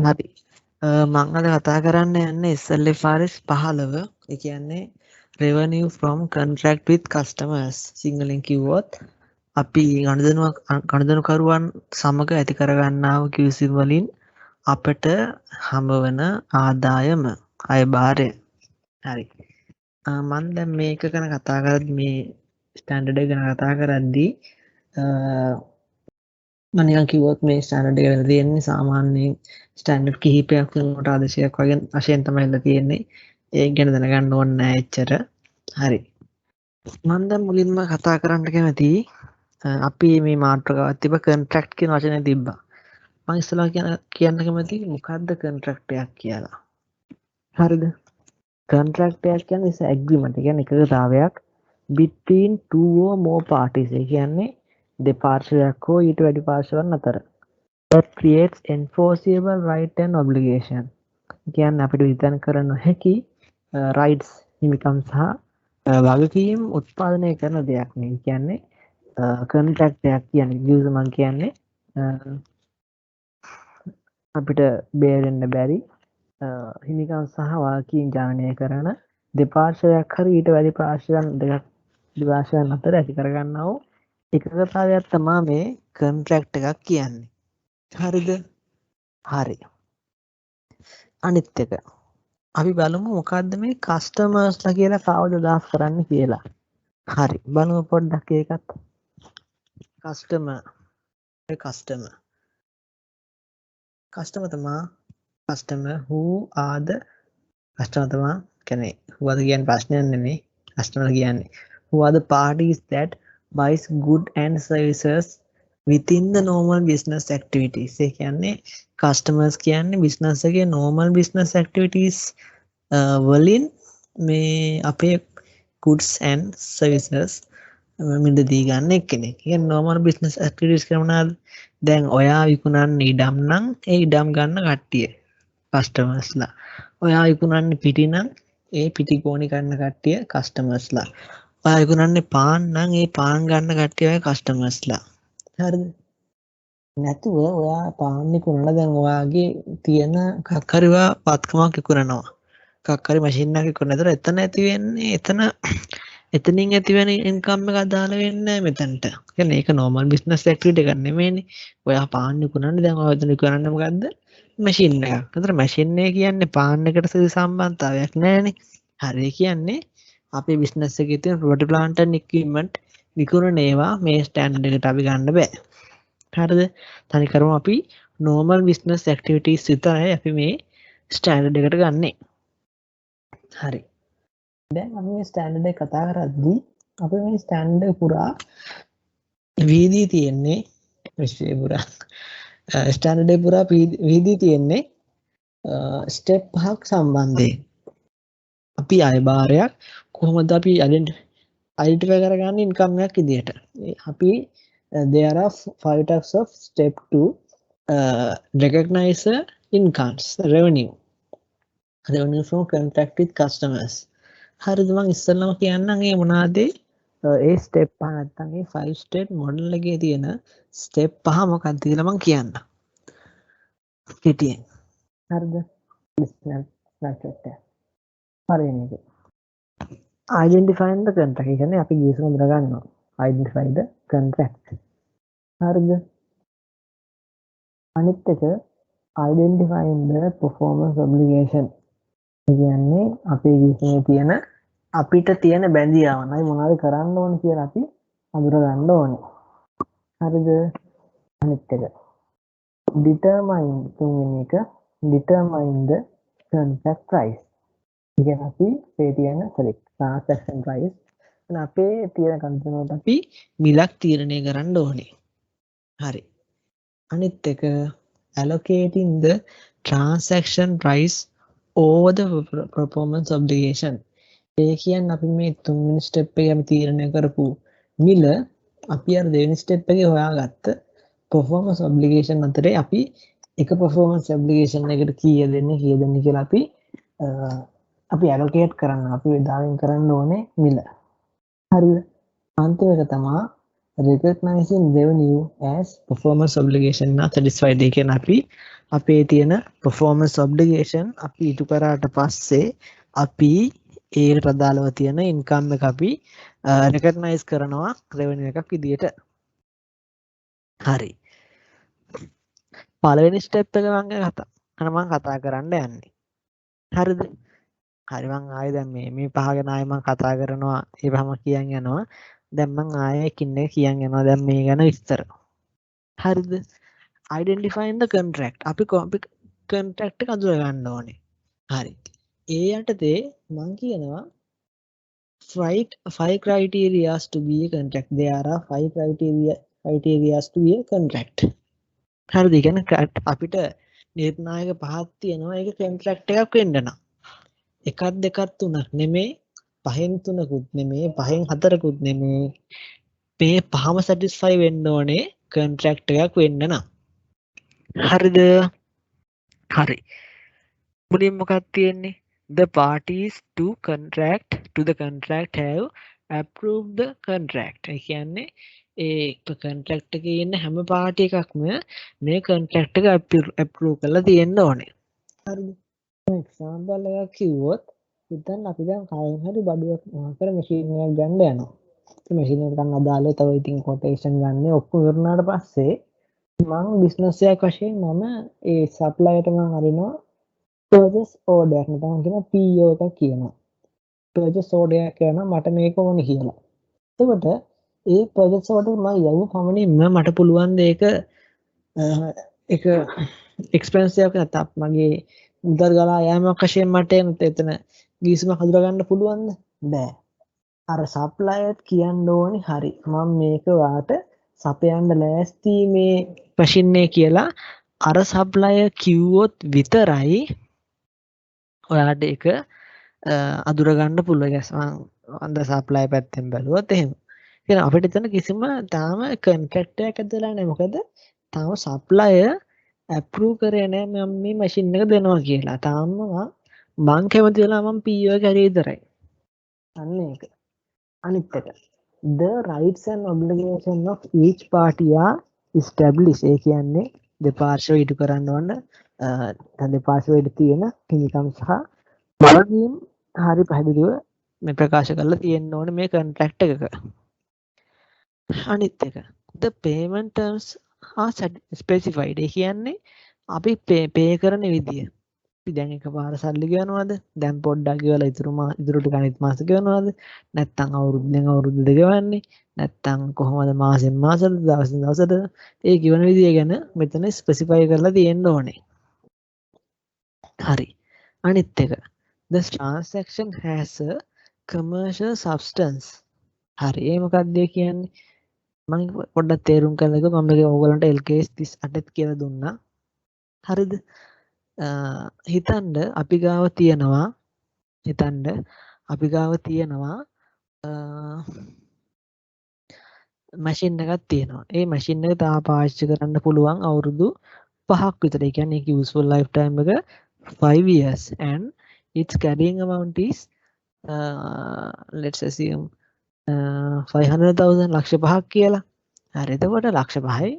හරි. මම අද කතා කරන්න යන්නේ SLFRS 15. ඒ කියන්නේ revenue from contract with customers. සිංහලෙන් කිව්වොත් අපි ගනුදෙනුකරුවන් සමග ඇති කරගන්නා වූ කිවිසුම් වලින් අපට හම්බ වෙන ආදායම අය භාරය. හරි. මම දැන් මේක ගැන කතා කරද්දි මේ ස්ටෑන්ඩඩ් එක ගැන කතා කරද්දී මම නිකන් කිව්වොත් මේ ස්ටෑන්ඩඩ් එක වෙලා තියෙන්නේ සාමාන්‍යයෙන් ස්ටෑන්ඩඩ් කිහිපයක් වෙනකොට ආදේශයක් වගේ වශයෙන් තමයි වෙලා තියෙන්නේ. ඒක ගැන දැනගන්න ඕනේ නෑ එච්චර. හරි. මම දැන් මුලින්ම කතා කරන්න කැමතියි අපි මේ මාතෘකාවක් තිබ්බ කොන්ට්‍රැක්ට් කියන වචනේ තිබ්බා. මම ඉස්සෙල්ලා කියන්න කැමතියි මොකක්ද කොන්ට්‍රැක්ට් එකක් කියලා. හරිද? කොන්ට්‍රැක්ට් එකක් කියන්නේ is agreement. ඒ කියන්නේ එකගතාවයක් between two or more parties. ඒ කියන්නේ දෙපාර්ශ්වයක් හෝ ඊට වැඩි පාර්ශ්වයන් අතර. That creates enforceable right and obligation. කියන්නේ අපිට විධාන කරන්න හැකි rights හිමිකම් සහ වගකීම් උත්පාදනය කරන දෙයක් නේ. කියන්නේ කොන්ට්‍රැක්ට් එකක් කියන්නේ කිව්වම කියන්නේ අපිට බේරෙන්න බැරි හිමිකම් සහ වගකීම් ජනනය කරන දෙපාර්ශ්වයක් හරි ඊට වැඩි පාර්ශ්වයන් දෙපාර්ශ්වයන් අතර ඇති කරගන්නා වූ එකගතාවයක් තමයි මේ කොන්ට්‍රැක්ට් එකක් කියන්නේ. හරිද? හරි. අනිත් එක අපි බලමු මොකද්ද මේ කස්ටමර්ස්ලා කියලා කවුද දාස් කරන්නේ කියලා. හරි. බලමු පොඩ්ඩක් ඒකත්. කස්ටමර් තමයි who are the customer තමයි කියන්නේ who are the කියන්නේ ප්‍රශ්නයක් නෙමෙයි customer කියන්නේ who are the parties that buys good and services within the normal business activities. ඒ කියන්නේ customers කියන්නේ business එකේ normal business activities වලින් මේ අපේ goods and services මිලදී ගන්න එක්කෙනෙක්. කියන්නේ normal business activities කියන්නේ මොනවාද? දැන් ඔයා විකුණන්නේ ඉඩම් නම් ඒ ඉඩම් ගන්න කට්ටිය කස්ටමර්ස්ලා. ඔයා විකුණන්නේ පිටි නම් ඒ පිටි ගෝණි ගන්න කට්ටිය කස්ටමර්ස්ලා. ඔයා විකුණන්නේ පාන් නම් ඒ පාන් ගන්න කට්ටිය ඔය කස්ටමර්ස්ලා. හරිද? නැතුව ඔයා පාන් විකුණලා දැන් ඔයාගේ තියෙන කක්කරිවා පත්කමක් විකුණනවා. කක්කරි මැෂින් එකක් විකුණනතර එතන ඇති වෙන්නේ එතනින් ඇති වෙන ඉන්කම් එක අදාළ වෙන්නේ නැහැ මෙතනට. කියන්නේ ඒක normal business activity එකක් නෙමෙයිනේ. ඔයා පාන් විකුණන්නේ දැන් ඔයා එතන විකුණන්නේ මොකද්ද? මැෂින් එකක්. ඒතර මැෂින් එක කියන්නේ පාන් එකට සම්බන්ධතාවයක් නැහැනේ. හරි කියන්නේ අපේ බිස්නස් එකේ තියෙන property plant and equipment විකුණන ඒවා මේ ස්ටෑන්ඩඩ් එකට අපි ගන්න බෑ. හරිද? තනිකරම අපි normal business activities විතරයි අපි මේ ස්ටෑන්ඩඩ් එකට ගන්නෙ. හරි. දැන් අපි මේ ස්ටෑන්ඩඩ් එක කතා කරද්දී අපි මේ ස්ටෑන්ඩඩ් එක පුරා වීදී තියෙන්නේ විශ්වය පුරා ස්ටෑන්ඩඩ් එක පුරා වීදී තියෙන්නේ ස්ටෙප් 5ක් සම්බන්ධයෙන්. අපි අයභාරයක් කොහොමද අපි අයිඩෙන්ටිෆයි කරගන්නේ ඉන්කම් එකක් විදියට. අපි there are 5 types of step to recognize incomes revenue from contract with customers. හරිද? මම ඉස්සෙල්ලාම කියන්නම් ඒ මොනවාද ඒ ස්ටෙප් 5 නැත්නම් ඒ 5 ස්ටෙප් මොඩල් එකේ තියෙන ස්ටෙප් 5 මොකක්ද කියලා මම කියන්නම්. කෙටියෙන්. හරිද? හරියනේද? identifying the contract. ඒ කියන්නේ අපි ගිවිසුම හඳුනා ගන්නවා. identify the contract. හරිද? අනිත් එක identifying the performance obligation. ඒ කියන්නේ අපේ ගිවිසුමේ තියෙන අපිට තියෙන බැඳියාවන් අය මොනවද කරන්න ඕනේ කියලා අපි හඳුනා ගන්න ඕනේ. හරිද? අනිත් එක determine තුන්වෙනි එක determine the contract price. ඉතින් අපි මේ තියෙන transaction price අපේ තියෙන කන්ට්‍රෝල්ට අපි මිලක් තීරණය කරන්න ඕනේ. හරි. අනිත් එක allocating the transaction price over the performance obligation. ඒ කියන්නේ අපි මේ තුන්වෙනි ස්ටෙප් එකේ අපි තීරණය කරපු මිල අපි අර දෙවෙනි ස්ටෙප් එකේ හොයාගත්ත performance obligation අතරේ අපි එක performance obligation එකට කීය දෙන්නේ කියලා අපි allocate කරන්න අපි විභාගයෙන් කරන්න ඕනේ මිල. හරිද? අන්තිම එක තමයි recognizing revenue as performance obligation not satisfied. ඒ කියන්නේ අපි අපේ තියෙන performance obligation අපි ඉටු කරාට පස්සේ අපි ඒකට ප්‍රදාළව තියෙන income එක අපි recognize කරනවා revenue එකක් විදියට. හරි. පළවෙනි step එක මම කතා කරන්න යන්නේ. හරිද? හරි මං ආයෙ දැන් මේ පහ ගැන ආයෙ මං කතා කරනවා ඒ පහම කියන් යනවා. දැන් මං ආයෙ එකින් එක කියන් යනවා දැන් මේ ගැන විස්තර. හරිද? identifying the contract. අපි contract එක අඳුර ගන්න ඕනේ. හරි. ඒ යටතේ මං කියනවා five criteria to be a contract. There are 5 criteria to be a contract. හරිද? ඒ කියන්නේ අපිට නිර්ණායක පහක් තියෙනවා ඒක contract එකක් වෙන්න නම්. එකක් දෙකක් තුනක් නෙමේ, පහෙන් තුනකුත් නෙමේ, පහෙන් හතරකුත් නෙමේ. මේ පහම satisfy වෙන්න ඕනේ contract එකක් වෙන්න නම්. හරිද? හරි. මුලින් මොකක්ද තියෙන්නේ? The parties to the contract have approved the contract. ඒ කියන්නේ ඒ contract එකේ ඉන්න හැම පාටි එකක්ම මේ contract එක approve කරලා තියෙන්න ඕනේ. හරිද? example එකක් කිව්වොත් ඉතින් අපි දැන් කලින් හරි බඩුවක් මොකක්ද මැෂින් එකක් ගන්න යනවා. ඒ මැෂින් එකට අදාළව තව ඉතින් quotation ගන්න ඔක්කොම ඉවරනාට පස්සේ මම බිස්නස් එකක් වශයෙන් මම ඒ සප්ලයර්ට මම අරිනවා purchase order එක නැත්නම් කියන PO එකක් කියනවා. purchase order එක කියනවා මට මේක ඕනේ කියලා. එතකොට ඒ purchase order මම යවු පමණින්ම මට පුළුවන් මේක එක expense එකක් නැත්නම් මගේ මුදල් ගලා යෑමක් වශයෙන් මට එතන ගිවිසුමක් හඳුනා ගන්න පුළුවන්ද? බෑ. අර සප්ලයර්ට කියන්න ඕනේ හරි මම මේක වාට සපයන්න ලෑස්ති මේ මැෂින් එක කියලා අර සප්ලයර් කිව්වොත් විතරයි ඔයාට ඒක අඳුර ගන්න පුළුවන්. අන්ද සප්ලයර් පැත්තෙන් බැලුවොත් එහෙම. එහෙනම් අපිට එතන කිසිම තාම කොන්ට්‍රැක්ට් එකක් ඇදලා නැහැ. මොකද තාම සප්ලයර් ඇප්‍රූව් කරේ නැහැ මම මේ මැෂින් එක දෙනවා කියලා. තාම මං කැමති වෙලා මම PO එක හරි විතරයි. අන්න ඒක. අනිත් එක the rights and obligation of each party are established. ඒ කියන්නේ දෙපාර්ශ්ව ඉටු කරන්න ඕන දෙපාර්ශ්වයට තියෙන හිමිකම් සහ බලවීම් හරි පැහැදිලිව මේ ප්‍රකාශ කරලා තියෙන්න ඕනේ මේ කොන්ට්‍රැක්ට් එකක. අනිත් එක the payment terms are specified. ඒ කියන්නේ අපි pay කරන විදිය. අපි දැන් එකපාර සල්ලි ගෙවනවද? දැන් පොඩ්ඩක් ගෙවලා ඉතුරු ටික අනිත් මාසෙ ගෙවනවද? නැත්නම් අවුරුද්දෙන් අවුරුද්දට ගෙවන්නේ? නැත්නම් කොහොමද මාසෙන් මාසෙට දවසින් දවසට? ඒ ගෙවන විදිය ගැන මෙතන ස්පෙસિෆයි කරලා තියෙන්න ඕනේ. හරි. අනිත් එක the transaction has a commercial substance. හරි. ඒ මොකක්ද කියන්නේ? මම පොඩ්ඩක් තේරුම් කරන්නක මම මේක ඕගලන්ට LKS 38ත් කියලා දුන්නා. හරිද? හිතන්න අපි ගාව තියෙනවා මැෂින් එකක් තියෙනවා. ඒ මැෂින් එක තාම පාවිච්චි කරන්න පුළුවන් අවුරුදු 5ක් විතර. ඒ කියන්නේ ඒක useful lifetime එක 5 years and its carrying amount is let's assume 500,000 ලක්ෂ 5ක් කියලා. හරි. එතකොට ලක්ෂ 5යි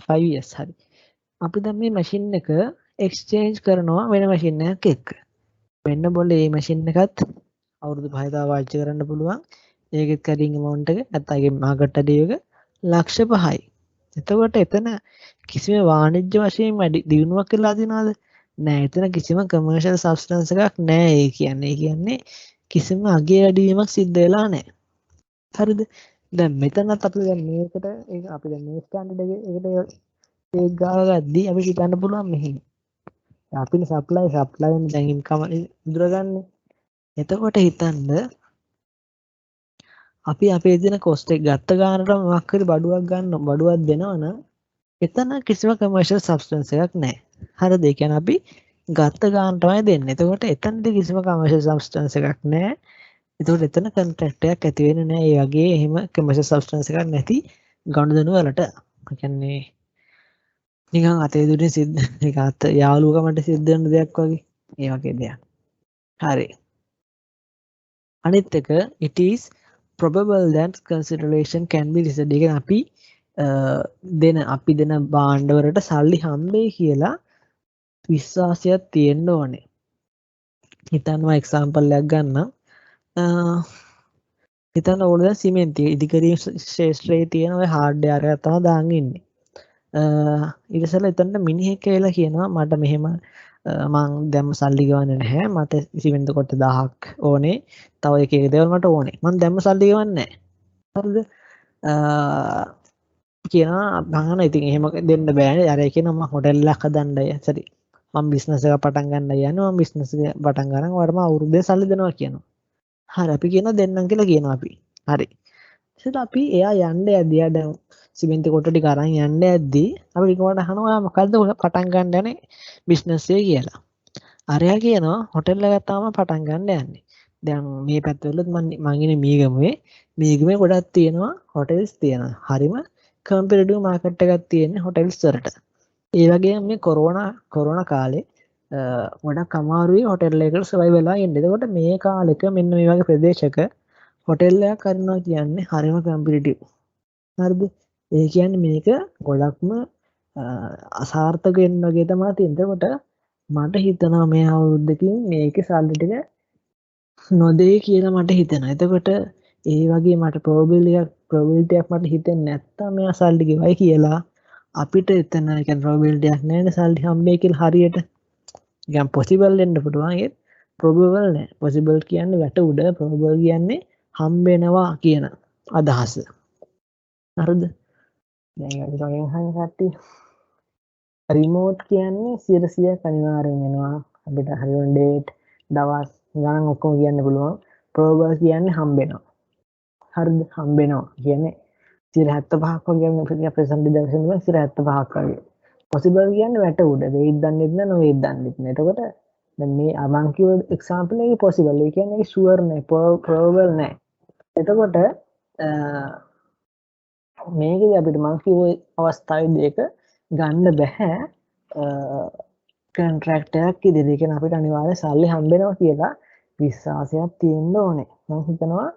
5 years හරි. අපි දැන් මේ මැෂින් එක exchange කරනවා වෙන මැෂින් එකක් එක්ක. වෙන්න බොලේ මේ මැෂින් එකත් අවුරුදු 5 තාම පාවිච්චි කරන්න පුළුවන්. ඒකෙත් carrying amount එක නැත්නම් ඒකේ market value එක ලක්ෂ 5යි. එතකොට එතන කිසිම වාණිජ්‍ය වශයෙන් වැඩි දිනුවක් කියලා දිනනවද? නෑ. එතන කිසිම commercial substance එකක් නෑ. ඒ කියන්නේ කිසිම අගේ වැඩිවීමක් සිද්ධ වෙලා නෑ. හරිද? දැන් මෙතනත් අපි දැන් මේකට ඒක අපි දැන් මේ ස්ටෑන්ඩඩ් එකට ඒක ගාව ගද්දී අපි හිතන්න පුළුවන් මෙහෙම. අපිට සප්ලයි වෙන දැන් ඉන්කම් ඉදරගන්නේ. එතකොට හිතන්න අපි අපේ දින කොස්ට් එක ගත්ත ගානට මොකක් හරි බඩුවක් දෙනවනම් එතන කිසිම කමර්ෂල් සබ්ස්ටන්ස් එකක් නැහැ. හරිද? ඒ කියන්නේ අපි ගත්ත ගාන තමයි දෙන්නේ. එතකොට එතනදී කිසිම කමර්ෂල් සබ්ස්ටන්ස් එකක් නැහැ. එතකොට එතන කොන්ට්‍රැක්ට් එකක් ඇති වෙන්නේ නැහැ. ඒ වගේ එහෙම කමර්ෂල් සබ්ස්ටන්ස් එකක් නැති ගනුදෙනු වලට. ඒ කියන්නේ නිකන් අතේ දුරින් සිද්ධ ඒක අත යාළුවකමට සිද්ධ වෙන දෙයක් වගේ. ඒ වගේ දෙයක්. හරි. අනිත් එක it is probable that consideration can be received. ඒ කියන්නේ අපි දෙන භාණ්ඩ වලට සල්ලි හම්බෙයි කියලා විශ්වාසයක් තියෙන්න ඕනේ. හිතන්නවා එක්සාම්පල් එකක් ගන්න. හිතන්න ඕන දැන් සිමෙන්තිය ඉදිකිරීම ශාස්ත්‍රයේ තියෙන ඔය හાર્ඩ්වෙයාර් එක තමයි දාන් ඉන්නේ. ඊට ඉස්සෙල්ලා එතනට මිනිහෙක් කියලා කියනවා මට මෙහෙම මං දැම්ම සල්ලි ගවන්නේ නැහැ. මට සිමෙන්ති කොට 1000ක් ඕනේ. තව එක එක දේවල් මට ඕනේ. මං දැම්ම සල්ලි ගවන්නේ නැහැ. හරිද? කියනවා බං ඉතින් එහෙම දෙන්න බෑනේ. අර කියනවා මම හොටෙල් එකක් හදන්නයි. සරි. මම බිස්නස් එකක් පටන් ගන්න යනවා. මම බිස්නස් එක පටන් ගන්න ඔයාලට මම අවුරුද්දේ සල්ලි දෙනවා කියනවා. හරි අපි කියනවා දෙන්නම් කියලා කියනවා අපි. හරි. ඊට අපි එයා යන්න යද්දි එයා දැන් සිමෙන්ති කොට ටික අරන් යන්න යද්දි අපි ටිකවට අහනවා ඔයා මොකද්ද පටන් ගන්න යන්නේ බිස්නස් එක කියලා. අරයා කියනවා හොටෙල් එකක් තාම පටන් ගන්න යන්නේ. දැන් මේ පැත්තවලත් මම ඉන්නේ මීගමුවේ. මීගමුවේ ගොඩක් තියෙනවා හොටෙල්ස් තියෙනවා. හරිම කම්පිටිටිව් මාකට් එකක් තියෙන්නේ හොටෙල්ස් වලට. ඒ වගේම මේ කොරෝනා කාලේ ගොඩක් අමාරුයි හොටෙල් එකකට සර්වයිව් වෙලා ඉන්න. එතකොට මේ කාලෙක මෙන්න මේ වගේ ප්‍රදේශයක හොටෙල් එකක් කරනවා කියන්නේ හරිම කම්පිටිටිව්. හරිද? ඒ කියන්නේ මේක ගොඩක්ම අසාර්ථක වෙන වගේ තමයි තියෙන්නේ. එතකොට මට හිතෙනවා මේ අවුරුද්දකින් මේකේ සල්ලි ටික නොදෙයි කියලා මට හිතෙනවා. එතකොට ඒ වගේ මට probability එකක් මට හිතෙන්නේ නැත්තම් මෙයා සල්ලි ගෙවයි කියලා අපිට එතන කියන්නේ probability එකක් නැහැ සල්ලි හම්බෙයි කියලා හරියට. නිකන් possible වෙන්න පුළුවන් ඒත් probable නෑ. possible කියන්නේ වැට උඩ, probable කියන්නේ හම්බෙනවා කියන අදහස. හරිද? දැන් අපි සමයෙන් හං කට්ටිය රිමෝට් කියන්නේ 100% අනිවාර්යෙන් වෙනවා. අපිට හරියට ඩේට්, දවස් ගණන් ඔක්කොම කියන්න පුළුවන්. probable කියන්නේ හම්බෙනවා. හරිද? හම්බෙනවා කියන්නේ 75ක් වගේ ප්‍රසන්ට් දර්ශන වල 75ක් වගේ. possible කියන්නේ වැට උඩ. වෙයිට් දන්නෙත් නෑ නොවේට් දන්නෙත් නෑ. එතකොට දැන් මේ මං කිව්ව එක්සැම්පල් එකේ possible. ඒ කියන්නේ ඒක sure නෑ, probable නෑ. එතකොට මේකදී අපිට මං කිව්ව අවස්ථාවේදී ඒක ගන්න බෑ කොන්ට්‍රැක්ට් එකක් ඉදිරියේ. කියන අපිට අනිවාර්යෙන් සල්ලි හම්බෙනවා කියලා විශ්වාසයක් තියෙන්න ඕනේ. මම හිතනවා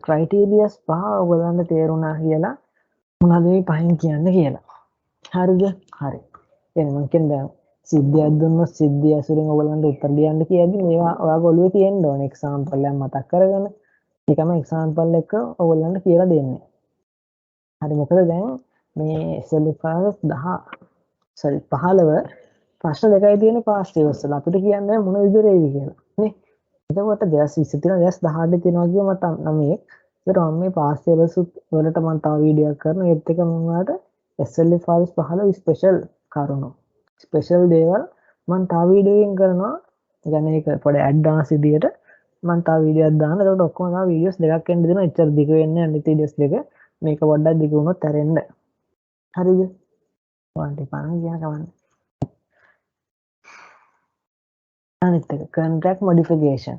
ක්‍රයිටීරියාස් 5 ඔයගොල්ලන්ට තේරුණා කියලා මොනවද මේ පහෙන් කියන්න කියලා. හරිද? හරි. එහෙනම් මම කියන්නේ සිද්ධියක් දුන්නොත් සිද්ධිය ඇසුරින් ඔයගොල්ලන්ට උත්තර ලියන්න කියද්දි මේවා ඔයාගේ ඔළුවේ තියෙන්න ඕනේ. එක්සැම්පල් එකක් මතක් කරගෙන ඒකම එක්සැම්පල් එක ඔයගොල්ලන්ට කියලා දෙන්නේ. හරි මොකද දැන් මේ SLFRS 15 ප්‍රශ්න දෙකයි තියෙන පාස් රිවර්ස් වල අපිට කියන්නේ මොන විදිහට ඒවි කියලා නේ. එතකොට 2020 තියෙනවා 2018 තියෙනවා කියව මට නම් මේ ඒතර මම මේ පාස් රිවර්ස් වලට මම තව වීඩියෝ එකක් කරනවා ඒත් එක මම ඔයාලට SLFRS 15 ස්පෙෂල් කරුණු ස්පෙෂල් දේවල් මම තව වීඩියෝ එකකින් කරනවා. يعني ඒක පොඩි ඇඩ්වාන්ස් විදියට මම තව වීඩියෝ එකක් දාන්න. එතකොට ඔක්කොම තව වීඩියෝස් දෙකක් එන්න දෙනවා. එච්චර දිග වෙන්නේ නැහැ අනිත් වීඩියෝස් දෙක. මේක පොඩ්ඩක් දිග වුණොත් ඇරෙන්න. හරිද? ඔයාලට පණ ගියා කවන්න. අනිත් එක contract modification.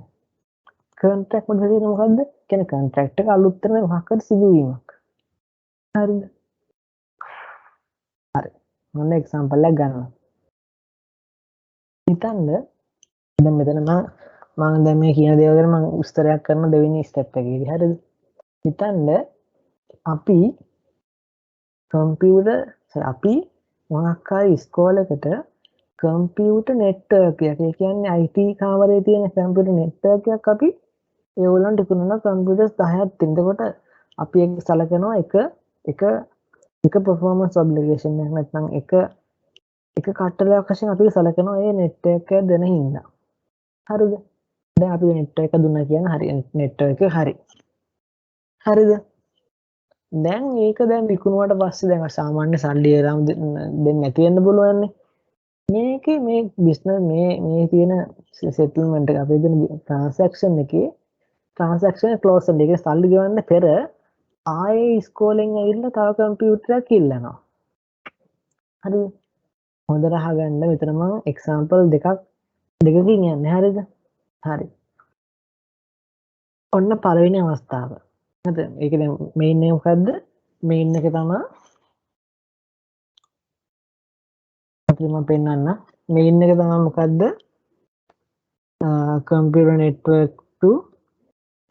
contract modification මොකද්ද? කියන්නේ contract එක අලුත් කරන මොකක් හරි සිදුවීමක්. හරිද? හරි. මොන එක්සැම්පල් එකක් ගන්නවා. හිතන්න දැන් මෙතන මම දැන් මේ කියන දේවල් ගැන මම විස්තරයක් කරන දෙවෙනි ස්ටෙප් එකේදී. හරිද? හිතන්න අපි අපි මොකක් හරි ඉස්කෝලේකට කම්පියුටර් නෙට්වර්ක් එකක්. ඒ කියන්නේ IT කාමරේ තියෙන කම්පියුටර් නෙට්වර්ක් එකක් අපි ඒගොල්ලන්ට ඉක්ුණා කම්පියුටර්ස් 10ක් තියෙනකොට අපි ඒක සලකනවා එක performance obligation එකක් නැත්නම් එක කට්ටලයක් වශයෙන් අපි සලකනවා මේ නෙට්වර්ක් එක දෙන හින්දා. හරිද? දැන් අපි නෙට්වර්ක් එක දුන්නා කියන්නේ හරි නෙට්වර්ක් එක හරි. හරිද? දැන් ඒක දැන් විකුණුවාට පස්සේ දැන් සාමාන්‍ය සල්ලි එරම් දෙන්න නැති වෙන්න පුළුවන්නේ. මේකේ මේ බිස්නස් මේ තියෙන සෙටල්මන්ට් එක අපේ දෙන ට්‍රාන්සැක්ෂන් එකේ ට්‍රාන්සැක්ෂන් ක්ලෝස් වෙන එක සල්ලි ගෙවන්න පෙර ආයේ ඉස්කෝලෙන් ඇවිල්ලා තව කම්පියුටරයක් ඉල්ලනවා. හරි හොඳට අහගන්න මෙතන මම එක්සැම්පල් දෙකකින් යන්නේ. හරිද? හරි. ඔන්න පළවෙනි අවස්ථාව. හරිද? ඒක දැන් මේන් එක මොකද්ද? මේන් එක තමයි මම පෙන්නන්න. මේන් එක තමයි මොකද්ද? computer network to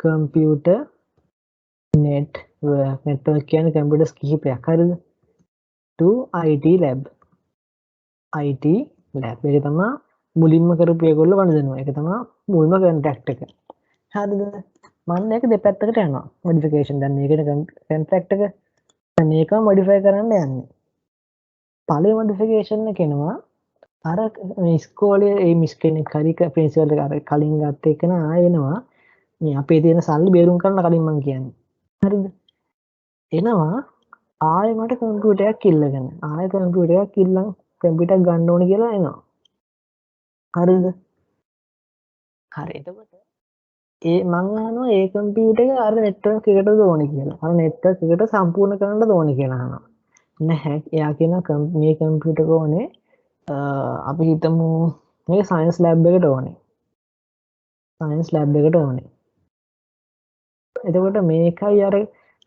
computer network කියන්නේ කම්පියුටර්ස් කිහිපයක්. හරිද? to IT lab ලැබ් එක තමයි මුලින්ම කරපු ඒගොල්ලෝ වන්දනවා. ඒක තමයි මුල්ම කොන්ට්‍රැක්ට් එක. හරිද? මම මේක දෙපැත්තකට යනවා. මොඩිෆිකේෂන් දැන් මේකට කොන්ට්‍රැක්ට් එක දැන් මේකම මොඩිෆයි කරන්න යන්නේ. පළවෙනි මොඩිෆිකේෂන් එක එනවා අර මේ ඉස්කෝලේ ඒ මිස් කෙනෙක් හරි ප්‍රින්සිපල් එක අර කලින් ගත්ත එක නා එනවා. මේ අපේ තියෙන සල්ලි බේරුම් කරන්න කලින් මං කියන්නේ. හරිද? එනවා ආයෙ මට කම්පියුටර් එකක් ඉල්ලගෙන. ආයෙ කම්පියුටර් එකක් ඉල්ලන් කම්පියුටර් ගන්න ඕනේ කියලා එනවා. හරිද? හරි. එතකොට ඒ මං අහනවා ඒ කම්පියුටර් එක අර නෙට්වර්ක් එකටද ඕනේ කියලා. අර නෙට්වර්ක් එකට සම්පූර්ණ කරන්නද ඕනේ කියලා අහනවා. නැහැ. එයා කියනවා මේ කම්පියුටර් එක ඕනේ අපි හිතමු මේ සයන්ස් ලැබ් එකට ඕනේ. සයන්ස් ලැබ් එකට ඕනේ. එතකොට මේකයි අර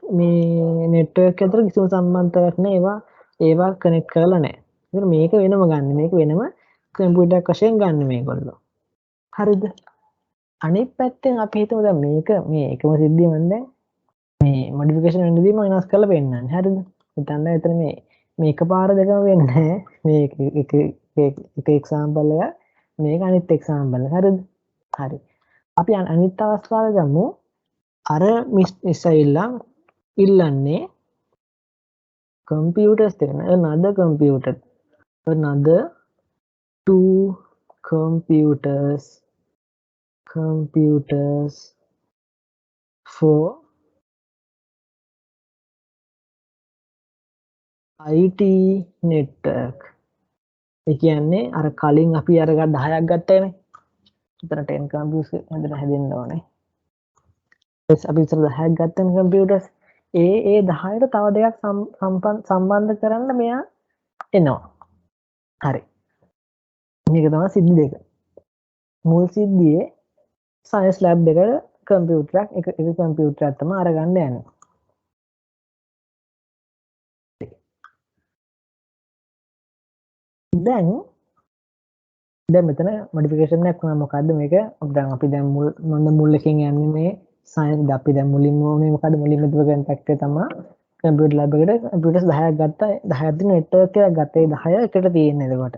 මේ නෙට්වර්ක් අතර කිසිම සම්බන්ධතාවයක් නැහැ. ඒවා කනෙක්ට් කරලා නැහැ. ඒකට මේක වෙනම ගන්න. මේක වෙනම කම්පියුටර් එකක් වශයෙන් ගන්න මේගොල්ලෝ. හරිද? අනිත් පැත්තෙන් අපි හිතමු දැන් මේක මේ එකම සිද්ධිය මම දැන් මේ මොඩිෆිකේෂන් වෙන්නදී මම වෙනස් කරලා පෙන්නන්නේ. හරිද? හිතන්න එතන මේ එකපාර දෙකම වෙන්නේ නැහැ. මේ එක එක්සැම්පල් එක මේක අනිත් එක්සැම්පල් එක. හරිද? හරි. අපි අනිත් අවස්ථාව ගමු. අර මිස් ඇවිල්ලා ඉල්ලන්නේ computers දෙක another computer another two computers for IT network. ඒ කියන්නේ අර කලින් අපි අර 10ක් ගත්තනේ. එතන 10 computers හදන්න හැදෙන්න ඕනේ. අපි ඉතින් 10ක් ගත්තනේ computers. ඒ 10ට තව දෙයක් සම්බන්ධ කරන්න මෙයා එනවා. හරි. මේක තමයි සිද්ධි දෙක. මුල් සිද්ධියේ සයන්ස් ලැබ් එකට කම්පියුටරයක් එක කම්පියුටරයක් තමයි අරගන්න යන්නේ. දැන් මෙතන මොඩිෆිකේෂන් එකක් වුණා. මොකද්ද මේක? දැන් අපි දැන් මුල් එකෙන් යන්නේ මේ සයන්ස් අපි දැන් මුලින්ම ඕනේ මොකද්ද? මුලින්ම තිබ්බ කන්ටැක්ට් එක තමයි කම්පියුටර් ලැබ් එකට කම්පියුටර්ස් 10ක් ගත්තා. 10ක් දින නෙට්වර්ක් එකක් ගත්තා. ඒ 10 එකට තියෙන්නේ එතකොට.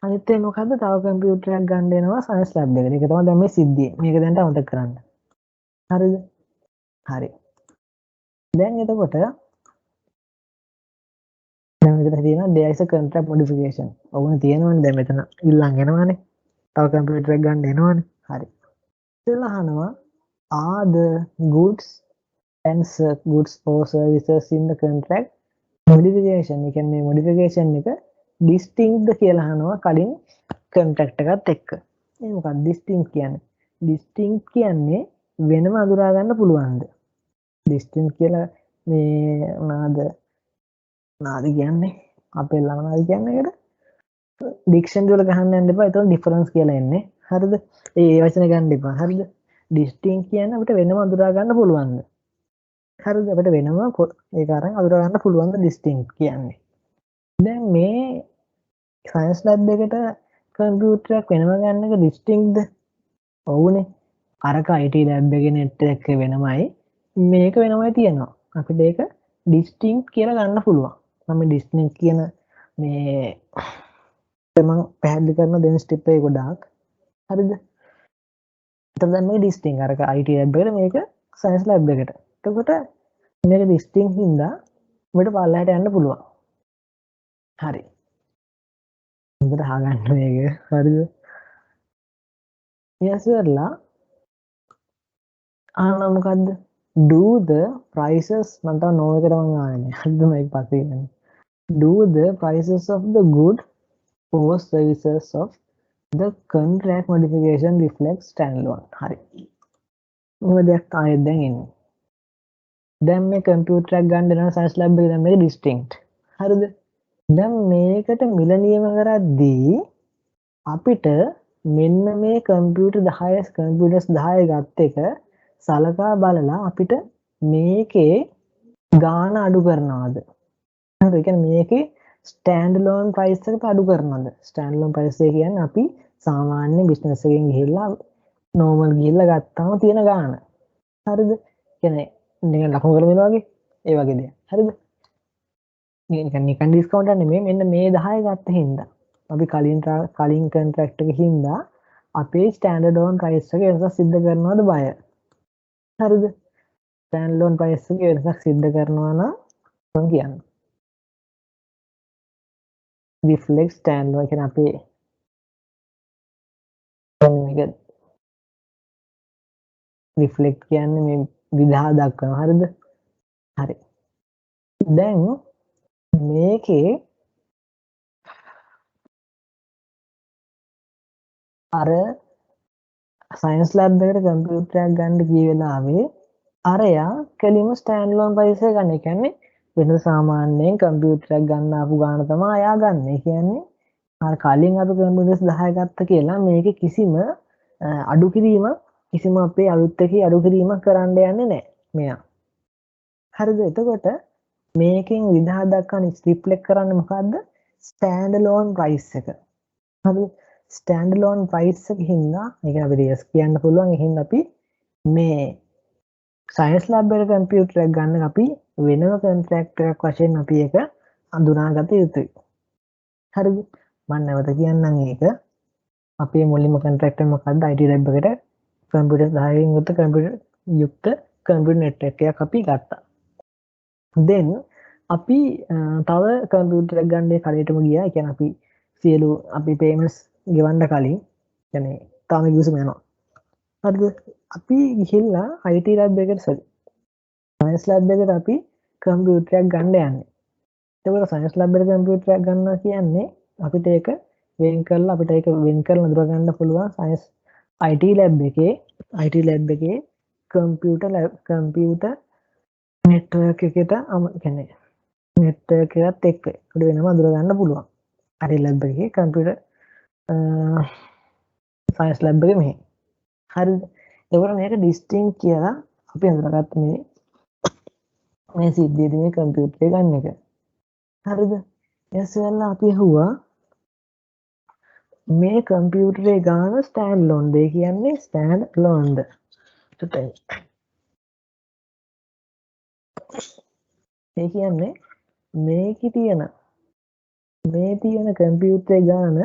අනිත් එක මොකද්ද? තව කම්පියුටරයක් ගන්න වෙනවා සයන්ස් ලැබ් එකට. ඒක තමයි දැන් මේ සිද්ධිය. මේක දැන් අමතක කරන්න. හරිද? හරි. දැන් එතකොට දැන් මෙතන තියෙනවා there is a contract modification. ඔවුන් තියෙනවනේ දැන් මෙතන ඉල්ලන් එනවනේ. තව කම්පියුටර් එකක් ගන්න එනවනේ. හරි. ඉතින් අහනවා are the goods or services in the contract modification. ඒ කියන්නේ modification එක distinct කියලා අහනවා කලින් contract එකත් එක්ක. ඒ මොකක්ද distinct කියන්නේ? distinct කියන්නේ වෙනම අඳුරා ගන්න පුළුවන්ද? distinct කියලා මේ නාද කියන්නේ අපේ ළමනාද කියන්නේ ඒකට ඩික්ෂනරි වල ගහන්න යන්න එපා. ඒතකොට ඩිෆරන්ස් කියලා එන්නේ. හරිද? ඒ වචන ගන්න එපා. හරිද? ඩිස්ටින්ක්ට් කියන්නේ අපිට වෙනම අඳුරා ගන්න පුළුවන්ද? හරිද? අපිට වෙනම ඒක අරන් අඳුරා ගන්න පුළුවන්ද ඩිස්ටින්ක්ට් කියන්නේ. දැන් මේ සයන්ස් ලැබ් එකට කම්පියුටරයක් වෙනම ගන්න එක ඩිස්ටින්ක්ට්ද? ඔව්නේ. අරක IT ලැබ් එකේ නෙට් එක වෙනමයි මේක වෙනමයි තියෙනවා. අපිට ඒක ඩිස්ටින්ක්ට් කියලා ගන්න පුළුවන්. මම ඩිස්ටින්ක්ට් කියන මේ මම පැහැදිලි කරන දෙන ස්ටෙප් එක ගොඩාක්. හරිද? එතකොට දැන් මේක ඩිස්ටින්ක්ට් අරක IT ලැබ් එකට මේක සයන්ස් ලැබ් එකට. එතකොට මේක ඩිස්ටින්ක්ට් හින්දා ඔබට පල්ලෙහාට යන්න පුළුවන්. හරි. හොඳට අහගන්න මේක. හරිද? ඊයසර්ලා අහනවා මොකද්ද? Do the prices මම තව නෝ එකට මම ආන්නේ. හරිද මේක පස්සේ කියන්නේ. Do the prices of the good or services of the contract modification reflect standalone. හරි. මොකද දෙයක් ආයෙත් දැන් එන්නේ. දැන් මේ කම්පියුටර් එකක් ගන්න දෙනවා සයන්ස් ලැබ් එකේ දැන් මේක ඩිස්ටින්ක්ට්. හරිද? දැන් මේකට මිල නියම කරද්දී අපිට මෙන්න මේ කම්පියුටර්ස් 10 ගත්ත එක සලකා බලලා අපිට මේකේ ගාණ අඩු කරනවද? හරි. ඒ කියන්නේ මේකේ ස්ටෑන්ඩ්ලෝන් ප්‍රයිස් එකට අඩු කරනවද? ස්ටෑන්ඩ්ලෝන් ප්‍රයිස් එක කියන්නේ අපි සාමාන්‍ය බිස්නස් එකෙන් ගිහිල්ලා නෝමල් ගිහිල්ලා ගත්තාම තියෙන ගාණ. හරිද? කියන්නේ නිකන් ලකුණු කරලා දෙනවා වගේ ඒ වගේ දෙයක්. හරිද? නිකන් ඩිස්කවුන්ට් එක නෙමෙයි මෙන්න මේ 10 ගත්ත හින්දා. අපි කලින් කොන්ට්‍රැක්ට් එකක හින්දා අපේ ස්ටෑන්ඩඩ් ඕන් ප්‍රයිස් එක වෙනසක් සිද්ධ කරනවද බය? හරිද? ස්ටෑන්ඩඩ් ඕන් ප්‍රයිස් එක වෙනසක් සිද්ධ කරනවා නම් මම කියන්නේ රිෆ්ලෙක්ට් ස්ටෑන්ඩඩ් එක කියන්නේ අපේ මේක රිෆ්ලෙක්ට් කියන්නේ මේ විදහා දක්වනවා. හරිද? හරි. දැන් මේකේ අර සයින්ස් ලැබ් එකට කම්පියුටරයක් ගන්න ගිය වෙලාවේ අරයා කෙලින්ම ස්ටෑන්ඩ් ලෝන් ප්‍රයිස් එක ගන්න. ඒ කියන්නේ වෙන සාමාන්‍යයෙන් කම්පියුටරයක් ගන්න ආපු ගාන තමයි අයා ගන්න. ඒ කියන්නේ අර කලින් අපි කම්පියුටර්ස් 10 ගත්ත කියලා මේකේ කිසිම අඩු කිරීමක් කිසිම අපේ අලුත් එකේ අඩු කිරීමක් කරන්න යන්නේ නැහැ මෙයා. හරිද? එතකොට මේකෙන් විදහා දක්වන රිෆ්ලෙක්ට් කරන්නේ මොකද්ද? ස්ටෑන්ඩ් ලෝන් ප්‍රයිස් එක. හරිද? ස්ටෑන්ඩ් ලෝන් ප්‍රයිස් එක හින්දා ඒක අපිට yes කියන්න පුළුවන්. ඒ හින්දා අපි මේ සයන්ස් ලැබ් එකට කම්පියුටරයක් ගන්න අපි වෙනම කොන්ට්‍රැක්ට් එකක් වශයෙන් අපි ඒක හඳුනාගත යුතුයි. හරිද? මම නැවත කියන්නම් ඒක. අපේ මුලින්ම කොන්ට්‍රැක්ට් එක මොකද්ද? IT ලැබ් එකට කම්පියුටර් 10කින් යුක්ත කම්පියුටර් නෙට්වර්ක් එකක් අපි ගත්තා. then අපි තව කම්පියුටරයක් ගන්න කලයටම ගියා. ඒ කියන්නේ අපි සියලු අපි payments ගෙවන්න කලින් කියන්නේ තාම යුසම යනවා. හරිද? අපි ගිහිල්ලා IT ලැබ් එකට සයන්ස් ලැබ් එකට අපි කම්පියුටරයක් ගන්න යන්නේ. එතකොට සයන්ස් ලැබ් එකට කම්පියුටරයක් ගන්නවා කියන්නේ අපිට ඒක වෙන් කරලා අඳුර ගන්න පුළුවන් සයන්ස් IT ලැබ් එකේ කම්පියුටර් නෙට්වර්ක් එකට කියන්නේ නෙට්වර්ක් එකත් එක්ක අපිට වෙනම අඳුර ගන්න පුළුවන්. IT ලැබ් එකේ කම්පියුටර් සයන්ස් ලැබ් එකේ මෙහෙ. හරිද? එතකොට මේක ඩිස්ටින්ක්ට් කියලා අපි අඳුරගත්ත මේ සිද්ධියේදී මේ කම්පියුටර් එක ගන්න එක. හරිද? ඊට අපි අහුවා මේ කම්පියුටරේ ගාන ස්ටෑන්ඩ් ලෝන් දෙය කියන්නේ ස්ටෑන්ඩ් ලෝන්ද? ඒ කියන්නේ මේකේ තියෙන කම්පියුටරේ ගාන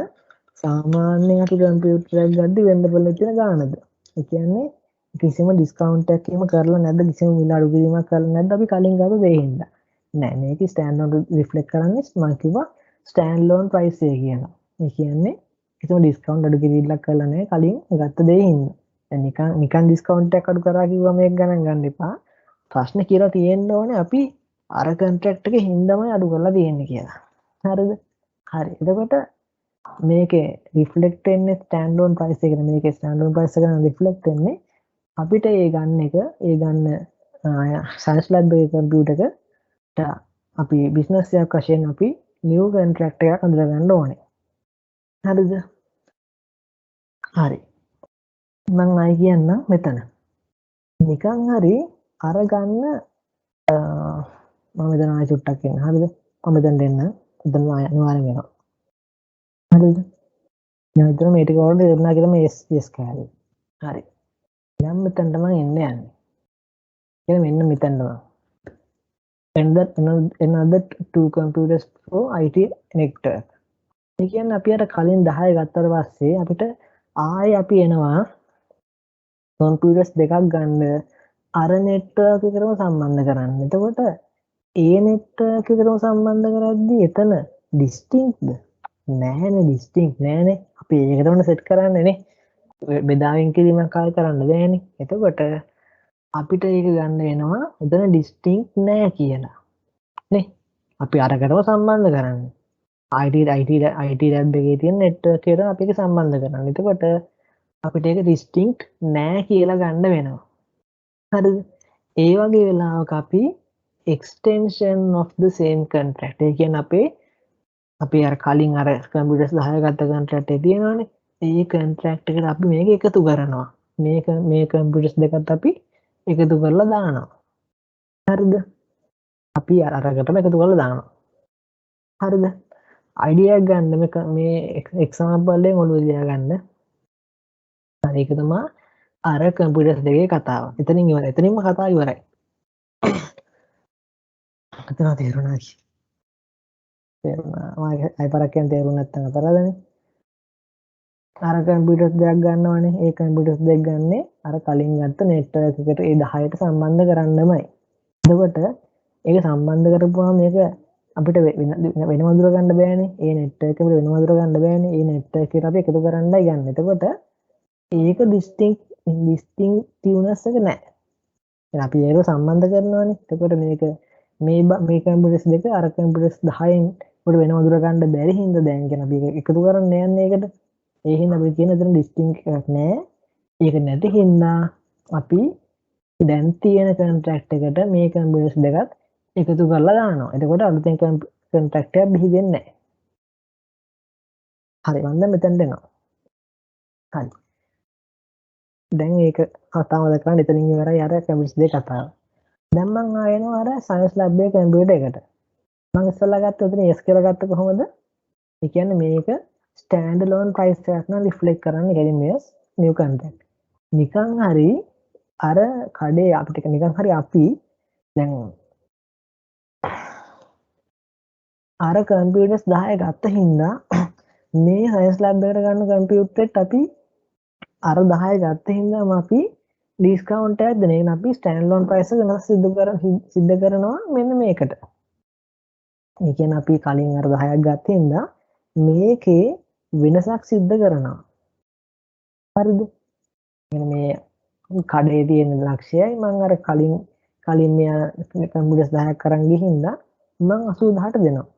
සාමාන්‍යයෙන් අපි කම්පියුටරයක් ගද්දි වෙන්න පුළුවන් තියෙන ගානද? ඒ කියන්නේ කිසිම ඩිස්කවුන්ට් එකක් එහෙම කරලා නැද්ද? කිසිම මිල අඩු කිරීමක් කරලා නැද්ද? අපි කලින් ගාව දෙේ හින්දා. නෑ මේකේ ස්ටෑන්ඩ් ලෝන් රිෆ්ලෙක්ට් කරන්නේ මම කිව්වා ස්ටෑන්ඩ් ලෝන් ප්‍රයිස් එක කියලා. ඒ කියන්නේ කිසිම ඩිස්කවුන්ට් අඩු කිරීමක් කරලා නැහැ කලින් ගත්ත දෙේ හින්දා. දැන් නිකන් ඩිස්කවුන්ට් එකක් අඩු කරා කිව්වා මේක ගණන් ගන්න එපා. ප්‍රශ්නේ කියලා තියෙන්න ඕනේ අපි අර කොන්ට්‍රැක්ට් එකේ හින්දාමයි අඩු කරලා තියෙන්නේ කියලා. හරිද? හරි. එතකොට මේකේ රිෆ්ලෙක්ට් වෙන්නේ ස්ටෑන්ඩ් ලෝන් ප්‍රයිස් එකේ. මේකේ ස්ටෑන්ඩ් ලෝන් ප්‍රයිස් එක රිෆ්ලෙක්ට් වෙන්නේ අපිට ඒ ගන්න සයන්ස් ලැබ් එකේ කම්පියුටර් එකට අපි බිස්නස් එකක් වශයෙන් අපි නිව් කොන්ට්‍රැක්ට් එකක් අඳුර ගන්න ඕනේ. හරිද? හරි. මම ආයි කියන්නම් මෙතන. නිකන් හරි අරගන්න මම මෙතන ආයි චුට්ටක් කියන්න. හරිද? මම මෙතන දෙන්න. මෙතන අනිවාර්යෙන් වෙනවා. හරිද? දැන් මෙතන මේ ටික වලට දෙන්නා කියලා මේ yes කෑලි. හරි. දැන් මෙතනට මම එන්න යන්නේ. කියලා මෙන්න මෙතනම. another two computers for IT network. ඒ කියන්නේ අපි අර කලින් 10 ගත්තට පස්සේ අපිට ආයෙ අපි එනවා කම්පියුටර්ස් දෙකක් ගන්න අර නෙට්වර්ක් එකටම සම්බන්ධ කරන්න. එතකොට ඒ නෙට්වර්ක් එකටම සම්බන්ධ කරද්දී එතන ඩිස්ටින්ක්ට්ද? නෑනේ ඩිස්ටින්ක්ට් නෑනේ. අපි ඒකටම සෙට් කරන්නේ නේ. බෙදාවින් කිරීමක් ආයෙ කරන්න බෑනේ. එතකොට අපිට ඒක ගන්න වෙනවා එතන ඩිස්ටින්ක්ට් නෑ කියලා. නේ? අපි අරකටම සම්බන්ධ කරන්නේ. IT ලැබ් එකේ තියෙන නෙට්වර්ක් එකට අපි ඒක සම්බන්ධ කරන්නේ. එතකොට අපිට ඒක ඩිස්ටින්ක්ට් නෑ කියලා ගන්න වෙනවා. හරිද? ඒ වගේ වෙලාවක අපි extension of the same contract. ඒ කියන්නේ අපි අර කලින් අර කම්පියුටර්ස් 10 ගත්ත contract එක තියෙනවානේ. ඒ contract එකට අපි මේක එකතු කරනවා. මේ කම්පියුටර්ස් දෙකත් අපි එකතු කරලා දානවා. හරිද? අපි අරකටම එකතු කරලා දානවා. හරිද? අයිඩියා ගන්න මේ එක්සාම්පල් එකෙන් ඔළුව තියාගන්න. හරි ඒක තමයි අර කම්පියුටර්ස් දෙකේ කතාව. එතනින් ඉවරයි. එතනින්ම කතාව ඉවරයි. කතාව තේරුණා කි. තේරුණා මම අයිපරක් කියන තේරුම් නැත්නම් අපරාධනේ අර කම්පියුටර්ස් දෙකක් ගන්නවනේ ඒ කම්පියුටර්ස් දෙක ගන්නේ අර කලින් ගත්ත නෙට්වර්ක් එකට ඒ 10ට සම්බන්ධ කරන්නමයි එතකොට ඒක සම්බන්ධ කරපුවාම මේක අපිට වෙනම දුර ගන්න බෑනේ ඒ නෙට්වර්ක් එකට වෙනම දුර ගන්න බෑනේ ඒ නෙට්වර්ක් එකට අපි එකතු කරන්නයි ගන්න එතකොට ඒක ඩිස්ටින්ක්ටිව්නස් එක නැහැ අපි ඒක සම්බන්ධ කරනවානේ එතකොට මේ කම්පියුටර්ස් දෙක අර කම්පියුටර්ස් 10න් උඩ වෙනම දුර ගන්න බැරි හින්දා දැන් කියන අපි එකතු කරන්න යන්නේ ඒකට ඒ හින්දා අපි කියන එතන ඩිස්ටින්ක් එකක් නැහැ ඒක නැති හින්දා අපි දැන් තියෙන කොන්ට්‍රැක්ට් එකට මේ කම්පියුටර්ස් දෙකත් එකතු කරලා දානවා එතකොට අලුතෙන් කොන්ට්‍රැක්ට් එකක් බිහි වෙන්නේ නැහැ හරි මම දැන් මෙතනට එනවා හරි දැන් ඒක කතාව කරන්න එතනින් ඉවරයි අර කම්පියුටර්ස් දෙක කතාව දැන් මම ආයෙනවා අර සයන්ස් ලැබ් එකේ කම්පියුටර් එකට මම ඉස්සෙල්ලා ගත්තේ උතන S කියලා ගත්ත කොහොමද ඒ කියන්නේ මේක ස්ටෑන්ඩ් ලෝන් ප්‍රයිස් එකක් නම් රිෆ්ලෙක්ට් කරන්නේ කියන්නේ මේ නිව් කොන්ට්‍රැක්ට් නිකන් හරි අර කඩේ අපිට නිකන් හරි අපි දැන් අර කම්පියුටර්ස් 10 ගත්ත හින්දා මේ සයන්ස් ලැබ් එකට ගන්න කම්පියුටරෙත් අපි අර 10 ගත්ත හින්දාම අපි ඩිස්කවුන්ට් එකක් දෙන එක අපි ස්ටෑන්ඩ් ලෝන් ප්‍රයිස් එක වෙනස් සිද්ධ කරනවා මෙන්න මේකට. ඒ කියන්නේ අපි කලින් අර 10ක් ගත්ත හින්දා මේකේ වෙනසක් සිද්ධ කරනවා. හරිද? මේ කඩේ තියෙන ලක්ෂයයි මම අර කලින් මෙයා කම්පියුටර්ස් 10ක් අරන් ගිහින්දා මම 80000ට දෙනවා.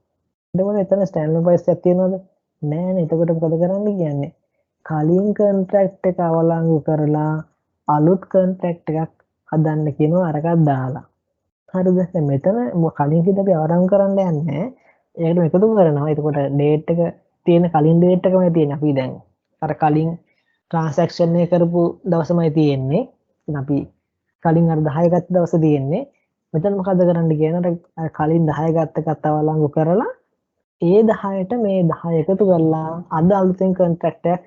එතකොට එතන ස්ටෑන්ඩ් ලෝන් ප්‍රයිස් එකක් තියෙනවද? නෑනේ. එතකොට මොකද කරන්න කියන්නේ? කලින් කොන්ට්‍රැක්ට් එක අවලංගු කරලා අලුත් කොන්ට්‍රැක්ට් එකක් හදන්න කියනවා අරකට දාලා. හරිද? දැන් මෙතන කලින් කිව්ද අපි අවලංගු කරන්න යන්නේ. ඒකට එකතු කරනවා. එතකොට ඩේට් එක තියෙන කලින් ඩේට් එකමයි තියෙන්නේ. අපි දැන් අර කලින් ට්‍රාන්සැක්ෂන් එක කරපු දවසමයි තියෙන්නේ. අපි කලින් අර 10 ගත්ත දවස තියෙන්නේ. මෙතන මොකද කරන්න කියන්නේ? අර කලින් 10 ගත්ත එකත් අවලංගු කරලා ඒ 10ට මේ 10 එකතු කරලා අද අලුතෙන් කොන්ට්‍රැක්ට් එකක්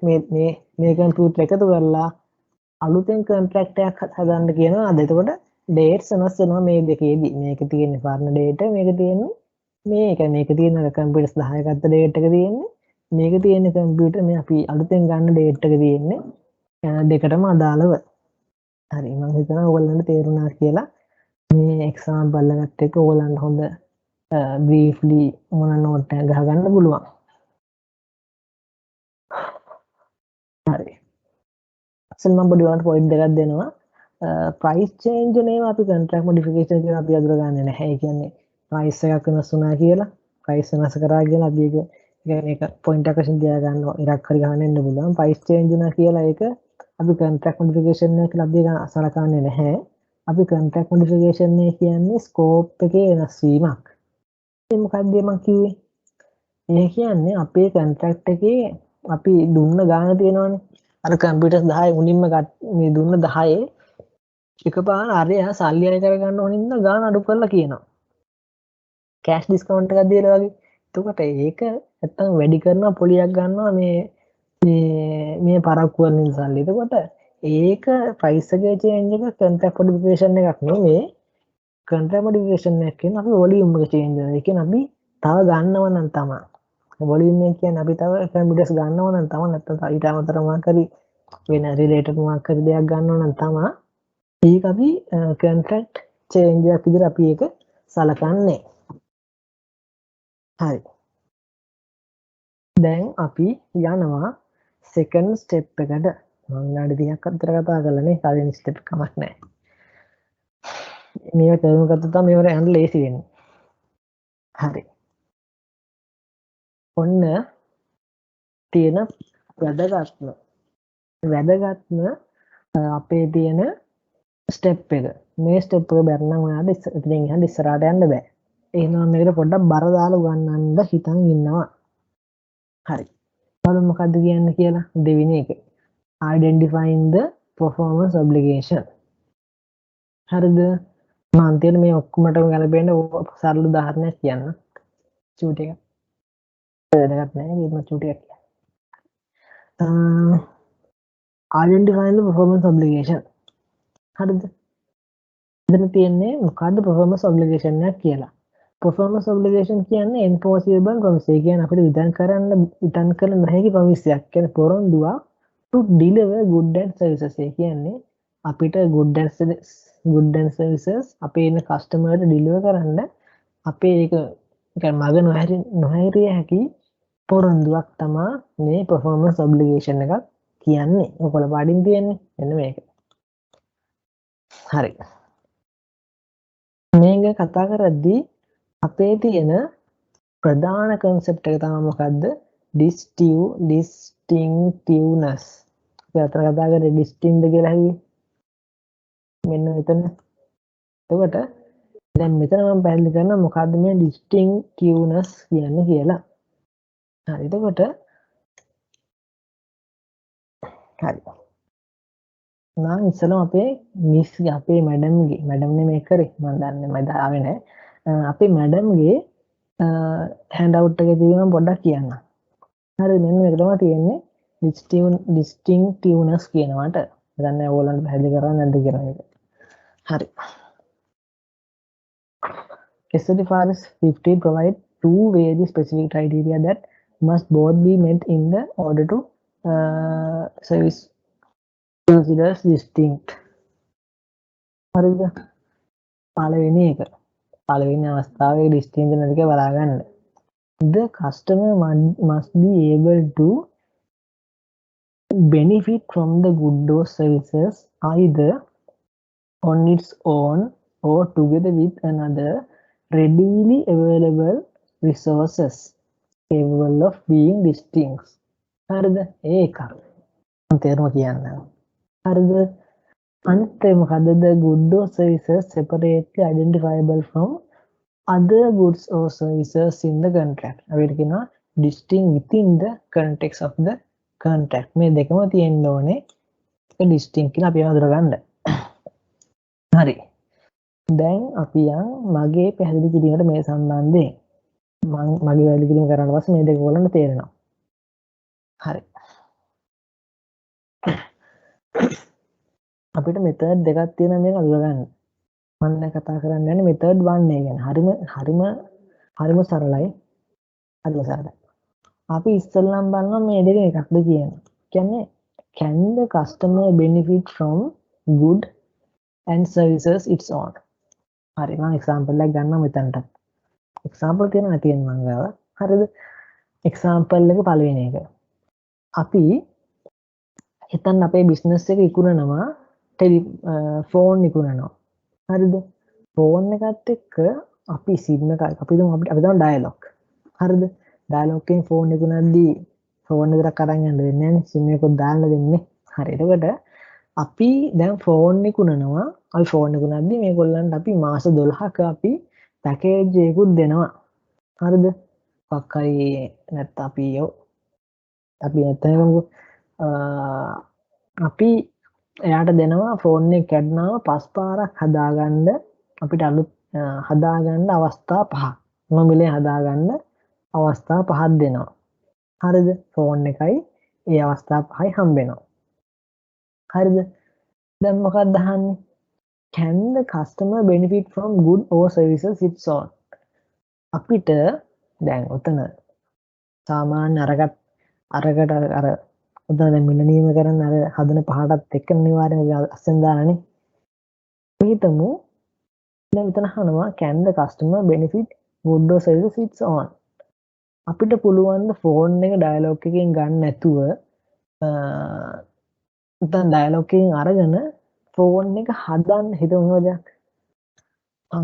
මේ කම්පියුටර් එකතු කරලා අලුතෙන් කොන්ට්‍රැක්ට් එකක් හදන්න කියනවා. අද එතකොට ඩේට්ස් වෙනස් වෙනවා මේ දෙකේදී. මේක තියෙන්නේ පරණ ඩේට් එක මේක තියෙන්නේ මේක තියෙන කම්පියුටර්ස් 10 ගත්ත ඩේට් එක තියෙන්නේ. මේක තියෙන කම්පියුටර් මේ අපි අලුතෙන් ගන්න ඩේට් එක තියෙන්නේ. දෙකටම අදාළව. හරි මම හිතනවා ඔයගොල්ලන්ට තේරුණා කියලා. මේ එක්සාම්පල් එකත් එක්ක ඔයගොල්ලන්ට හොඳ බ්‍රීෆ්ලි මොන නෝට් එක ගහගන්න පුළුවන්. හරි. ඉතින් මම පොඩි වලට පොයින්ට් එකක් දෙනවා. ප්‍රයිස් චේන්ජ් නේම අපි කොන්ට්‍රැක්ට් මොඩිෆිකේෂන් කියන අපි අඳුර ගන්නෙ නැහැ. ඒ කියන්නේ ප්‍රයිස් එකක් වෙනස් වුණා කියලා ප්‍රයිස් වෙනස් කරා කියලා අපි ඒක පොයින්ට් එකක් වශයෙන් තියා ගන්නවා. ඉරක් හරි ගන්න ඉන්න පුළුවන්. ප්‍රයිස් චේන්ජ් වුණා කියලා ඒක අපි කොන්ට්‍රැක්ට් මොඩිෆිකේෂන් එක කියලා අපි සලකන්නේ නැහැ. අපි කොන්ට්‍රැක්ට් මොඩිෆිකේෂන් එක කියන්නේ ස්කෝප් එකේ වෙනස් වීමක්. ඒ මොකක්ද මම කිව්වේ? ඒ කියන්නේ අපේ කොන්ට්‍රැක්ට් එකේ අපි දුන්න ගාණ තියෙනවනේ. අර කම්පියුටර්ස් 10 මුලින්ම මේ දුන්න 10 එකපාර අරයා සල්ලි අය කරගන්න ඕන හින්දා ගාණ අඩු කරලා කියනවා. කෑෂ් ඩිස්කවුන්ට් එකක් දීලා වගේ. එතකොට ඒක නැත්තම් වැඩි කරනවා පොලියක් ගන්නවා මේ පරක්කු වලින් සල්ලි. එතකොට ඒක ප්‍රයිස් එකේ චේන්ජ් එක කොන්ට්‍රැක්ට් මොඩිෆිකේෂන් එකක් නෙමෙයි. කොන්ට්‍රැක්ට් මොඩිෆිකේෂන් එක කියන්නේ අපි වොලියුම් එක චේන්ජ් කරනවා. ඒ කියන්නේ අපි තව ගන්නව නම් තමයි. වොලියුම් එක කියන්නේ අපි තව කම්පියුටර්ස් ගන්නව නම් තමයි නැත්තම් ඊට අමතරව මොකක් හරි වෙන රිලේටඩ් මොකක් හරි දෙයක් ගන්නව නම් තමයි ඒක අපි කොන්ට්‍රැක්ට් චේන්ජ් එකක් විදිහට අපි ඒක සලකන්නේ. හරි. දැන් අපි යනවා සෙකන්ඩ් ස්ටෙප් එකට. මම විනාඩි 30ක් අතර කතා කරලානේ පළවෙනි ස්ටෙප් කමක් නැහැ. මේක තේරුම් ගත්තොත් තමයි මේවට යන්න ලේසි වෙන්නේ. හරි. ඔන්න තියෙන වැදගත්ම අපේ තියෙන ස්ටෙප් එක. මේ ස්ටෙප් එක බැරනම් ඔයාලට ඉතින් ඉහළ ඉස්සරහට යන්න බෑ. එහෙනම් මේකට පොඩ්ඩක් බර දාලා උගන්නන්න හිතන් ඉන්නවා. හරි. බලමු මොකද්ද කියන්නේ කියලා දෙවෙනි එක. Identifying the performance obligation. හරිද? මම අන්තිමට මේ ඔක්කොමටම ගැලපෙන්න සරල උදාහරණයක් කියන්න. චූටි එකක්. වැදගත් නැහැ මේක චූටි එකක්. Identifying the performance obligation. හරිද? එතන තියෙන්නේ මොකද්ද performance obligation එක කියලා. performance obligation කියන්නේ enforceable promise. ඒ කියන්නේ අපිට විධාන කරන්න නොහැකි promise එකක්. කියන්නේ පොරොන්දුවක් to deliver good and services. ඒ කියන්නේ අපිට good and services අපේ ඉන්න customer ට deliver කරන්න අපේ ඒක මග නොහැරිය හැකි පොරොන්දුවක් තමා මේ performance obligation එකක් කියන්නේ. ඔකල පාඩින් තියෙන්නේ මෙන්න මේක. හරි. මේක කතා කරද්දී අපේ තියෙන ප්‍රධාන concept එක තමයි මොකද්ද? distinctiveness. අපි අතන කතා කරේ distinct කියලා හිවි. මෙන්න මෙතන. එතකොට දැන් මෙතන මම පැහැදිලි කරනවා මොකද්ද මේ distinctiveness කියන්නේ කියලා. හරි. එතකොට හරි. නම් ඉස්සෙල්ලාම අපේ මැඩම් නේ කරේ මම දන්නේ මම ආවේ නැහැ. අපේ මැඩම්ගේ හෑන්ඩ් අවුට් එකේ තියෙනවා පොඩ්ඩක් කියන්න. හරි මෙන්න මේක තමයි තියෙන්නේ distinctiveness කියනවාට. මම දන්නේ ඕගොල්ලන්ට පැහැදිලි කරන්නේ නැද්ද කියලා මේක. හරි. SLFRS 15 provide two very specific criteria that must both be met in the order to service considers distinct. හරිද? පළවෙනි අවස්ථාවේ distinct නැතික බලා ගන්න. The customer must be able to benefit from the goods or services either on its own or together with another readily available resources capable of being distinct. හරිද? ඒක. තේරුම කියන්න. හරිද? අනිත් මොකද්ද? The goods or services separately identifiable from other goods or services in the contract. අපිට කියනවා distinct within the context of the contract. මේ දෙකම තියෙන්න ඕනේ. ඒක distinct කියලා අපි හඳුනා ගන්න. හරි. දැන් අපි මගේ පැහැදිලි කිරීමට මේ සම්බන්ධයෙන් මගේ පැහැදිලි කිරීම කරන්න පස්සේ මේ දෙක ඔයගොල්ලන්ට තේරෙනවා. හරි. අපිට මෙතඩ් දෙකක් තියෙනවා මේක අඳුර ගන්න. මම දැන් කතා කරන්න යන්නේ මෙතඩ් 1 එක ගැන. හරිම සරලයි. අපි ඉස්සෙල්ලාම බලනවා මේ දෙක එකක්ද කියන. කියන්නේ can the customer benefit from good and services its own. හරි මම එක්සැම්පල් එකක් ගන්නවා මෙතනට. එක්සැම්පල් තියෙනවා මං ගාව. හරිද? එක්සැම්පල් එක පළවෙනි එක. අපි හිතන්න අපේ බිස්නස් එක ඉක්ුණනවා ෆෝන් ඉක්ුණනවා. හරිද? ෆෝන් එකත් එක්ක අපි සිම් එකක් අපි තමයි ඩයලොග්. හරිද? ඩයලොග් එකෙන් ෆෝන් ඉක්ුණද්දී ෆෝන් එක විතරක් අරන් යන්න දෙන්නේ නැහැ නේ. සිම් එකක් දාන්න දෙන්නේ. හරි. එතකොට අපි දැන් ෆෝන් ඉක්ුණනවා. අපි ෆෝන් ඉක්ුණද්දී මේගොල්ලන්ට අපි මාස 12ක අපි පැකේජ් එකකුත් දෙනවා. හරිද? පක්කයි නැත්නම් අපි එයාට දෙනවා ෆෝන් එක කැඩුනාම 5 පාරක් හදාගන්න අපිට අලුත් හදාගන්න අවස්ථා 5ක්. නොමිලේ හදාගන්න අවස්ථා 5ක් දෙනවා. හරිද? ෆෝන් එකයි ඒ අවස්ථා 5යි හම්බ වෙනවා. හරිද? දැන් මොකක්ද අහන්නේ? Can the customer benefit from good or services its own? අපිට දැන් උතන සාමාන්‍ය අරකට උතන දැන් මෙන්න නියම කරන්න අර හදන පහටත් එක්ක අනිවාර්යයෙන්ම අස්සෙන් දානනේ. හිතමු දැන් උතන අහනවා can the customer benefit good or services its own? අපිට පුළුවන් ද ෆෝන් එක ඩයලොග් එකකින් ගන්න නැතුව උතන ඩයලොග් එකකින් අරගෙන ෆෝන් එක හදන්න හිතමු දෙයක්.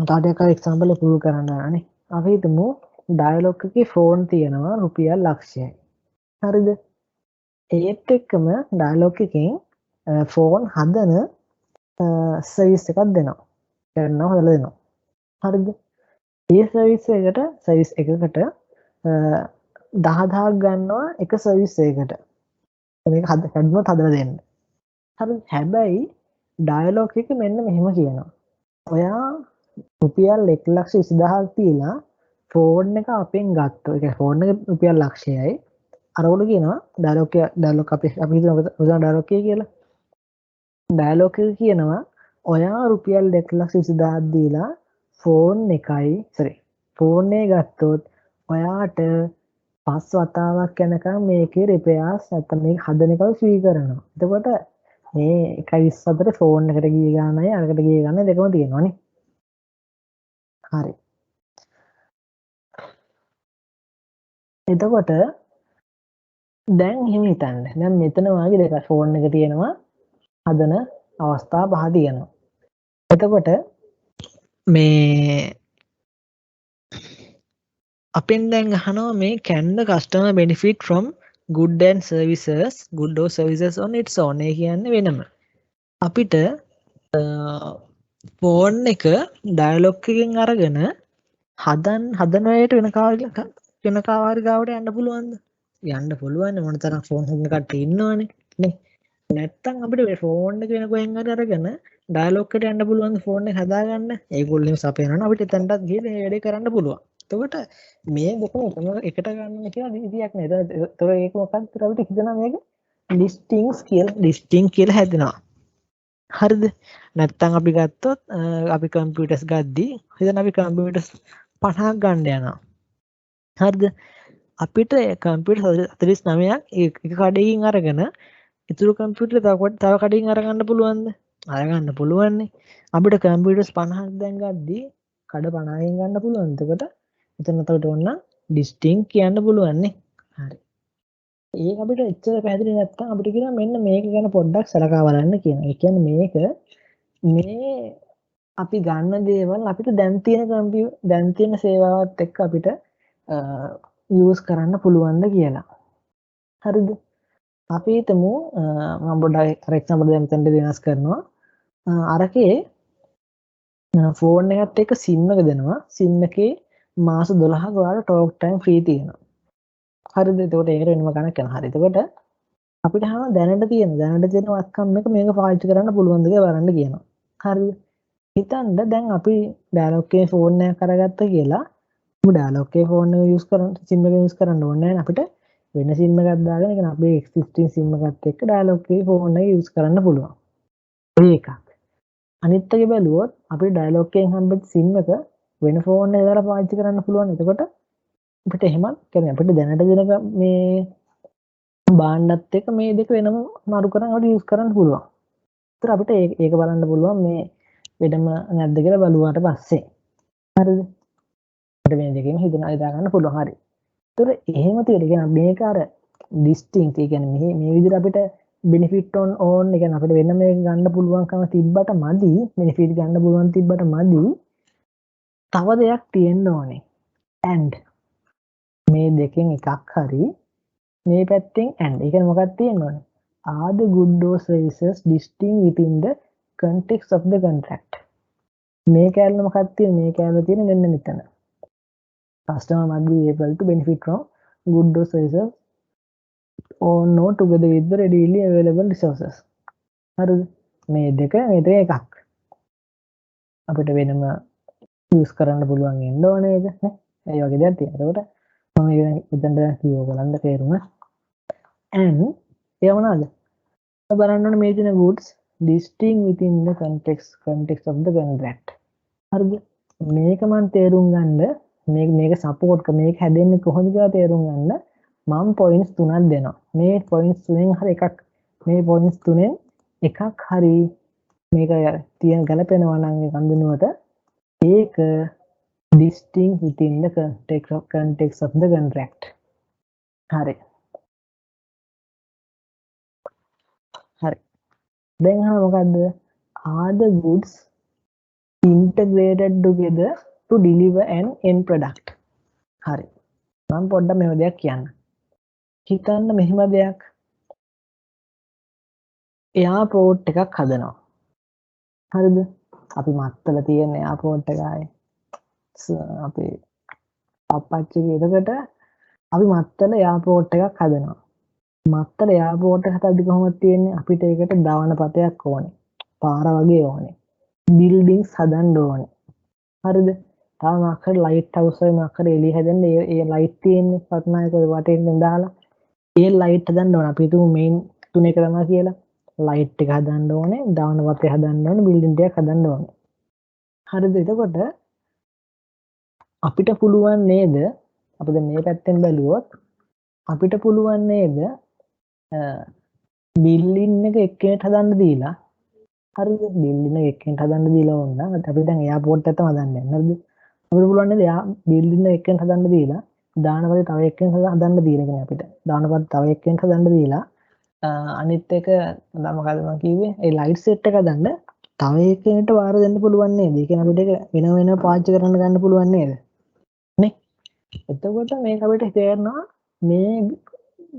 තාටයක් එක්සැම්පල් එක පුරු කරන්න ආනේ. අපි හිතමු ඩයලොග් එකේ ෆෝන් තියෙනවා රුපියල් ලක්ෂයයි. හරිද? ඒත් එක්කම ඩයලොග් එකෙන් ෆෝන් හදන සර්විස් එකක් දෙනවා. කරනවා හදලා දෙනවා. හරිද? ඒ සර්විස් එකකට 10000ක් ගන්නවා එක සර්විස් එකකට. මේක හදලා දෙන්න. හරිද? හැබැයි ඩයලොග් එක මෙන්න මෙහෙම කියනවා. ඔයා රුපියල් 1,20,000ක් තියලා ෆෝන් එක අපෙන් ගත්තොත් ඒ කියන්නේ ෆෝන් එක රුපියල් ලක්ෂයයි අරවල කියනවා ඩයලොග් අපි හිතමු ඩයලොග් එක කියලා. ඩයලොග් එක කියනවා ඔයා රුපියල් 1,20,000ක් දීලා ෆෝන් එකයි ෆෝන් එක ගත්තොත් ඔයාට 5 වතාවක් යනකම් මේකේ රිපෙයාර්ස් නැත්නම් මේක හදන එක ෆ්‍රී කරනවා. එතකොට මේ 1.20 අතර ෆෝන් එකට ගිය ගානයි අරකට ගිය ගානයි දෙකම තියෙනවානේ. හරි. එතකොට දැන් එහෙම හිතන්න. දැන් මෙතන වාගේ දෙක ෆෝන් එක තියෙනවා හදන අවස්ථා පහ තියෙනවා. එතකොට මේ අපෙන් දැන් අහනවා මේ can the customer benefit from good and services good or services on its own ඒ කියන්නේ වෙනම අපිට ෆෝන් එක ඩයලොග් එකෙන් අරගෙන හදන අයට වෙන කාවාරි ගාවට යන්න පුළුවන්ද? යන්න පුළුවන් මොන තරම් ෆෝන් හදන කට්ටිය ඉන්නවනේ නේ. නැත්තම් අපිට ෆෝන් එක වෙන කොහෙන් හරි අරගෙන ඩයලොග් එකට යන්න පුළුවන් ෆෝන් එක හදාගන්න. ඒගොල්ලෝ සපයනවා අපිට එතනටත් ගිහලා මේ වැඩේ කරන්න පුළුවන්. එතකොට මේ දෙකම එකට ගන්න කියලා විදියක් නේද? ඒතකොට ඒක මොකක්ද අපිට හිතනවා මේක ලිස්ටිං කියලා හැදෙනවා. හරිද? නැත්තම් අපි ගත්තොත් අපි කම්පියුටර්ස් ගද්දී හිතන්න අපි කම්පියුටර්ස් 50ක් ගන්න යනවා. හරිද? අපිට කම්පියුටර් 49ක් එක කඩේකින් අරගෙන ඉතුරු කම්පියුටර් තව කඩේකින් අරගන්න පුළුවන්ද? අරගන්න පුළුවන්නේ. අපිට කම්පියුටර්ස් 50ක් දැන් ගද්දී කඩ 50කින් ගන්න පුළුවන්. එතකොට එතනට ඕන ඩිස්ටින්ක් කියන්න පුළුවන් නේ. හරි. ඒක අපිට එච්චර පැහැදිලි නැත්නම් අපිට කියනවා මෙන්න මේක ගැන පොඩ්ඩක් සලකා බලන්න කියනවා. ඒ කියන්නේ මේ අපි ගන්න දේවල් අපිට දැන් තියෙන සේවාවත් එක්ක අපිට යූස් කරන්න පුළුවන්ද කියලා. හරිද? අපි හිතමු මම පොඩ්ඩක් අර එක්සැම්පල් දෙයක් මෙතනදී වෙනස් කරනවා. අරකේ ෆෝන් එකත් එක්ක සිම් එක දෙනවා. සිම් එකේ මාස 12ක ඔයාලට ටෝක් ටයිම් ෆ්‍රී තියෙනවා. හරිද? එතකොට ඒකට වෙනම ගණක් යනවා. හරි. එතකොට අපිට හම දැනට තියෙන වත්කම් එක මේක පාවිච්චි කරන්න පුළුවන්ද කියලා බලන්න කියනවා. හරිද? හිතන්න දැන් අපි ඩයලොග් එකේ ෆෝන් එකක් අරගත්ත කියලා ඩයලොග් එකේ ෆෝන් එක යූස් කරන්න සිම් එක යූස් කරන්න ඕනේ නැහැ. අපිට වෙන සිම් එකක් දාගෙන ඒ කියන්නේ අපේ එක්සිස්ටිං සිම් එකත් එක්ක ඩයලොග් එකේ ෆෝන් එක යූස් කරන්න පුළුවන්. ඒක. අනිත් එක බැලුවොත් අපේ ඩයලොග් එකෙන් හම්බෙච්ච සිම් එක වෙන ෆෝන් එකකට දාලා පාවිච්චි කරන්න පුළුවන්. එතකොට අපිට එහෙමත් කියන්නේ අපිට දැනට දෙන මේ බාණ්ඩත් එක්ක මේ දෙක වෙනම මාරු කරන් අපිට යූස් කරන්න පුළුවන්. ඒතර අපිට ඒක බලන්න පුළුවන් මේ වෙනම නැද්ද කියලා බලුවාට පස්සේ. හරිද? අපිට මේ දෙකෙන් හිතා ගන්න පුළුවන්. හරි. ඒතර එහෙම තියෙන මේක අර ඩිස්ටින්ක්ට් ඒ කියන්නේ මේ විදිහට අපිට බෙනිෆිට් ඕන් ඒ කියන්නේ අපිට වෙන මේක ගන්න පුළුවන්කම තිබ්බට මදි බෙනිෆිට් ගන්න පුළුවන් තිබ්බට මදි තව දෙයක් තියෙන්න ඕනේ. and මේ දෙකෙන් එකක් හරි මේ පැත්තෙන් and ඒ කියන්නේ මොකක්ද තියෙන්න ඕනේ? are the good or services distinct within the context of the contract. මේ කැලේ මොකක්ද තියෙන්නේ? මේ කැලේ තියෙන මෙන්න මෙතන. Customer must be able to benefit from good or services or no together with the readily available resources. හරිද? මේ දෙක එකක්. අපිට වෙනම යූස් කරන්න පුළුවන් වෙන්න ඕනේ ඒක නේ. ඒ වගේ දෙයක් තියෙනවා. ඒකට මම ඉතින් කියව බලන්න තේරුම. and ඒ මොනවාද? බලන්න ඕනේ මේ දින goods distinct within the context of the contract. හරිද? මේක මම තේරුම් ගන්න මේක සපෝට් මේක හැදෙන්නේ කොහොමද කියලා තේරුම් ගන්න මම පොයින්ට්ස් 3ක් දෙනවා. මේ පොයින්ට්ස් 3න් හරි එකක් මේ පොයින්ට්ස් 3න් එකක් හරි මේක තියෙන ගැලපෙනවා නම් ඒ හඳුනුවට ඒක distinct within the context of the contract. හරි. දැන් මොකද්ද? are the goods integrated together to deliver an end product. හරි. මම පොඩ්ඩක් මෙහෙම දෙයක් කියන්න. හිතන්න මෙහෙම දෙයක්. එයාපෝට් එකක් හදනවා. හරිද? අපි මත්තල තියෙන එයාපෝට් එක ආයේ අපේ අපච්චිගේ එතකොට අපි මත්තල එයාපෝට් එකක් හදනවා. මත්තල එයාපෝට් එක හදද්දි කොහොමද තියෙන්නේ? අපිට ඒකට දවන පතයක් ඕනේ. පාර වගේ ඕනේ. බිල්ඩින්ග්ස් හදන්න ඕනේ. හරිද? තව මාකර් ලයිට් හවුස් එක මාකර් එළිය හැදෙන්න ඒ ලයිට් තියෙන්නේ පත්නායක වටේට දාලා ඒ ලයිට් හදන්න ඕනේ. අපි හිතමු මේන් 3 කරනවා කියලා. ලයිට් එක හදන්න ඕනේ, දවන වතේ හදන්න ඕනේ, බිල්ඩින් එකක් හදන්න ඕනේ. හරිද? එතකොට අපිට පුළුවන් නේද අපිට මේ පැත්තෙන් බැලුවොත් අපිට පුළුවන් නේද බිල්ලින් එක එක්කෙනෙක්ට හදන්න දීලා හරිද බිල්ලින් එක එක්කෙනෙක්ට හදන්න දීලා වුණා අපි දැන් එයාපෝට් එකටම හදන්නේ නේද අපිට පුළුවන් නේද එයා බිල්ලින් එක එක්කෙනෙක්ට හදන්න දීලා දානපති තව එක්කෙනෙක්ට හදන්න දීලා කියන්නේ අපිට දානපති තව එක්කෙනෙක්ට හදන්න දීලා අනිත් එක මොකද මම කිව්වේ ඒ ලයිට් සෙට් එක හදන්න තව එක්කෙනෙක්ට වාර දෙන්න පුළුවන් නේද ඒ කියන්නේ අපිට ඒක වෙන වෙනම පාවිච්චි කරන්න ගන්න පුළුවන් නේද නේ එතකොට මේක අපිට තේරෙනවා මේ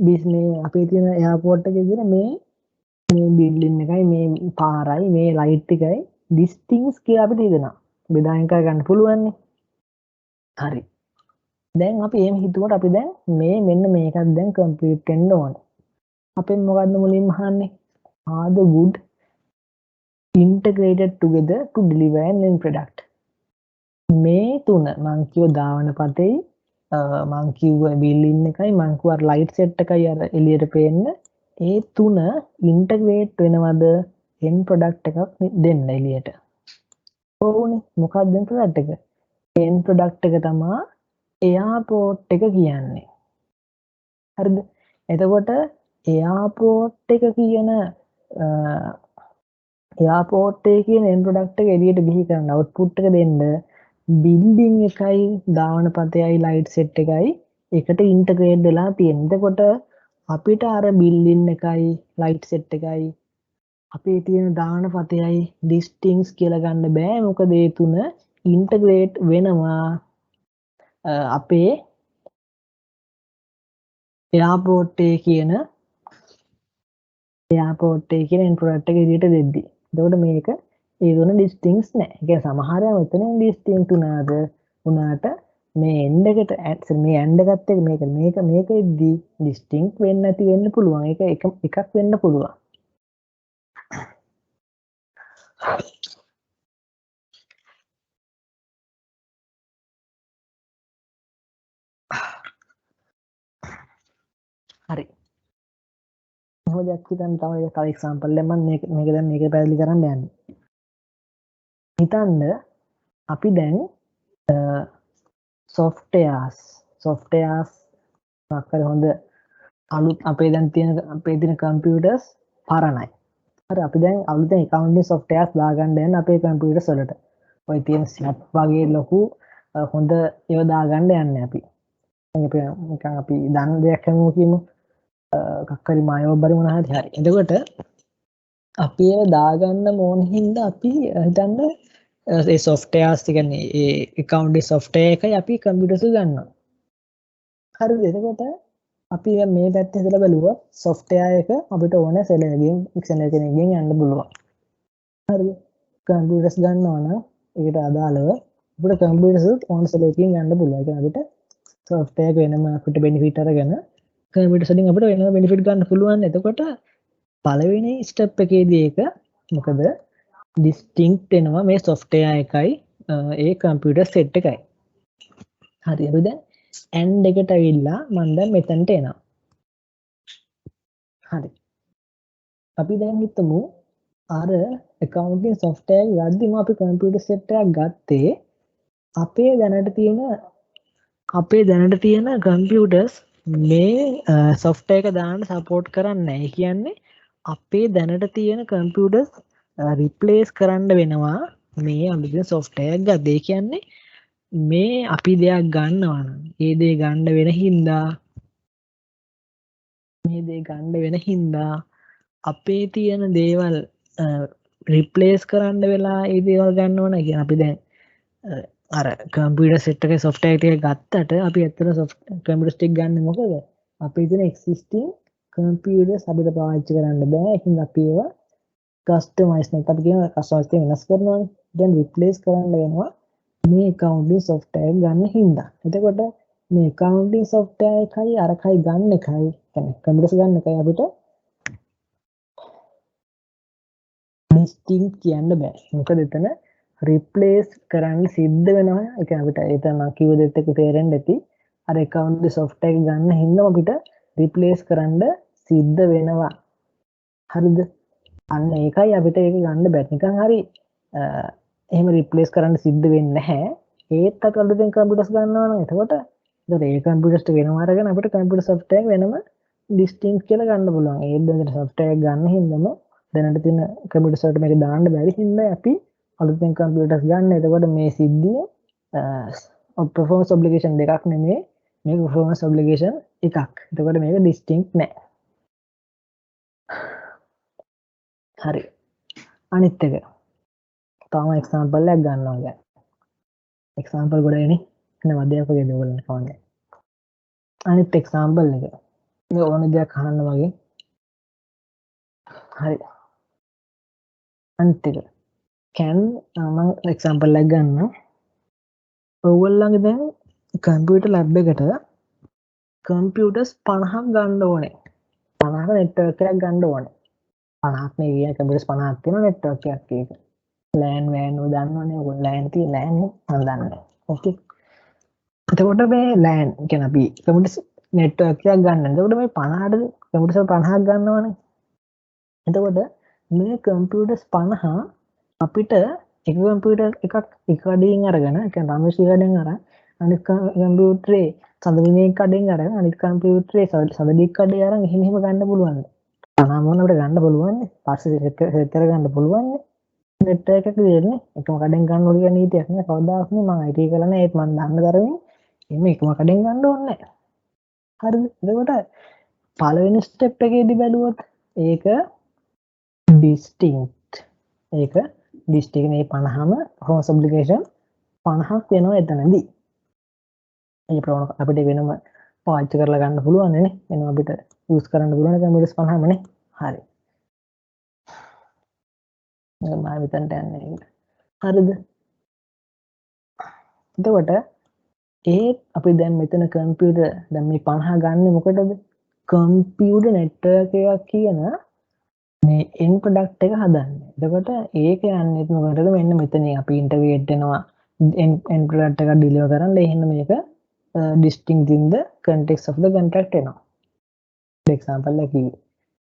බිස්නේ අපේ තියෙන එයාපෝට් එකේ තියෙන මේ බිල්ඩින් එකයි මේ පාරයි මේ ලයිට් එකයි ඩිස්ටින්ග්ස් කියලා අපිට හිතෙනවා බෙදාගෙන කරගන්න පුළුවන් නේ හරි දැන් අපි එහෙම හිතුවට අපි දැන් මේ මෙන්න මේකත් දැන් කම්ප්ලීට් වෙන්න ඕනේ අපෙන් මොකද්ද මුලින්ම අහන්නේ are the wood integrated together to deliver an end product මේ තුන මං කිව්ව දාවන පතේ මං කිව්ව බිල්ඩින් එකයි මං කිව්ව ලයිට් සෙට් එකයි අර එළියට පේන්න ඒ තුන ඉන්ටග්‍රේට් වෙනවද end product එකක් දෙන්න එළියට ඕනේ මොකක්ද end product එක end product එක තමයි එයාපෝට් එක කියන්නේ හරිද එතකොට එයාපෝට් එක කියන එයාපෝට් එකේ කියන end product එක එළියට බිහි කරන්න output එක දෙන්න බිල්ඩින් එකයි දාවන පතයයි ලයිට් සෙට් එකයි එකට ඉන්ටග්‍රේට් වෙලා තියෙන. එතකොට අපිට අර බිල්ඩින් එකයි ලයිට් සෙට් එකයි අපේ තියෙන දාන පතයයි ඩිස්ටින්ග්ස් කියලා ගන්න බෑ. මොකද ඒ තුන ඉන්ටග්‍රේට් වෙනවා අපේ එයාපෝට් එකේ කියන end product එක එළියට දෙද්දි. එතකොට මේක ඒ දුන ඩිස්ටින්ග්ස් නෑ. ඒ කියන්නේ සමහර අය මෙතන ඩිස්ටින්ග් උනාට මේ end එකට මේ end එකත් එක්ක මේක එද්දි ඩිස්ටින්ග් වෙන්න නැති වෙන්න පුළුවන්. ඒක එකක් වෙන්න පුළුවන්. හරි. එහෙම දෙයක් හිතන්න තමයි තව එක්සැම්පල් එකක් මම මේක දැන් මේක පැහැදිලි කරන්න යන්නේ. හිතන්න අපි දැන් softwares මොකක්ද හොඳ අලුත් අපේ තියෙන කම්පියුටර්ස් පරණයි. හරි අපි දැන් අලුතෙන් accounting softwares දාගන්න යන අපේ කම්පියුටර්ස් වලට. ඔය තියෙන snap වගේ ලොකු හොඳ ඒවා දාගන්න යන්නේ අපි. නිකන් අපි දන්න දෙයක් කරමු කියමු. කක්කරි මායවබ්බරි මොන හරි. එතකොට අපි ඒව දාගන්න ඕන හින්දා අපි හිතන්න ඒ softwares කියන්නේ ඒ accounting software එකයි අපි කම්පියුටර්ස් ගන්නවා. හරිද? එතකොට අපි මේ පැත්තේ ඉඳලා බලුවොත් software එක අපිට ඕන සෙලරගෙන් එක්සෙල් කෙනෙක්ගෙන් යන්න පුළුවන්. හරිද? කම්පියුටර්ස් ගන්නවා නම් ඒකට අදාළව අපිට කම්පියුටර්ස් ඕන සෙලරගෙන් යන්න පුළුවන්. ඒ කියන්නේ අපිට software එක වෙනම අපිට benefit අරගෙන කම්පියුටර්ස් වලින් අපිට වෙනම benefit ගන්න පුළුවන්. එතකොට පළවෙනි ස්ටෙප් එකේදී ඒක මොකද distinct වෙනවා මේ software එකයි ඒ කම්පියුටර් සෙට් එකයි. හරි අපි දැන් end එකට ඇවිල්ලා මම දැන් මෙතනට එනවා. හරි. අපි දැන් හිතමු අර accounting software එක ගද්දිම අපි කම්පියුටර් සෙට් එකක් ගත්තේ අපේ දැනට තියෙන කම්පියුටර්ස් මේ software එක දාන්න support කරන්නේ නැහැ. කියන්නේ අපේ දැනට තියෙන කම්පියුටර්ස් රිප්ලේස් කරන්න වෙනවා මේ අලුතෙන් software එකක් ගද්දී. ඒ කියන්නේ මේ අපි දෙයක් ගන්නවා නම් ඒ දේ ගන්න වෙන හින්දා අපේ තියෙන දේවල් රිප්ලේස් කරන්න වෙලා ඒ දේවල් ගන්න ඕන. කියන්නේ අපි දැන් අර කම්පියුටර් සෙට් එකේ software එක ගත්තට අපි ඇත්තට කම්පියුටර් ස්ටික් ගන්න මොකද? අපේ තියෙන existing computers අපිට පාවිච්චි කරන්න බෑ. ඒකින් අපි ඒවා customize නැත්නම් අපි කියන customize එක වෙනස් කරනවානේ. දැන් replace කරන්න වෙනවා මේ accounting software එක ගන්න හින්දා. එතකොට මේ accounting software එකයි අරකයි ගන්න එකයි කියන්නේ computers ගන්න එකයි අපිට distinct කියන්න බෑ. මොකද එතන replace කරන්න සිද්ධ වෙනවා. ඒ කියන්නේ අපිට එතන මම කිව්ව දෙත් එක තේරෙන්න ඇති. අර accounting software එක ගන්න හින්දා අපිට replace කරන්න සිද්ධ වෙනවා. හරිද? අන්න ඒකයි අපිට ඒක ගන්න බෑ. නිකන් හරි එහෙම රිප්ලේස් කරන්න සිද්ධ වෙන්නේ නැහැ. ඒත් අපි අලුතෙන් කම්පියුටර්ස් ගන්නවා නම් එතකොට ඒ කම්පියුටර්ස් වෙනම අරගෙන අපිට කම්පියුටර් සොෆ්ට්වෙයාර් වෙනම ඩිස්ටින්ක්ට් කියලා ගන්න පුළුවන්. ඒ දෙකට සොෆ්ට්වෙයාර් ගන්න හින්දාම දැනට තියෙන කම්පියුටර්ස් වලට මේක දාන්න බැරි හින්දා අපි අලුතෙන් කම්පියුටර්ස් ගන්න. එතකොට මේ සිද්ධිය performance obligation දෙකක් නෙමෙයි මේක performance obligation එකක්. එතකොට මේක ඩිස්ටින්ක්ට් නෑ. හරි. අනිත් එක තව එක්සැම්පල් එකක් ගන්නවා දැන්. එක්සැම්පල් ගොඩ එනේ. එන මැදයක දෙවලන කවන්නේ. අනිත් එක්සැම්පල් එක. මේ ඕන දෙයක් අහන්න වගේ. හරි. අනිත් එක. can මම එක්සැම්පල් එකක් ගන්නම්. ඔයගොල්ලන්ගේ දැන් කම්පියුටර් ලැබ් එකට කම්පියුටර්ස් 50ක් ගන්න ඕනේ. 50ක නෙට්වර්ක් එකක් ගන්න ඕනේ. 50ක් නේ කියන කම්පියුටර්ස් 50ක් තියෙන නෙට්වර්ක් එකක් ඒක. LAN WAN ඔය දන්නවනේ ඔයගොල්ලෝ LAN තියෙන LAN නේ මම දන්නේ. ඕකේ. එතකොට මේ LAN කියන අපි කම්පියුටර්ස් නෙට්වර්ක් එකක් ගන්න. එතකොට මේ 50ට කම්පියුටර්ස් 50ක් ගන්නවනේ. එතකොට මේ කම්පියුටර්ස් 50 අපිට එක කම්පියුටර් එකක් එක කඩේකින් අරගෙන ඒ කියන්නේ රමේෂ් කඩෙන් අරන් අනිත් කම්පියුටරේ සඳවිනේ කඩෙන් අරන් අනිත් කම්පියුටරේ සඳදී කඩේ අරන් එහෙම ගන්න පුළුවන්. 50 මොන අපිට ගන්න පුළුවන් නේ. පස්සේ සෙට් කරගන්න පුළුවන් නේ. නෙට්වර්ක් එකක දෙන්නේ එකම කඩෙන් ගන්න ඕන කියන නීතියක් නෑ. කවදාවත් නේ මම IT කරලා නෑ ඒත් මම දන්න තරමින් එimhe එකම කඩෙන් ගන්න ඕනේ නෑ. හරිද? එතකොට පළවෙනි ස්ටෙප් එකේදී බැලුවොත් ඒක distinct. ඒක distinct නේ 50ම performance obligation 50ක් වෙනවා එතනදී. ඒ ප්‍රමාණ අපිට වෙනම පාවිච්චි කරලා ගන්න පුළුවන් නේ. වෙනම අපිට යූස් කරන්න පුළුවන් කම්පියුටර්ස් 50ම නේ. හරි. මම මෙතනට යන්නේ. හරිද? එතකොට අපි දැන් මෙතන කම්පියුටර් දැන් මේ 50 ගන්න මොකටද? කම්පියුටර් නෙට්වර්ක් එකක් කියන මේ end product එක හදන්න. එතකොට ඒක යන්නේ මොකටද? මෙන්න මෙතනින් අපි ඉන්ටර්වියේට් වෙනවා end product එක deliver කරන්න. ඒ හින්දා මේක distinct in the context of the contract එනවා. example එක කිව්වේ.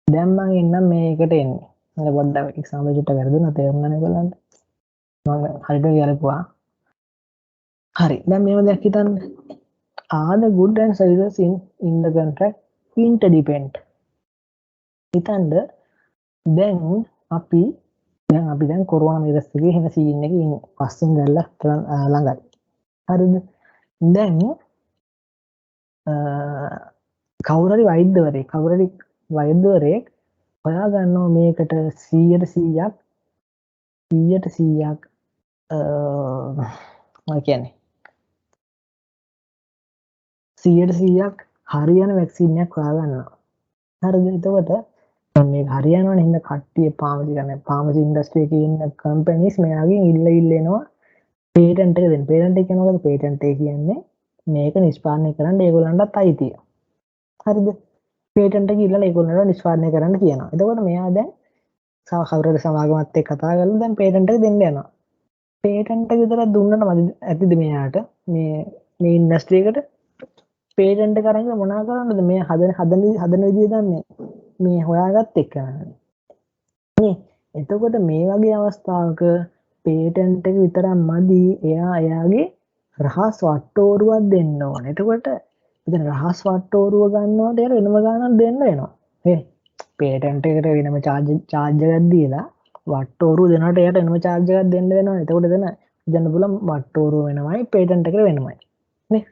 දැන් මම එන්නම් මේකට එන්නේ. මම පොඩ්ඩක් example එකට වැරදුනා තේරුණා නේ බලන්න. මම හරියට කියලාපුවා. හරි. දැන් මේව දැක් හිතන්න. are the good and services in the contract interdependent? හිතන්න දැන් අපි කොරෝනා වෛරස් එකේ වෙන සීන් එකේ ඉන්නේ. පස්සෙන් දැල්ලා ළඟයි. හරිද? දැන් කවුරුරි වෛද්‍යවරයෙක් හොයා ගන්නවා මේකට 100% මම කියන්නේ 100% හරියන වැක්සින් එකක් හොයා ගන්නවා. හරිද? එතකොට මේක හරියනවනේ හින්දා කට්ටිය ෆාමසි ඉන්ඩස්ට්‍රි එකේ ඉන්න කම්පැනිස් මෙයාගෙන් ඉල්ල එනවා පේටන්ට් එක දෙන්න. පේටන්ට් එක කියන්නේ මොකද? පේටන්ට් එක කියන්නේ මේක නිෂ්පාදනය කරන්න ඒගොල්ලන්ටත් අයිතිය. හරිද? පේටන්ට් එක ඉල්ලලා ඒගොල්ලන්ට නිෂ්පාදනය කරන්න කියනවා. එතකොට මෙයා දැන් කවුරුහරි සමාගමත් එක්ක කතා කරලා දැන් පේටන්ට් එක දෙන්න යනවා. පේටන්ට් එක විතරක් දුන්නට ඇතිද මෙයාට මේ ඉන්ඩස්ට්‍රි එකට පේටන්ට් එක අරගෙන මොනා කරන්නද? මේ හදන විදිය දන්නේ මේ හොයාගත්ත එක නේ. එතකොට මේ වගේ අවස්ථාවක පේටන්ට් එක විතරක් මදි. එයාගේ රහස් වට්ටෝරුවක් දෙන්න ඕනේ. එතකොට ඉතින් රහස් වට්ටෝරුව ගන්නවට එයාට වෙනම ගාණක් දෙන්න වෙනවා. පේටන්ට් එකට වෙනම චාර්ජ් එකක් දීලා වට්ටෝරුව දෙනකොට එයාට වෙනම චාර්ජ් එකක් දෙන්න වෙනවා. එතකොට දෙන්න පුළුවන් වට්ටෝරුව වෙනමයි පේටන්ට් එකට වෙනමයි. නේ?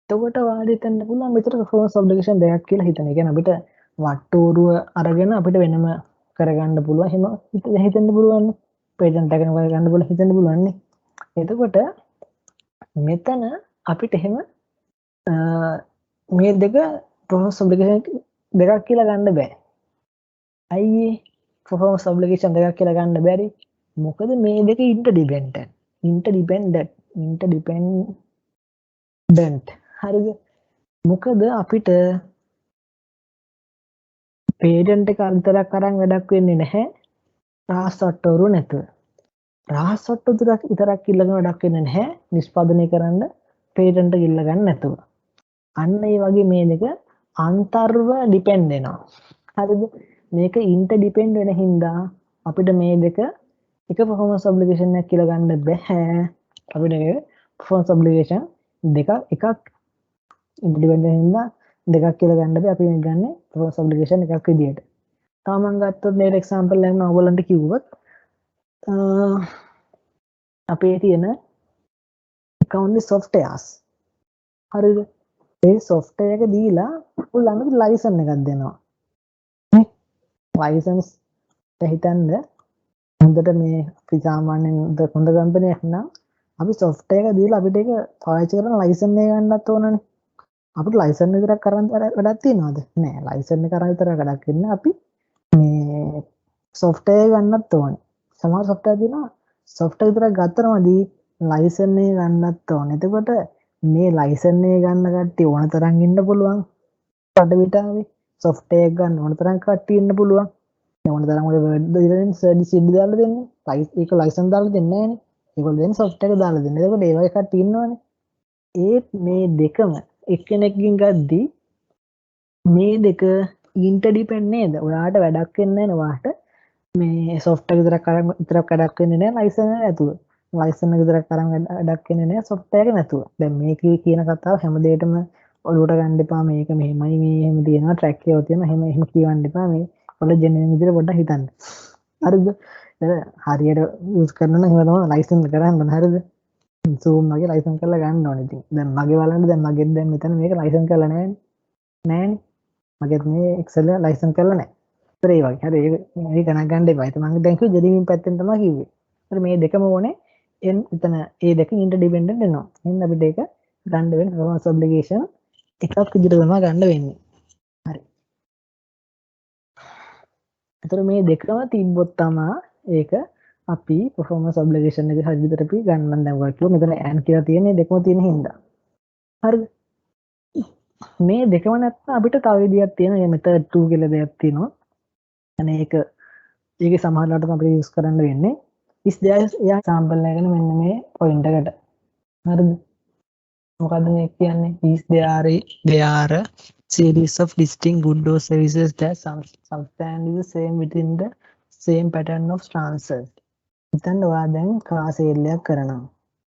එතකොට වාඩි හිතන්න පුළුවන් මෙතන performance obligation දෙකක් කියලා හිතන. ඒ කියන්නේ අපිට වට්ටෝරුව අරගෙන අපිට වෙනම කරගන්න පුළුවන්. එහෙම හිතෙන්න පුළුවන්. පේටන්ට් එක කරගන්න පුළුවන් හිතෙන්න පුළුවන් නේ. එතකොට මෙතන අපිට එහෙම මේ දෙක performance obligation දෙකක් කියලා ගන්න බෑ. අයියේ performance obligation දෙකක් කියලා ගන්න බැරි. මොකද මේ දෙක interdependent. හරිද? මොකද අපිට පේටන්ට් එක අතරක් අරන් වැඩක් වෙන්නේ නැහැ. රහස් වට්ටෝරුව නැතුව. රහස් වට්ටෝරුව විතරක් ඉල්ලගෙන වැඩක් වෙන්නේ නැහැ. නිෂ්පාදනය කරන්න පේටන්ට් එක ඉල්ල ගන්න නැතුව. අන්න ඒ වගේ මේ දෙක අන්තර්ව ඩිපෙන්ඩ් වෙනවා. හරිද? මේක ඉන්ටර්ඩිපෙන්ඩ් වෙන හින්දා අපිට මේ දෙක එක performance obligation එකක් කියලා ගන්න බෑ. අපිට performance obligation එකක් independent හින්දා දෙකක් කියලා ගන්න බෑ අපි මේ ගන්නේ performance obligation එකක් විදියට. තාම මම ගත්තොත් මේ example එකක් මම ඔයගොල්ලන්ට කිව්වොත් අපේ තියෙන account softwares හරිද? ඒ software එක දීලා ළඟට license එකක් දෙනවා. license එක හිතන්න හොඳට මේ අපි සාමාන්‍යයෙන් හොඳ කම්පැනි එකක් නම් අපි software එක දීලා අපිට ඒක පාවිච්චි කරන license එක ගන්නත් ඕනනේ. අපිට license විතරක් කරන් වැඩක් තියනවද? නෑ. license එක කරන් විතර වැඩක් ඉන්න අපි මේ software ගන්නත් ඕනේ. සමහර software තියෙනවා software විතරක් ගත්තමදී license එක ගන්නත් ඕනේ. එතකොට මේ license එක ගන්න කට්ටිය ඕන තරම් ඉන්න පුළුවන්. රටවිටාවේ software එක ගන්න ඕන තරම් කට්ටිය ඉන්න පුළුවන්. ඕන තරම් ඔය word දෙන්න service එක දාලා දෙන්නේ. ඒක license දාලා දෙන්නේ නෑනේ. ඒගොල්ලෝ දෙන්නේ software එක දාලා දෙන්නේ. එතකොට ඒ වගේ කට්ටිය ඉන්නවනේ. ඒත් මේ දෙකම එක්කෙනෙක්ගෙන් ගද්දී මේ දෙක ඉන්ටර්ඩිපෙන්ඩ් නේද? ඔයාට වැඩක් වෙන්නේ නැහැ වාට මේ software විතරක් වැඩක් වෙන්නේ නැහැ license එක නැතුව. license එක විතරක් අරන් වැඩක් වෙන්නේ නැහැ software එක නැතුව. දැන් මේ කියන කතාව හැම දෙයකම ඔලුවට ගන්න එපා මේක මෙහෙමයි මේ එහෙම තියෙනවා track එකව තියෙනවා එහෙම කියවන්න එපා මේ ඔල ජෙනුයින් විදිහට පොඩ්ඩක් හිතන්න. හරිද? හරියට යූස් කරනවා නම් එහෙම තමයි license කරන්න ඕන. හරිද? Zoom වගේ license කරලා ගන්න ඕනේ ඉතින්. දැන් මගේ බලන්න දැන් මගෙත් දැන් මෙතන මේක license කරලා නෑනේ. මගෙත් මේ Excel එක license කරලා නෑ. ඒතර ඒ වගේ. හරි ඒක ගණන් ගන්න එපා. ඒක මම දැන් කිව්වේ ජෙනුයින් පැත්තෙන් තමයි කිව්වේ. ඒතර මේ දෙකම ඕනේ එතන ඒ දෙක ඉන්ටර්ඩිපෙන්ඩන්ට් වෙනවා. එහෙනම් අපිට ඒක ගන්න වෙන performance obligation එකක් විදිහට තමයි ගන්න වෙන්නේ. හරි. ඒතර මේ දෙකම තිබ්බොත් තමයි ඒක අපි performance obligation එක හරි විදිහට අපි ගන්න දැන් ඔය කිව්ව මෙතන and කියලා තියෙන්නේ දෙකම තියෙන හින්දා. හරිද? මේ දෙකම නැත්නම් අපිට තව විදියක් තියෙනවා. මේ method 2 කියලා දෙයක් තියෙනවා. අනේ ඒකේ සමහරවිට අපිට යූස් කරන්න වෙන්නේ is there යා sample එකගෙන මෙන්න මේ point එකට. හරිද? මොකද්ද මේ කියන්නේ? is there are series of distinct goods or services that substantially the same within the same pattern of transfers. හිතන්න ඔයා දැන් කාර් සේල් එකක් කරනවා.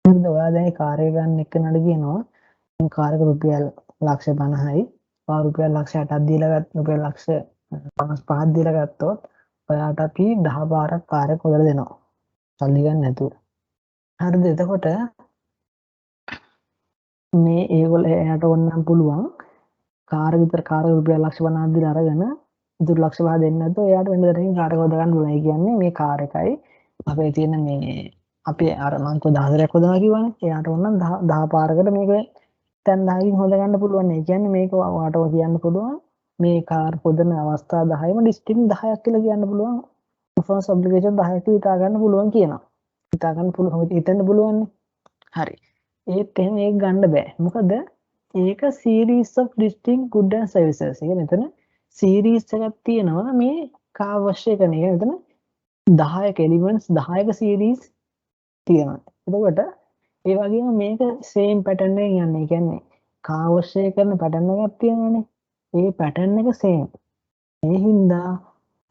හරිද? ඔයා දැන් කාර් එක ගන්න එක්කනට කියනවා මේ කාර් එක රුපියල් ලක්ෂ 50යි. ඔයා රුපියල් ලක්ෂ 8ක් දීලා ගත්ත රුපියල් ලක්ෂ 55ක් දීලා ගත්තොත් ඔයාට අපි 10 පාරක් කාර් එක හොදලා දෙනවා. සල්ලි ගන්න නැතුව. හරිද? එතකොට මේ ඒගොල්ලෝ එයාට ඕනනම් පුළුවන් කාර් රුපියල් ලක්ෂ 50ක් දීලා අරගෙන ඉතුරු ලක්ෂ 5 දෙන්න නැතුව එයාට වෙන දෙයකින් කාර් එක හොද ගන්න පුළුවන්. ඒ කියන්නේ මේ කාර් එකයි අපේ තියෙන මේ අපි අර මං කෝ 10ක් හොදනවා කිව්වනේ. එයාට ඕනනම් 10 පාරකට මේක තැන් 10කින් හොද ගන්න පුළුවන්. ඒ කියන්නේ මේක ඔයාට කියන්න පුළුවන් මේ කාර් හොදන අවස්ථා 10ම ඩිස්ට්‍රික්ට් 10ක් කියලා කියන්න පුළුවන්. performance obligation 10ක් හිතා ගන්න පුළුවන් කියනවා. හිතා ගන්න පුළුවන් හිතන්න පුළුවන්. හරි. ඒත් එහෙම ඒක ගන්න බෑ. මොකද ඒක series of distinct goods and services. ඒ මෙතන series එකක් තියෙනවා මේ කාවශ්‍ය කරන එක. මෙතන 10ක elements 10ක series තියෙනවා. එතකොට ඒ වගේම මේක same pattern එකෙන් යන්නේ. ඒ කියන්නේ කාවශ්‍ය කරන pattern එකක් තියෙනවානේ. ඒ pattern එක same. ඒ හින්දා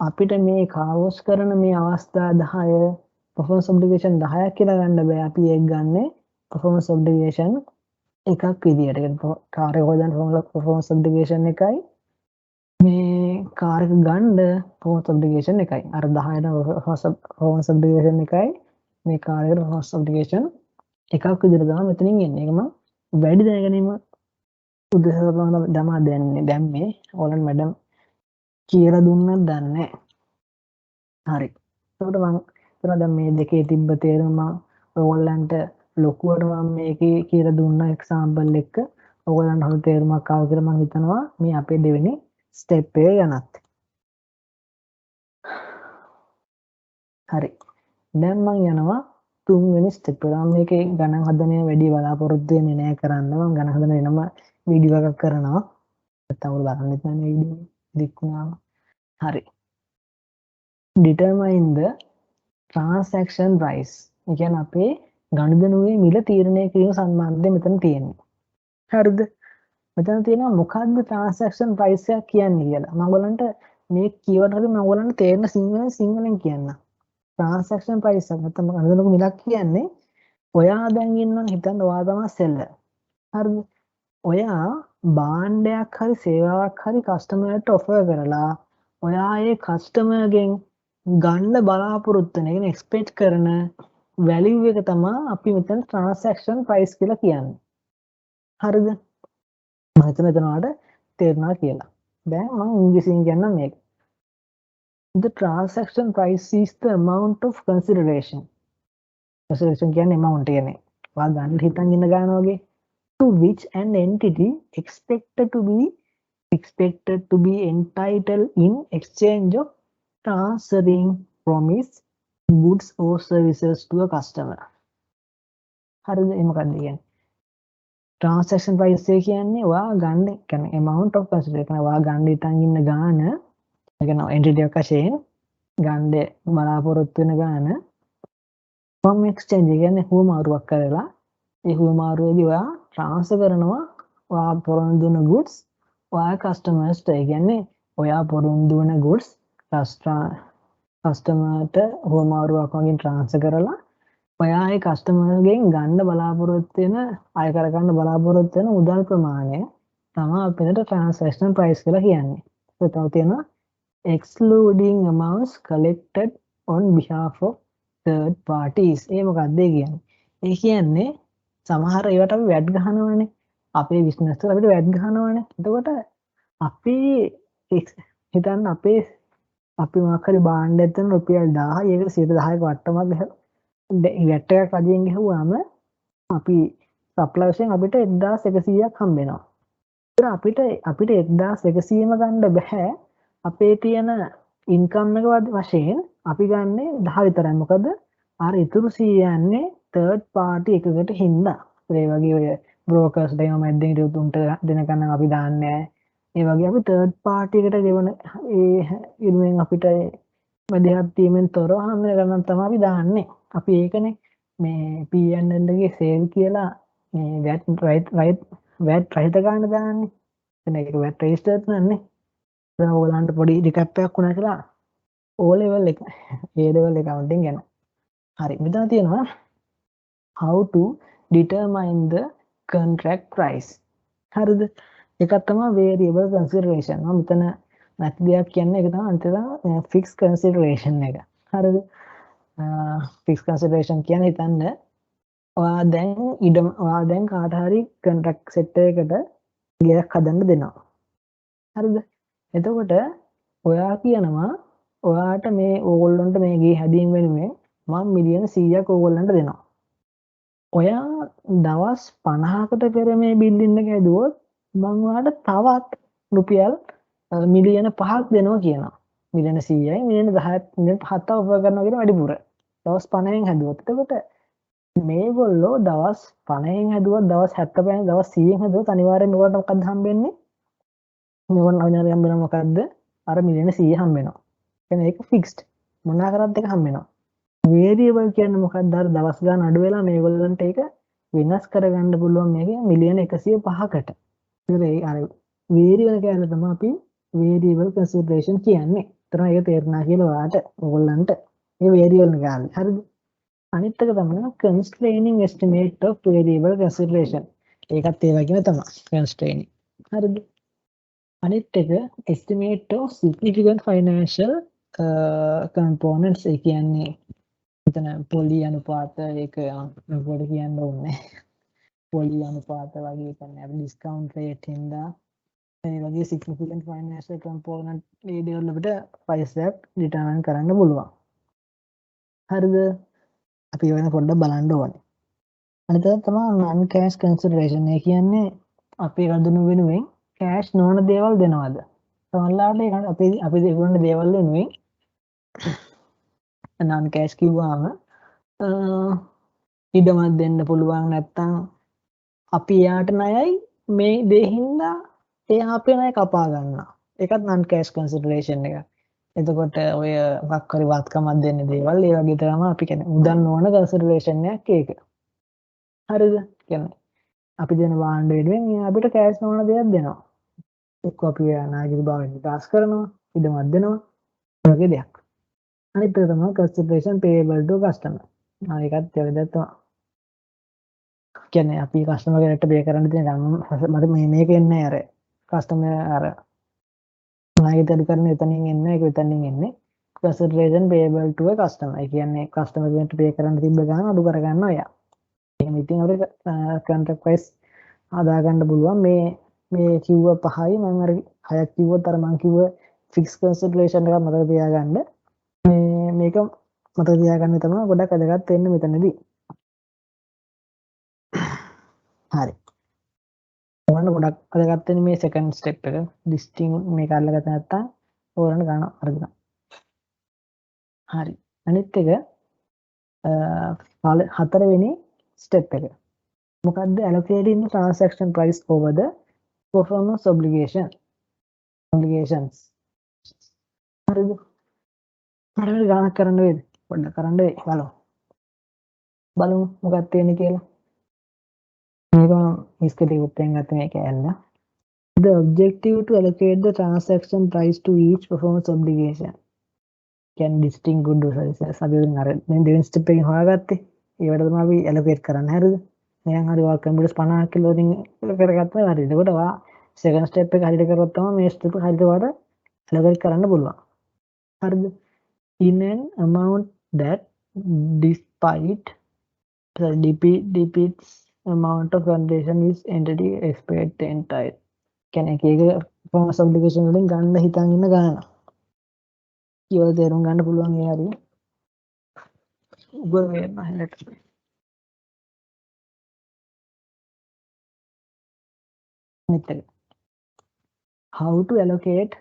අපිට මේ කාවස් කරන මේ අවස්ථා 10 performance obligation 10ක් කියලා ගන්න බෑ. අපි ඒක ගන්නේ performance obligation එකක් විදියට. කාර් එක හොදන්න performance obligation එකයි මේ කාර් එක ගන්න performance obligation එකයි. අර 10ට performance obligation එකයි මේ කාර් එකට performance obligation එකක් විදියට තමයි මෙතනින් එන්නේ. ඒක මම වැඩි දැනගැනීම උදෙසා තමයි දැනන්නේ. දැන් මේ ඕලන් මැඩම් කියලා දුන්නත් දන්නේ නැහැ. හරි. එතකොට මම හිතනවා දැන් මේ දෙකේ තිබ්බ තේරුම ඔයගොල්ලන්ට ලොකුවට මම මේකේ කියලා දුන්න එක්සැම්පල් එක ඔයගොල්ලන්ට හොඳ තේරුමක් ආව කියලා මම හිතනවා මේ අපේ දෙවෙනි ස්ටෙප් එක යනත්. හරි. දැන් මම යනවා තුන්වෙනි ස්ටෙප් එකට. මම මේකේ ගණන් හදන්නේ වැඩි බලාපොරොත්තු වෙන්නේ නැහැ කරන්න. මම ගණන් හදන වෙනම වීඩියෝ එකක් කරනවා. නැත්නම් ඔයාලා බලන්නෙත් නැහැ වීඩියෝ දික්ුණාම. හරි. determine the transaction price. ඒ කියන්නේ අපේ ගනුදෙනුවේ මිල තීරණය කිරීම සම්බන්ධයෙන් මෙතන තියෙන්නේ. හරිද? මෙතන තියෙනවා මොකක්ද transaction price එක කියන්නේ කියලා. මම ඔයගලන්ට මේ කීවර්ඩ් හරි මම ඔයගලන්ට තේරෙන සිංහලෙන් කියන්නම්. transaction price එක නැත්නම් ගනුදෙනුක මිලක් කියන්නේ ඔයා දැන් ඉන්නවා හිතන්න ඔයා තමයි සෙල්ලර්. හරිද? ඔයා භාණ්ඩයක් හරි සේවාවක් හරි කස්ටමර්ට ඔෆර් කරලා ඔයා ඒ කස්ටමර්ගෙන් ගන්න බලාපොරොත්තු වෙන එක්ස්පෙක්ට් කරන වැලියු එක තමයි අපි මෙතන ට්‍රාන්සැක්ෂන් ප්‍රයිස් කියලා කියන්නේ. හරිද? මම හිතන එතනට තේරුණා කියලා. දැන් මම ඉංග්‍රීසියෙන් කියන්නම් මේක. The transaction price is the amount of consideration. Consideration කියන්නේ amount කියන්නේ. ඔයා ගන්න හිතන් ඉන්න ගාන වගේ. To which an entity expected to be entitled in exchange of transferring promised goods or services to a customer. හරිද? ඒ මොකක්ද කියන්නේ? transaction price එක කියන්නේ ඔයා ගන්න කියන්නේ amount of consideration. ඔයා ගන්න හිතන් ඉන්න ගාන ඒ කියන්නේ entity එක වශයෙන් ගන්න බලාපොරොත්තු වෙන ගාන from exchange කියන්නේ හුවමාරුවක් කරලා ඒ හුවමාරුවේදී ඔයා ට්‍රාන්ස්ෆර් කරනවා ඔයා පොරොන්දු දුන goods ඔයා කස්ටමර්ස්ට. ඒ කියන්නේ ඔයා පොරොන්දු දුන goods කස්ටමර්ට හුවමාරුවක් වගේ ට්‍රාන්ස්ෆර් කරලා ඔයා ඒ කස්ටමර්ගෙන් ගන්න බලාපොරොත්තු වෙන අය කරගන්න බලාපොරොත්තු වෙන මුදල් ප්‍රමාණය තමයි අපිට transaction price කියලා කියන්නේ. ඒක තව තියෙනවා excluding amounts collected on behalf of third parties. ඒ මොකක්ද කියන්නේ? ඒ කියන්නේ සමහර ඒවට අපි වැට් ගහනවනේ. අපේ බිස්නස් වල අපිට වැට් ගහනවනේ. එතකොට අපි හිතන්න අපි මොකක් හරි භාණ්ඩයක් දෙන රුපියල් 1000 ඒකට 10%ක වට්ටමක් වැට් එකක් අදින් ගහුවාම අපි සප්ලයි වශයෙන් අපිට 1100ක් හම්බ වෙනවා. ඒතර අපිට 1100ම ගන්න බෑ. අපේ තියෙන ඉන්කම් එක වශයෙන් අපි ගන්නෙ 10 විතරයි. මොකද අර ඉතුරු 100 යන්නේ තර්ඩ් පාර්ටි එකකට හින්දා. ඒ වගේ ඔය බ්‍රෝකර්ස් දෙනම මැද්දෙන් උන්ට දෙනකන් අපි දාන්නේ නැහැ. ඒ වගේ අපි තර්ඩ් පාර්ටි එකට දෙවන ඒ ඉරුවෙන් අපිට මැදිහත් වීමෙන් තොරව හැම ගණන් තමයි අපි දාන්නේ. අපි ඒකනේ මේ P&L එකේ සේල් කියලා මේ VAT රහිත ගන්න දාන්නේ. එතන ඒක VAT රෙජිස්ටර්ඩ් නන්නේ. දැන් ඔයගලන්ට පොඩි රිකැප් එකක් වුණා කියලා O level එක A level accounting ගැන. හරි මෙතන තියෙනවා how to determine the contract price. හරිද? එකක් තමයි variable consideration. මම මෙතන නැති දෙයක් කියන්නේ ඒක තමයි අන්තිම fixed consideration එක. හරිද? fixed consideration කියන්නේ හිතන්න ඔයා දැන් කාට හරි contract set එකකට ගයක් හදන්න දෙනවා. හරිද? එතකොට ඔයා කියනවා ඔයාට මේ ඕගොල්ලන්ට මේ ගේ හැදීම වෙනුවෙන් මම මිලියන 100ක් ඕගොල්ලන්ට දෙනවා. ඔයා දවස් 50කට පෙර මේ බිල්ඩින් එක හැදුවොත් මම ඔයාට තවත් රුපියල් මිලියන 5ක් දෙනවා කියනවා. මිලියන 100යි මිලියන 10ක් මිලියන 5ක් ඔෆර් කරනවා කියන වැඩිපුර. දවස් 50න් හැදුවොත්. එතකොට මේගොල්ලෝ දවස් 50න් හැදුවත් දවස් 75න් දවස් 100න් හැදුවත් අනිවාර්යෙන් ඔයාලට මොකක්ද හම්බෙන්නේ? මේගොල්ලෝ අනිවාර්යෙන් හම්බෙනවා මොකද්ද? අර මිලියන 100 හම්බෙනවා. කියන්නේ ඒක ෆික්ස්ඩ්. මොනවා කරත් එක හම්බෙනවා. වේරියබල් කියන්නේ මොකක්ද? අර දවස් ගන්න අඩු වෙලා මේගොල්ලන්ට ඒක වෙනස් කරගන්න පුළුවන් මේක මිලියන 105කට. ඒ අර වේරියබල් කියන්නේ තමයි අපි වේරියබල් කන්සිඩරේෂන් කියන්නේ. ඒතර ඒක තේරුණා කියලා ඔයාලට ඕගොල්ලන්ට මේ වේරියබල් එක ගන්න. හරිද? අනිත් එක තමයි constraining estimate of variable consideration. ඒකත් ඒ වගේම තමයි constraining. හරිද? අනිත් එක estimate of significant financial components. ඒ කියන්නේ එතන පොලි අනුපාත ඒක පොඩි කියන්න ඕනේ. පොලි අනුපාත වගේ කියන්නේ අපි ඩිස්කවුන්ට් රේට් හින්දා ඒ වගේ significant financial component මේ දේවල් අපිට price එක determine කරන්න පුළුවන්. හරිද? අපි වෙන පොඩ්ඩක් බලන්න ඕනේ. අනිත් එක තමයි non cash consideration. ඒ කියන්නේ අපි රඳුණු වෙනුවෙන් cash නොවන දේවල් දෙනවද? සමහරවිට ඒක අපි දෙගොල්ලෝ දේවල් වෙනුවෙන් non cash කිව්වම ඉඩමක් දෙන්න පුළුවන් නැත්තම් අපි යාට ණයයි මේ දේ හින්දා එයා අපේ ණය කපා ගන්නවා. ඒකත් non cash consideration එක. එතකොට ඔය මොකක් හරි වත්කමක් දෙන්න දේවල් ඒ වගේ තමයි අපි කියන්නේ මුදල් නොවන consideration එකක් ඒක. හරිද? කියන්නේ අපි දෙන භාණ්ඩ වෙනුවෙන් අපිට කෑෂ් නොවන දෙයක් දෙනවා. එක්ක අපි නායකගේ භාවයෙන් විකාශ කරනවා, ඉඩමක් දෙනවා. ඒ වගේ දෙයක්. අනිත් එක තමයි consideration payable to customer. ඒකත් වැදගත් තමයි. කියන්නේ අපි කස්ටමර් කෙනෙක්ට පේ කරන්න තියෙන ගමන් මට මේක එන්නේ අර කස්ටමර් අර නායක අඩු කරන එතනින් එන්නේ ඒක එතනින් එන්නේ consideration payable to a customer. ඒ කියන්නේ කස්ටමර් කෙනෙක්ට පේ කරන්න තිබ්බ ගමන් අඩු කරගන්න ඔයා. එහෙනම් ඉතින් අපිට contract price හදා ගන්න පුළුවන් මේ කිව්ව 5යි මම අර 6ක් කිව්වොත් අර මම කිව්ව fixed consideration එක මතක තියාගන්න. මේක මතක තියාගන්න තමයි ගොඩක් වැදගත් වෙන්නේ මෙතනදී. හරි. ඔයාලට ගොඩක් වැදගත් වෙන්නේ මේ second step එක. listing මේක අල්ලගත්ත නැත්තම් ඕරන්න ගන්න අරගෙන. හරි. අනිත් එක හතරවෙනි step එක. මොකද්ද allocating the transaction price over the performance obligations. හරිද? හරියට ගණන් කරන්න වේද? පොඩ්ඩක් කරන්න වෙයි. බලමු මොකක්ද තියෙන්නේ කියලා. මේක ඉස්කටි උත්තෙන් ගත්ත මේක ඇන්න. The objective to allocate the transaction price to each performance obligation can distinct good services. අපි අර දැන් දෙවෙනි ස්ටෙප් එකෙන් හොයාගත්තේ. ඒවට තමයි අපි allocate කරන්න හරිද? දැන් හරි ඔයා කම්පියුටර් 50 කිලෝ වලින් කරගත්තා හරිද? එතකොට ඔයා second step එක හරියට කරොත් තමයි මේ step එක හරියට ඔයාලට allocate කරන්න පුළුවන්. හරිද? In an amount that depends amount of condition is entity expect entire. කියන්නේ එක performance obligation වලින් ගන්න හිතන් ඉන්න ගාන. කියලා තේරුම් ගන්න පුළුවන් ඒ හරිය. උගල වෙන්න හැලට. මෙතන. How to allocate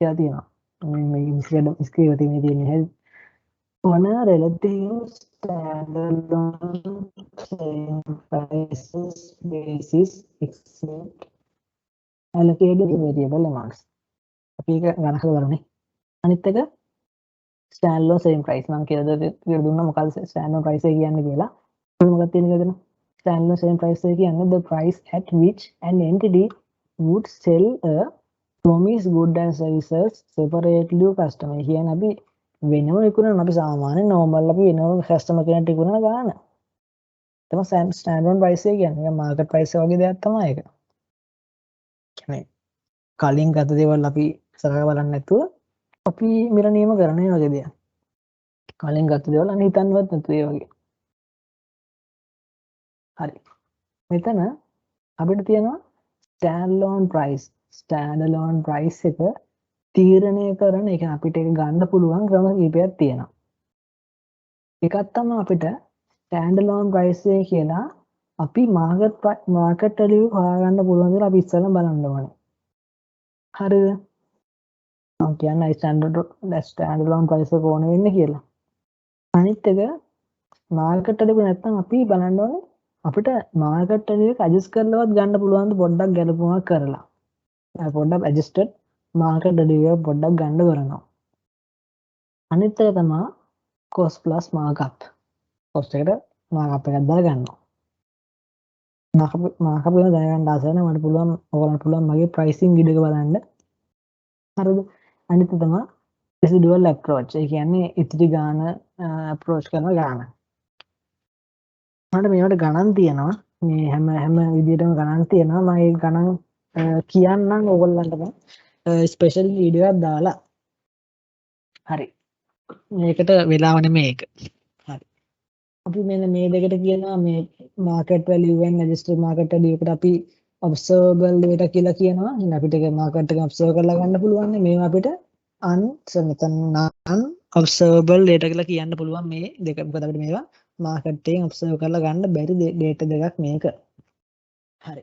කියලා තියෙනවා. මේ ඉස්කේල තියෙන්නේ හැද. On a relative standalone same prices basis except allocated variable amounts. අපි ඒක ගණන් කරලා බලන්නේ. අනිත් එක standalone same price මම කියලා දුන්නා මොකද්ද standalone price එක කියන්නේ කියලා. මොකක්ද තියෙන්නේ කියලා standalone same price එක කියන්නේ the price at which an entity would sell a promised goods and services separately to customer. කියන්නේ අපි වෙනම විකුණන අපි සාමාන්‍ය normal අපි වෙනම customer කෙනෙක්ට විකුණන ගාන. තමයි standalone price එක කියන්නේ. ඒක market price වගේ දෙයක් තමයි ඒක. කියන්නේ කලින් ගත දේවල් අපි සරලා බලන්නේ නැතුව අපි මිල නියම කරන ඒ වගේ දෙයක්. කලින් ගත දේවල් අනේ හිතන්නවත් නැතුව ඒ වගේ. හරි. මෙතන අපිට තියෙනවා standalone price එක තීරණය කරන එක අපිට ඒක ගන්න පුළුවන් ක්‍රම කීපයක් තියෙනවා. එකක් තමයි අපිට standalone price එක කියලා අපි market value හොයාගන්න පුළුවන් දේ අපි ඉස්සෙල්ලා බලන්න ඕනේ. හරිද? මම කියන්නේ standalone price එක ඕන වෙන්නේ කියලා. අනිත් එක market value නැත්නම් අපි බලන්න ඕනේ අපිට market value එක adjust කරලවත් ගන්න පුළුවන් ද පොඩ්ඩක් ගැලපුමක් කරලා. පොඩ්ඩක් adjusted market value එක පොඩ්ඩක් ගන්න කරනවා. අනිත් එක තමයි cost plus markup. cost එකට markup එකක් දාලා ගන්නවා. markup එක දැනගන්න ආසයි නම් මට පුළුවන් ඔයගලන්ට පුළුවන් මගේ pricing video එක බලන්න. හරිද? අනිත් එක තමයි residual approach. ඒ කියන්නේ ඉතිරි ගාන approach කරන ගාන. මට මේවට ගණන් තියෙනවා. මේ හැම විදිහටම ගණන් තියෙනවා. මම ඒ ගණන් කියන්නම් ඕගොල්ලන්ටම ස්පෙෂල් වීඩියෝ එකක් දාලා. හරි. මේකට වෙලාව නෙමෙයි ඒක. හරි. අපි මෙන්න මේ දෙකට කියනවා මේ market value and adjusted market value එකට අපි observable data කියලා කියනවා. ඉතින් අපිට ඒක market එක observe කරලා ගන්න පුළුවන්. මේවා අපිට non observable data කියලා කියන්න පුළුවන් මේ දෙක. මොකද අපිට මේවා market එකෙන් observe කරලා ගන්න බැරි data දෙකක් මේක. හරි.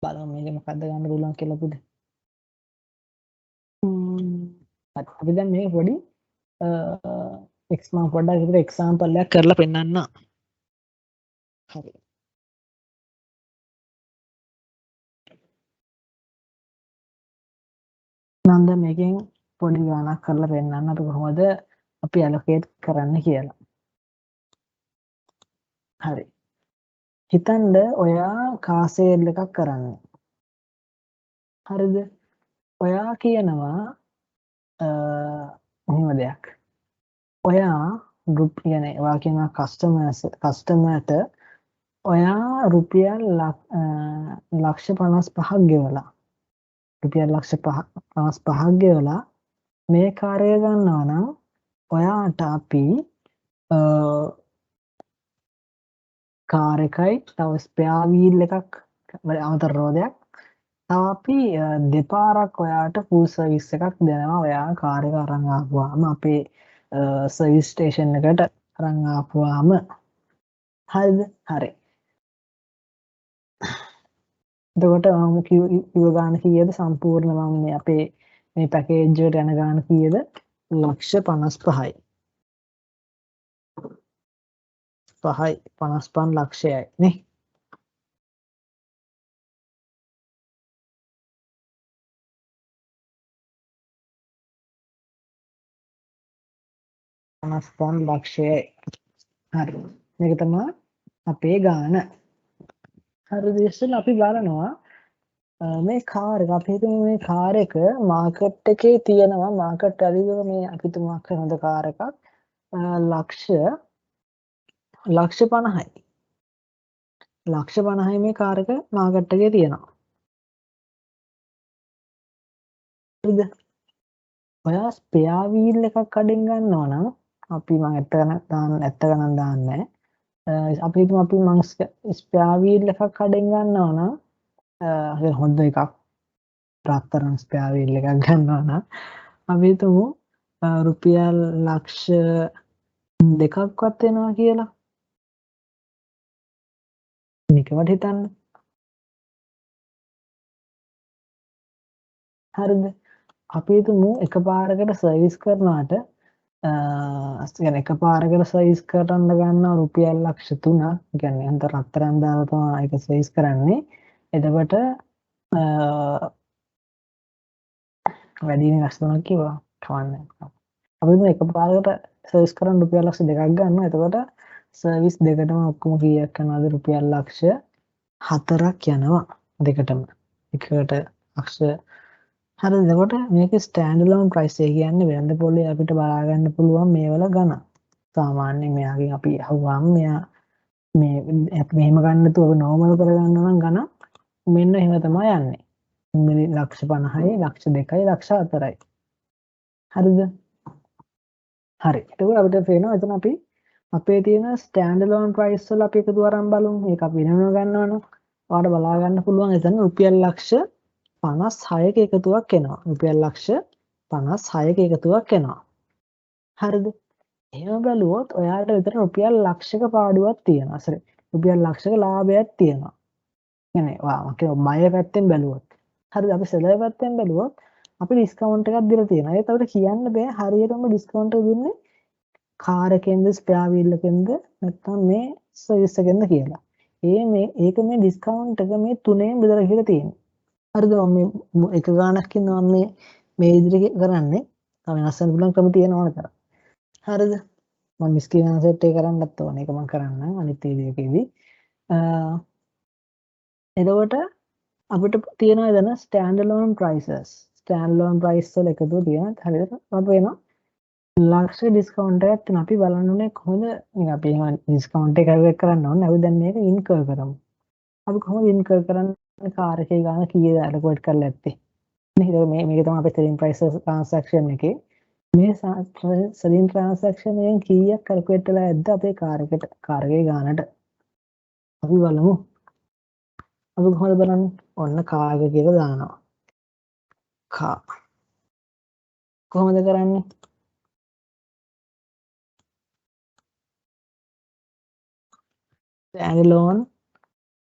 බලමු මේක මොකද්ද ගන්න පුළුවන් කියලා අපිට. අපි දැන් මේ පොඩි මම පොඩ්ඩක් විතර එක්සාම්පල් එකක් කරලා පෙන්නන්න. හරි. මම දැන් මේකෙන් පොඩි ගණනක් කරලා පෙන්නන්න අපි කොහොමද අපි allocate කරන්න කියලා. හරි. හිතන්න ඔයා කාර් සේල් එකක් කරන්න. හරිද? ඔයා කියනවා මෙහෙම දෙයක්. ඔයා කියන්නේ ඔයා කියන කස්ටමර්ට ඔයා රුපියල් ලක්ෂ 55ක් ගෙවලා රුපියල් ලක්ෂ 55ක් ගෙවලා මේ කාර්යය ගන්නවා නම් ඔයාට අපි කාර් එකයි තව ස්පෙයා වීල් එකක් අමතර රෝදයක් තව අපි දෙපාරක් ඔයාට ෆුල් සර්විස් එකක් දෙනවා ඔයා කාර් එක අරන් ආපුවාම අපේ සර්විස් ස්ටේෂන් එකට අරන් ආපුවාම හරිද හරි එතකොට මම කිව්ව ගාන කීයද සම්පූර්ණ මම මේ අපේ මේ පැකේජ් එකට යන ගාන කීයද ලක්ෂ 55යි 55 ලක්ෂයයි නේ 55 ලක්ෂයයි හරි මේක තමයි අපේ ගාන හරිද ඉතින් අපි බලනවා මේ කාර් එක අපි හිතමු මේ කාර් එක මාකට් එකේ තියෙනවා මාකට් වැලියුව මේ අපි හිතමු හොඳ කාර් එකක් ලක්ෂ 50යි ලක්ෂ 50යි මේ කාර් එක මාකට් එකේ තියෙනවා හරිද ඔයා ස්පෙයා වීල් එකක් කඩෙන් ගන්නවා නම් අපි මම ඇත්ත ගණන් දාන්නේ අපි හිතමු අපි මං ස්පෙයා වීල් එකක් කඩෙන් ගන්නවා නම් හොඳ එකක් රත්තරන් ස්පෙයා වීල් එකක් ගන්නවා නම් අපි හිතමු රුපියල් ලක්ෂ 2ක්වත් වෙනවා කියලා නිකමට හිතන්න හරිද අපි හිතමු එකපාරකට සර්විස් කරනාට කියන්නේ එකපාරකට සර්විස් කරන්න ගන්නවා රුපියල් ලක්ෂ 3ක් කියන්නේ අන්ත රත්තරන් දාලා තමයි ඒක සර්විස් කරන්නේ එතකොට වැඩිනේ ලක්ෂ 3ක් කිව්වා කවන්නේ අපි මේ එකපාරකට සර්විස් කරන් රුපියල් ලක්ෂ 2ක් ගන්නවා එතකොට සර්විස් දෙකටම ඔක්කොම කීයක් යනවද රුපියල් ලක්ෂ 4ක් යනවා දෙකටම එකකට ලක්ෂ හරිද එතකොට මේක ස්ටෑන්ඩ් ලෝන් ප්‍රයිස් එක කියන්නේ වෙළඳ පොලේ අපිට බලා ගන්න පුළුවන් මේවල ගණන් සාමාන්‍යයෙන් මෙයාගෙන් අපි අහුවාම මෙයා මේ මෙහෙම ගන්න නැතුව නෝමල් කරගන්න නම් ගණන් මෙන්න එහෙම තමයි යන්නේ ලක්ෂ 50යි ලක්ෂ 2යි ලක්ෂ 4යි හරිද හරි එතකොට අපිට පේනවා එතන අපි අපේ තියෙන ස්ටෑන්ඩ් ලෝන් ප්‍රයිස් වල අපි එකතු අරන් බලමු මේක අපි වෙනම ගන්නවා නම් ඔයාලට බලා ගන්න පුළුවන් එතන රුපියල් ලක්ෂ 56ක එකතුවක් එනවා රුපියල් ලක්ෂ 56ක එකතුවක් එනවා හරිද එහෙම බැලුවොත් ඔයාලට විතර රුපියල් ලක්ෂක පාඩුවක් තියෙනවා සරි රුපියල් ලක්ෂක ලාභයක් තියෙනවා කියන්නේ බය පැත්තෙන් බැලුවොත් හරිද අපි සෙලර් පැත්තෙන් බැලුවොත් අපි ඩිස්කවුන්ට් එකක් දීලා තියෙනවා ඒත් අපිට කියන්න බෑ හරියටම ඩිස්කවුන්ට් එක දුන්නේ කාර් එකෙන්ද ස්පෙයා වීල් එකෙන්ද නැත්නම් මේ සර්විස් එකෙන්ද කියලා ඒක මේ ඩිස්කවුන්ට් එක මේ තුනෙන් බෙදලා කියලා තියෙනවා හරිද මම එක ගානක් ඉන්නවා මේ ඉදිරි කරන්නේ තව වෙනස් වෙන්න පුළුවන් ක්‍රම තියෙනවා නේද හරිද මම ස්ක්‍රීන් සෙට් එක කරන්නත් ඕනේ ඒක මම කරන්නම් අනිත් වීඩියෝ එකේදී එතකොට අපිට තියෙනවා එතන stand loan prices stand loan price වල එකතු තියෙනවා හරිද අපිට වෙනවා ලක්ෂ ඩිස්කවුන්ට් එකක් තියෙනවා අපි බලන්න ඕනේ කොහොමද මේ අපි එහෙම ඩිස්කවුන්ට් එක කැල්කුලේට් කරන්න ඕනේ අපි දැන් මේක ඉන්කර් කරමු අපි කොහොමද ඉන්කර් කරන්නේ කාර් එකේ ගාන කීයද කැල්කුලේට් කරලා ඇත්තේ නේද මේක තමයි අපේ selling prices transaction එකේ මේ selling transaction එකෙන් කීයක් කැල්කුලේට් වෙලා ඇද්ද අපේ කාර් එකේ ගානට අපි බලමු අපි කොහොමද බලන්නේ ඔන්න කාර් එක කියලා දානවා කා කොහොමද කරන්නේ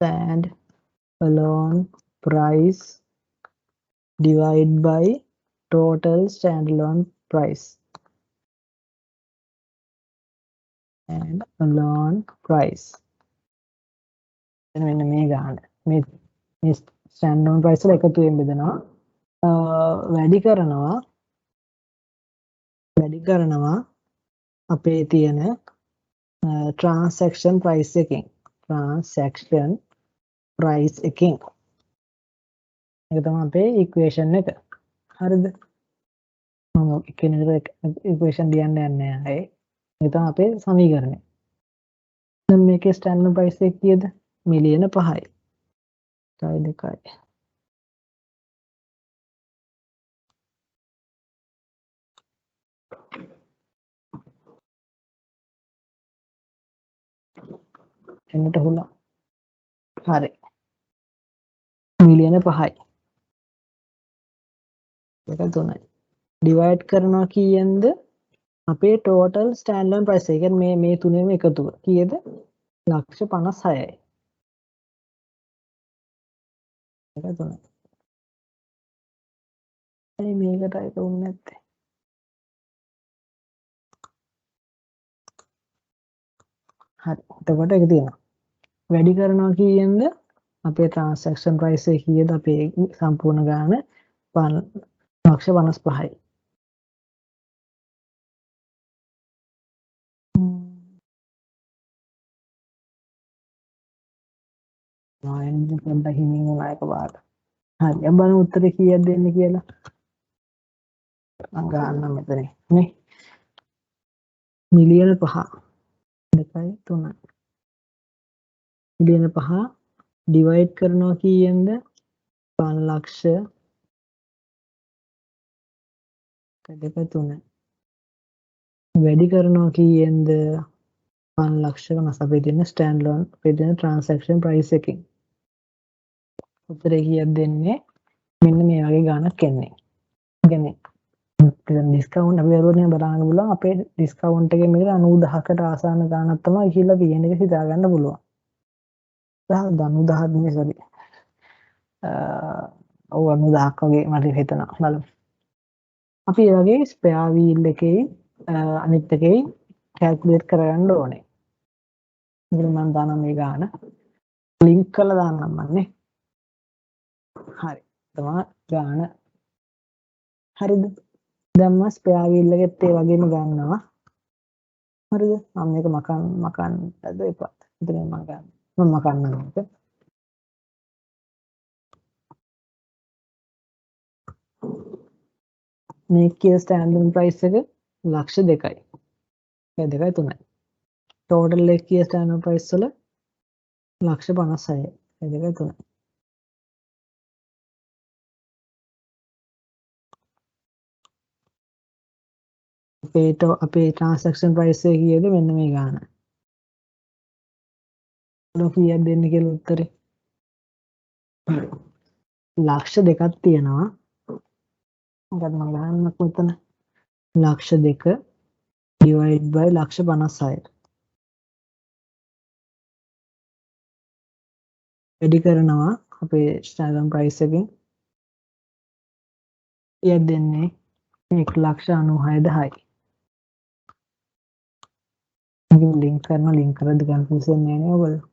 stand alone price divide by total standalone price and alone price මෙන්න මේ ගාන මේ standalone price වල එකතු වෙන බෙදනවා වැඩි කරනවා අපේ තියෙන transaction price එකෙන් ඒක තමයි අපේ equation එක හරිද මම එකිනෙකට equation ලියන්න යන්නේ නැහැ මේ තමයි අපේ සමීකරණය. දැන් මේකේ ස්ටෑන්ඩඩ් ප්‍රයිස් එක කීයද? මිලියන 5යි. 2යි. එන්නට හුලා. හරි. මිලියන 5යි. ඒක 3යි. ඩිවයිඩ් කරනවා කීයෙන්ද? අපේ ටෝටල් ස්ටෑන්ඩඩ් ප්‍රයිස් එක. කියන්නේ මේ තුනේම එකතුව. කීයද? 156යි. ඒක 3යි. ඇයි මේකට ඒක උන්නේ නැත්තේ? හරි. එතකොට ඒක තියෙනවා. වැඩි කරනවා කීයෙන්ද? අපේ ට්‍රාන්සැක්ෂන් ප්‍රයිස් එක කීයද? අපේ සම්පූර්ණ ගාණ 155යි. ආයෙත් පොඩ්ඩක් හිමින් වුණා එකපාරට. හරි. අපි බලමු උත්තරේ කීයද දෙන්නේ කියලා. මම ගන්නම් මෙතන නේ. මිලියන 5. 2යි 3යි. මිලියන 5 ඩිවයිඩ් කරනවා කීයෙන්ද? 5 ලක්ෂ 2යි 3යි. වැඩි කරනවා කීයෙන්ද? 5 ලක්ෂ 50 අපේ දෙන ස්ටෑන්ඩ් ලෝන් අපේ දෙන ට්‍රාන්සැක්ෂන් ප්‍රයිස් එකකින්. උත්තරේ කීයද දෙන්නේ? මෙන්න මේ වගේ ගාණක් එන්නේ. කියන්නේ ඩිස්කවුන්ට් අපි වරුවනේ බලන්න පුළුවන් අපේ ඩිස්කවුන්ට් එකේ මේක 90000කට ආසන්න ගාණක් තමයි කියලා කියන එක හිතා ගන්න පුළුවන්. 9000 නෙමෙයි සෝරි. ඔව් 9000ක් වගේ මට හිතෙනවා බලමු. අපි ඒ වගේ ස්පෙයා වීල් එකේ අනිත් එකේ කැල්කියුලේට් කරගන්න ඕනේ. ඉතින් මම දානවා මේ ගාණ ලින්ක් කරලා දාන්නම් මම නේ. හරි. තමයි ගාණ. හරිද? දැන් මම ස්පෙයා වීල් එකෙත් ඒ වගේම ගන්නවා. හරිද? මම මේක මකන්නද එපා. ඉතින් මම ගන්න. මම මකන්නම් මේක. මේකේ ස්ටෑන්ඩඩ් ප්‍රයිස් එක ලක්ෂ 2යි. ඒ 2යි 3යි. ටෝටල් එකේ ස්ටෑන්ඩඩ් ප්‍රයිස් වල ලක්ෂ 56යි. ඒ 2යි 3යි. අපේ ට්‍රාන්සැක්ෂන් ප්‍රයිස් එක කීයද? මෙන්න මේ ගාණ. මොන කීයක් දෙන්න කියලා උත්තරේ? ලක්ෂ 2ක් තියෙනවා. මොකද මම ගන්නත් මෙතන ලක්ෂ 2 ඩිවයිඩ් බයි ලක්ෂ 56. වැඩි කරනවා අපේ ස්ටෑන්ඩඩ් ප්‍රයිස් එකෙන්. ඊයක් දෙන්නේ 1,96,1000යි. මේක ලින්ක් කරනවා ලින්ක් කරද්දි කන්ෆියුස් වෙන්නේ නැහැ නේ ඔයගොල්ලෝ.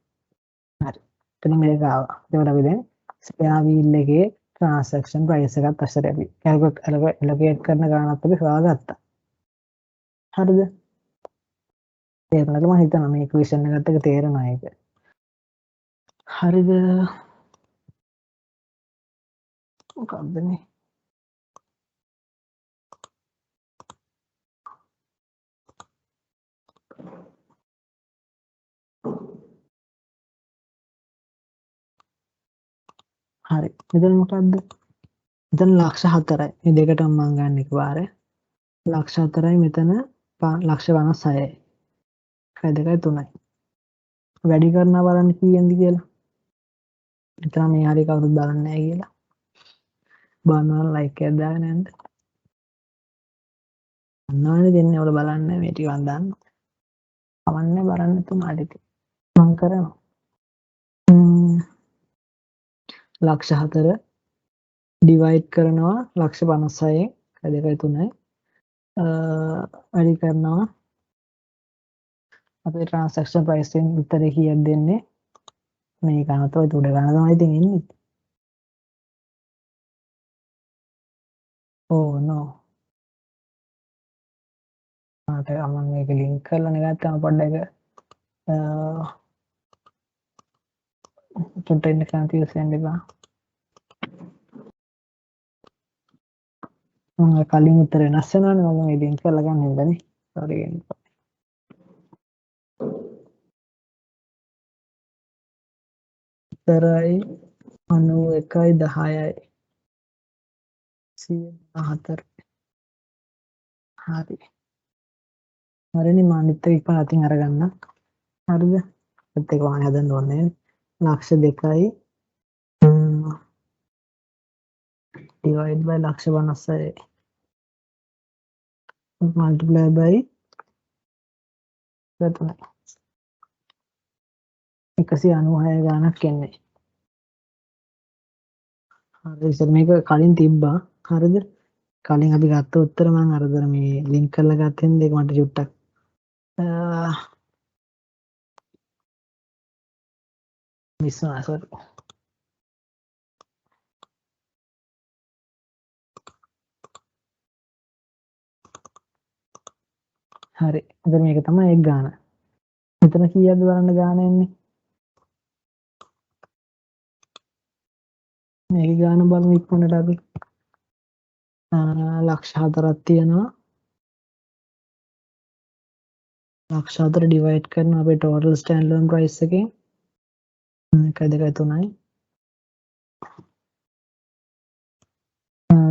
හරි. එතන මේක ආවා. එතකොට අපි දැන් ස්පෙයා වීල් එකේ ට්‍රාන්සැක්ෂන් ප්‍රයිස් එකත් අස්සර අපි ඇලොකේට් කරන ගාණත් අපි හොයාගත්තා. හරිද? තේරුණාද? මම හිතනවා මේ ඉක්වේෂන් එකත් එක තේරෙනවා ඒක. හරිද? මොකක්ද මේ? හරි. මෙතන මොකක්ද? මෙතන ලක්ෂ 4යි. මේ දෙකටම මම ගන්න එකපාරේ. ලක්ෂ 4යි මෙතන ලක්ෂ 56යි. 2යි 3යි. වැඩි කරනවා බලන්න කීයෙන්ද කියලා. හිතනවා මේ හරිය කවුරුත් බලන්නේ නැහැ කියලා. බලනවා ලයික් එකක් දාගෙන යන්න. අන්නවනේ දෙන්නේ ඔයාලා බලන්නේ මේ ටික මන් දාන්න. කමන්නේ බලන්න තුමාට ඉතින්. මම කරනවා. ලක්ෂ 4 ඩිවයිඩ් කරනවා ලක්ෂ 56න් 2යි 3යි. වැඩි කරනවා අපේ ට්‍රාන්සැක්ෂන් ප්‍රයිස් එකෙන් උත්තරේ කීයක් දෙන්නේ? මේ ගාන තමයි උඩ ගාන තමයි ඉතින් එන්නේ. ඕ නෝ. මට මම මේක ලින්ක් කරලා නෙගත්තම පොඩ්ඩක් පොඩ්ඩක් ඉන්න කන්ෆියුස් වෙන්න එපා. මම කලින් උත්තර වෙනස් වෙනවනේ මම මේ ලින්ක් කරලා ගන්න හින්දානේ. සෝරි. තරයි 91.10යි 114 හරි හරිනේ මම අනිත් එක ඉක්මනට අතින් අරගන්න හරිද ඒත් එක මම හදන්න ඕනේ ලක්ෂ 2යි divide by ලක්ෂ 56යි multiply by 196 ගානක් එන්නේ හරි ඉතින් මේක කලින් තිබ්බා හරිද කලින් අපි ගත්ත උත්තර මම අරදර මේ ලින්ක් කරලා ගත්තෙන් දෙක මට චුට්ටක් මිස් වුණා සෝරි හරි එතන මේක තමයි එක් ගාන මෙතන කීයක්ද බලන්න ගාන එන්නේ මේක ගාන බලමු ඉක්මනට අපි ලක්ෂ 4ක් තියෙනවා ලක්ෂ 4 ඩිවයිඩ් කරනවා අපේ ටෝටල් ස්ටෑන්ඩ් ලෝන් ප්‍රයිස් එකෙන් 1 2 3යි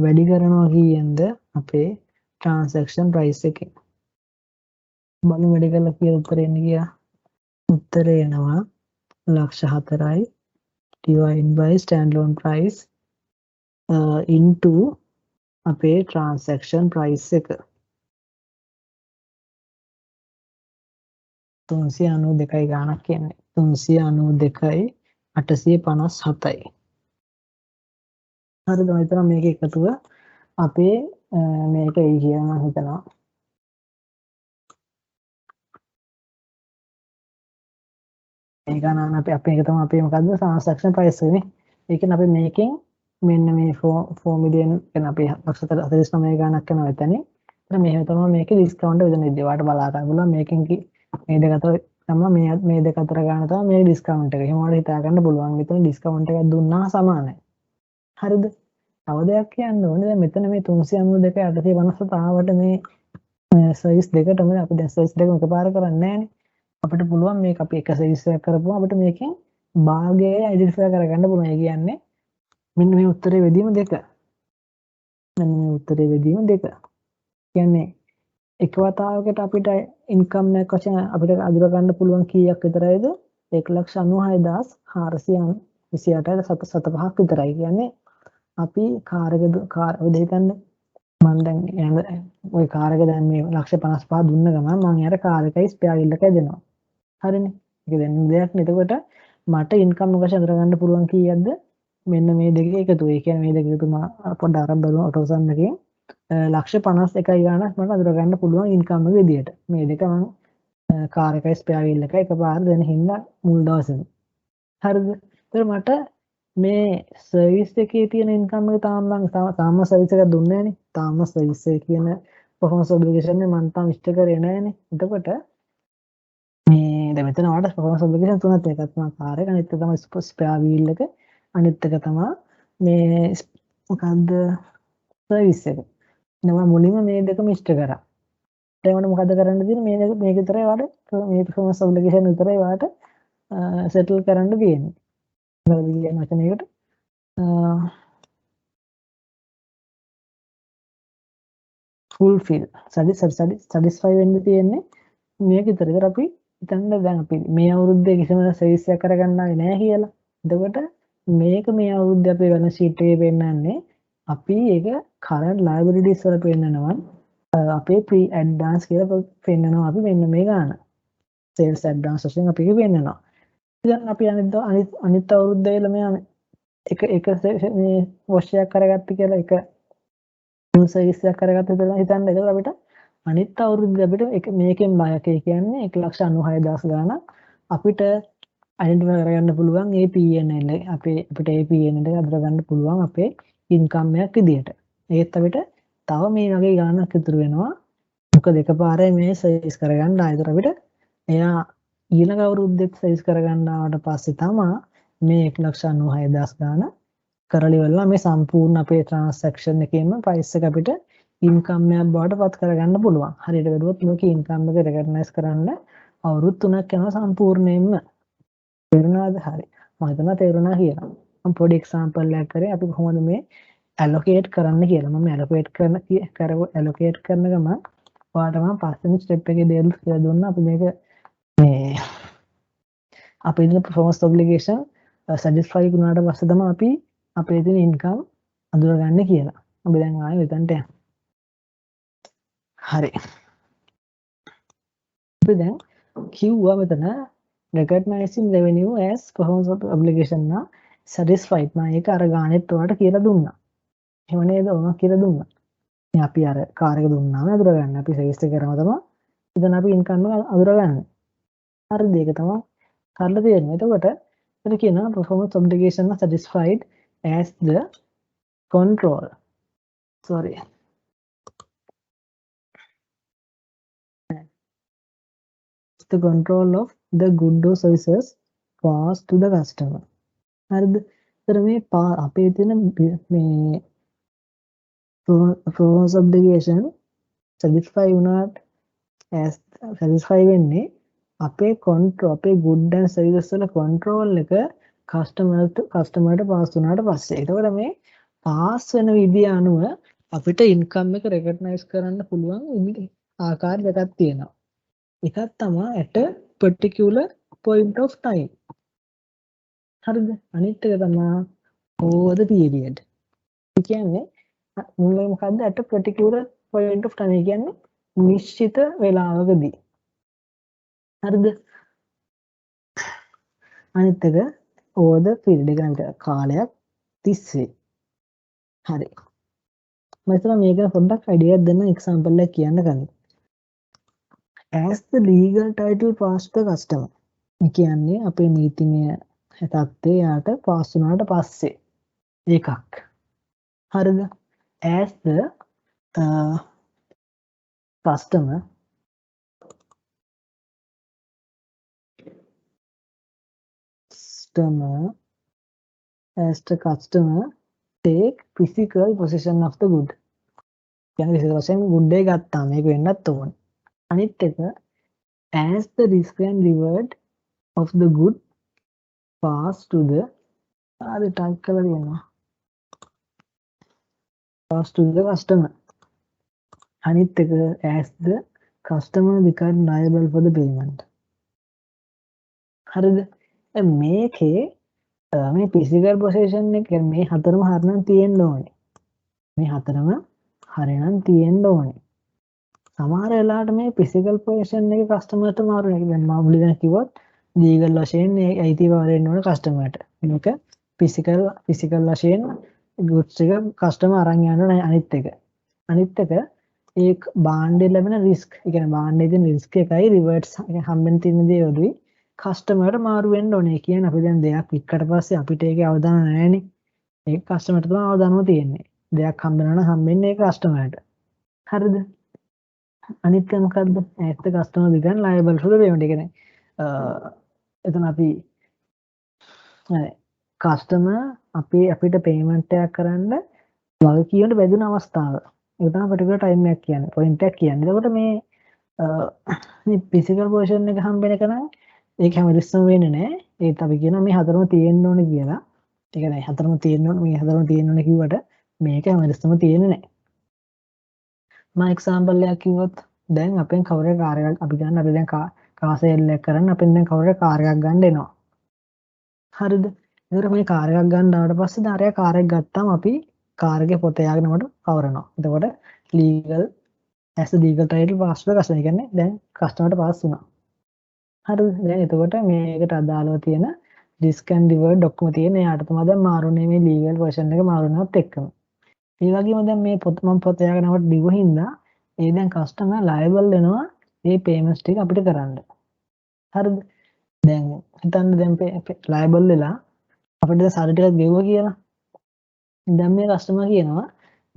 වැඩි කරනවා කීයෙන්ද අපේ ට්‍රාන්සැක්ෂන් ප්‍රයිස් එකෙන් බලමු වැඩි කරලා කීයද උත්තරේ එන්නේ කියලා උත්තරේ එනවා ලක්ෂ 4යි divide by standalone price into අපේ transaction price එක 392යි ගාණක් කියන්නේ 392යි 857යි හරිද මම හිතනවා මේක එකතුව අපේ මේක එයි කියලා මම හිතනවා ඒ ගණන් අපි එක තමයි අපේ මොකද්ද transaction price එකනේ ඒ කියන්නේ අපි මේකෙන් මෙන්න මේ 4 මිලියන් කියන අපේ 49 ගාණක් යනවා එතනින් එතන මෙහෙම තමයි මේකේ ඩිස්කවුන්ට් එක වෙන විදිය. ඔයාලට බලා ගන්න පුළුවන් මේකෙන් මේ දෙක අතර තමයි මේ දෙක අතර ගන්න තමයි මේ ඩිස්කවුන්ට් එක. එහෙම වල හිතා ගන්න පුළුවන්. මෙතන ඩිස්කවුන්ට් එකක් දුන්නා සමානයි. හරිද? තව දෙයක් කියන්න ඕනේ. දැන් මෙතන මේ 392 857 ආවට මේ සර්විස් දෙකටම අපි දැන් සර්විස් දෙකම එකපාර කරන්නේ නැහැනේ. අපිට පුළුවන් මේක අපි එක සර්විස් එකක් කරපුවම අපිට මේකෙන් භාගය අයිඩෙන්ටිෆයි කරගන්න පුළුවන්. ඒ කියන්නේ මෙන්න මේ උත්තරේ වෙදීම දෙක. මෙන්න මේ උත්තරේ වෙදීම දෙක. කියන්නේ එක වතාවකට අපිට ඉන්කම් එකක් වශයෙන් අපිට අඳුර ගන්න පුළුවන් කීයක් විතරයිද 1,96,428.75ක් විතරයි. කියන්නේ අපි කාර් එක හිතන්න මම දැන් ওই කාර් එක දැන් මේ 1,55 දුන්න ගමන් මම යාර කාර් එකයි ස්පෙයා වීල් එකයි දෙනවා. හරිනේ. ඒක දෙන්න දෙයක් නේ. එතකොට මට ඉන්කම් එක වශයෙන් අඳුර ගන්න පුළුවන් කීයක්ද? මෙන්න මේ දෙකේ එකතුව. ඒ කියන්නේ මේ දෙක එකතු මම පොඩ්ඩක් අරන් බලමු ඔටෝසම් එකෙන්. ලක්ෂ 51යි ගාණක් මට අඳුර ගන්න පුළුවන් ඉන්කම් එක විදියට. මේ දෙක මම කාර් එකයි ස්පෙයා වීල් එකයි එකපාර දෙන හින්දා මුල් දවසේම. හරිද? ඒතර මට මේ සර්විස් එකේ තියෙන ඉන්කම් එක තාම සර්විස් එක දුන්නේ නැහනේ. තාම සර්විස් එක කියන performance obligation එක මම තාම ඉෂ්ට කරේ නැහනේ. එතකොට මේ දැන් මෙතන වලට performance obligation තුනක් තියෙනවා. එකක් තමයි කාර් එක, අනිත් එක තමයි ස්පෙයා වීල් එක, අනිත් එක තමයි මේ මොකද්ද සර්විස් එක. නම මුලින්ම මේ දෙකම ඉෂ්ට කරා. දැන් මට මොකද කරන්න තියෙන්නේ මේක විතරයි වාට මේ performance obligation විතරයි වාට සෙටල් කරන්න තියෙන්නේ. මොකද කියන වචනයකට fulfill satisfy වෙන්න තියෙන්නේ මේක විතර. ඒතර අපි හිතන්න දැන් අපි මේ අවුරුද්දේ කිසිම සර්විස් එකක් කරගන්නාවේ නැහැ කියලා. එතකොට මේක මේ අවුරුද්දේ අපේ balance sheet එකේ පෙන්නන්නේ අපි ඒක current liabilities වල පෙන්නනවා. අපේ pre advance කියලා පෙන්නනවා අපි මෙන්න මේ ගාන. sales advance වශයෙන් අපි ඒක පෙන්නනවා. ඉතින් අපි අනිත් අවුරුද්දේ ළමයා එක මේ wash එකක් කරගත්ත කියලා එක සර්විස් එකක් කරගත්ත කියලා හිතන්න. ඒක අපිට අනිත් අවුරුද්දේ අපිට මේකෙන් බයක් ඒ කියන්නේ 1,96,000 ගාණක් අපිට අයිඩෙන්ටිෆයි කරගන්න පුළුවන් ඒ P&L අපිට ඒ P&L එක අඳුර ගන්න පුළුවන් අපේ ඉන්කම් එකක් විදියට. ඒත් අපිට තව මේ වගේ ගාණක් ඉතුරු වෙනවා. මොකද එකපාරේ මේ සර්විස් කරගන්න ආයතන අපිට එයා ඊළඟ අවුරුද්දෙත් සර්විස් කරගන්න ආවට පස්සේ තමයි මේ 1,96,000 ගාණ කරලි වෙලා මේ සම්පූර්ණ අපේ ට්‍රාන්සැක්ෂන් එකේම ප්‍රයිස් එක අපිට ඉන්කම් එකක් බවට පත් කරගන්න පුළුවන්. හරියට බැලුවොත් මේක ඉන්කම් එක රෙකග්නයිස් කරන්න අවුරුදු 3ක් යනවා සම්පූර්ණයෙන්ම. තේරුණාද? හරි. මම හිතනවා තේරුණා කියලා. මම පොඩි එක්සැම්පල් එකක් කරේ අපි කොහොමද මේ allocate කරන්න කියලා. මම allocate කරන ගමන් ඔයාලට මම පස්වෙනි ස්ටෙප් එකේ දේරුස් කියලා දුන්නා. අපි මේක මේ අපේ ඉන්න performance obligation satisfy වුණාට පස්සේ තමයි අපි අපේ තියෙන income අඳුරගන්නේ කියලා. අපි දැන් ආයෙ මෙතනට යමු. හරි. අපි දැන් කිව්වා මෙතන recognizing revenue as performance obligation නා satisfied මම ඒක අර ගානෙත් ඔයාලට කියලා දුන්නා. එහෙම නේද? ඔයා කියලා දුන්නා. ඉතින් අපි අර කාර් එක දුන්නාම අඳුරගන්න. අපි සර්විස් එක කරම තමයි ඉතින් අපි income එක අඳුරගන්නේ. හරිද? ඒක තමයි කරලා තියෙන්නේ. එතකොට එතන කියනවා performance obligation are satisfied as the control. Sorry. The control of the good or services pass to the customer. හරිද? එතන මේ අපේ තියෙන මේ performance obligation satisfy වුණාට as satisfy වෙන්නේ අපේ control අපේ good and services වල control එක කස්ටමර්ට පාස් වුණාට පස්සේ. එතකොට මේ පාස් වෙන විදිය අනුව අපිට ඉන්කම් එක රෙකග්නයිස් කරන්න පුළුවන් ආකාර දෙකක් තියෙනවා. එකක් තමයි at a particular point of time. හරිද? අනිත් එක තමයි over the period. ඒ කියන්නේ මුලින්ම මොකද්ද at a particular point of time කියන්නේ නිශ්චිත වේලාවකදී. හරිද? අනිත් එක over the period එක නම් කාලයක් තිස්සේ. හරි. මම හිතනවා මේක පොඩ්ඩක් අයිඩියා දෙන්න එක්සැම්පල් එකක් කියන්න කලින්. As the legal title pass to the customer. ඒ කියන්නේ අපේ නීතිමය තත්ත්වය යාට පාස් වුණාට පස්සේ එකක්. හරිද? As the customer take physical possession of the good. කියන්නේ physical වශයෙන් good එක ගත්තා මේක වෙන්නත් ඕන. අනිත් එක as the risk and reward of the good pass to the type කරලා දෙනවා. pass to the customer. අනිත් එක as the customer become liable for the payment. හරිද? මේකේ මේ physical possession එක මේ හතරම හරිනම් තියෙන්න ඕනේ. මේ හතරම හරිනම් තියෙන්න ඕනේ. සමහර වෙලාවට මේ physical possession එක කස්ටමර්ට මාරු වෙනවා. දැන් මම මුලින් කිව්වොත් legal වශයෙන් මේ අයිතිවාරය වෙන්න ඕන කස්ටමර්ට. මේක physical වශයෙන් goods එක කස්ටමර් අරන් යන්න ඕන අනිත් එක. ඒ බාණ්ඩේ ලැබෙන risk. ඒ කියන්නේ බාණ්ඩේ තියෙන risk එකයි rewards හම්බෙන්න තියෙන දේ වලුයි කස්ටමර්ට මාරු වෙන්න ඕනේ. කියන්නේ අපි දැන් දෙයක් වික්කට පස්සේ අපිට ඒකේ අවදාන නැහැනේ. ඒක කස්ටමර්ට තමයි අවදානම තියෙන්නේ. දෙයක් හම්බෙනවා නම් හම්බෙන්නේ ඒක කස්ටමර්ට. හරිද? අනිත් එක මොකද්ද? as the customer become liable for the payment. ඒ කියන්නේ එතන අපි කස්ටමර් අපිට පේමන්ට් එකක් කරන්න වගකීමට බැඳුන අවස්ථාව. ඒක තමයි particular time එකක් කියන්නේ. point එකක් කියන්නේ. එතකොට මේ physical version එක හම්බෙන එක නම් ඒක හැමදෙස්සම වෙන්නේ නැහැ. ඒත් අපි කියනවා මේ හතරම තියෙන්න ඕනේ කියලා. ඒ කියන්නේ හතරම තියෙන්න ඕනේ මේ හතරම තියෙන්න ඕනේ කිව්වට මේක හැමදෙස්සම තියෙන්නේ නැහැ. මම එක්සැම්පල් එකක් කිව්වොත් දැන් අපෙන් කවුරු හරි කාර් එකක් අපි ගන්න අපි දැන් කාර් සේල් එකක් කරන්න අපෙන් දැන් කවුරු හරි කාර් එකක් ගන්න එනවා. හරිද? ඒකට මේ කාර් එකක් ගන්න ආවට පස්සේ දාරයා කාර් එක ගත්තාම අපි කාර් එකේ පොත යාගෙන මට කවරනවා. එතකොට legal as a legal title pass to the customer. කියන්නේ දැන් කස්ටමර්ට පාස් වුණා. හරිද? දැන් එතකොට මේකට අදාළව තියෙන risk and reward ඔක්කොම තියෙන එයාට තමයි දැන් මාරුනේ මේ legal version එක මාරුනවත් එක්කම. ඒ වගේම දැන් මේ පොත මම පොත යාගෙනවට දිව හින්දා ඒ දැන් කස්ටමර් liable වෙනවා මේ payments ටික අපිට කරන්න. හරිද? දැන් හිතන්න දැන් liable වෙලා අපිට දැන් සල්ලි ටිකක් ගෙවුවා කියලා. දැන් මේ කස්ටමර් කියනවා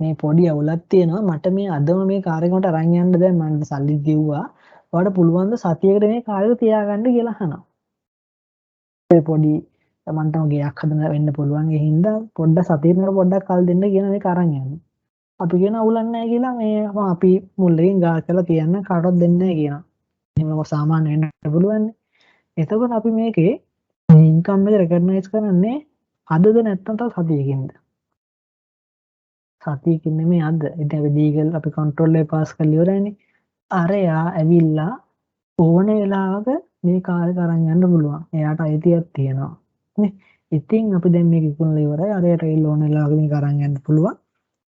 මේ පොඩි අවුලක් තියෙනවා මට මේ අදම මේ කාර් එක මට අරන් යන්න දැන් මම සල්ලි ගෙව්වා. ඔයාලට පුළුවන් ද සතියකට මේ කාර් එක තියාගන්න කියලා අහනවා. ඒ පොඩි මන්ට ගයක් හදන වෙන්න පුළුවන් ඒ හින්දා පොඩ්ඩක් සතියකට පොඩ්ඩක් කල් දෙන්න කියන මේක අරන් යන්න. අපි කියන අවුලක් නැහැ කියලා මේ අපි මුල්ලෙන් ගා කරලා තියන්න කාටවත් දෙන්නේ නැහැ කියනවා. එහෙම සාමාන්‍ය වෙන්න පුළුවන්. එතකොට අපි මේකේ මේ ඉන්කම් එක රෙකග්නයිස් කරන්නේ අදද නැත්තම් තව සතියකින්ද? සතියකින් නෙමෙයි අද. ඉතින් අපි ලීගල් අපි කන්ට්‍රෝල් එක පාස් කරලා ඉවරයිනේ. අරයා ඇවිල්ලා ඕන වෙලාවක මේ කාර් එක අරන් යන්න පුළුවන්. එයාට අයිතියක් තියෙනවා. නේ? ඉතින් අපි දැන් මේක ඉක්මනට ඉවරයි. අරයට ඇවිල්ලා ඕන වෙලාවක මේක අරන් යන්න පුළුවන්.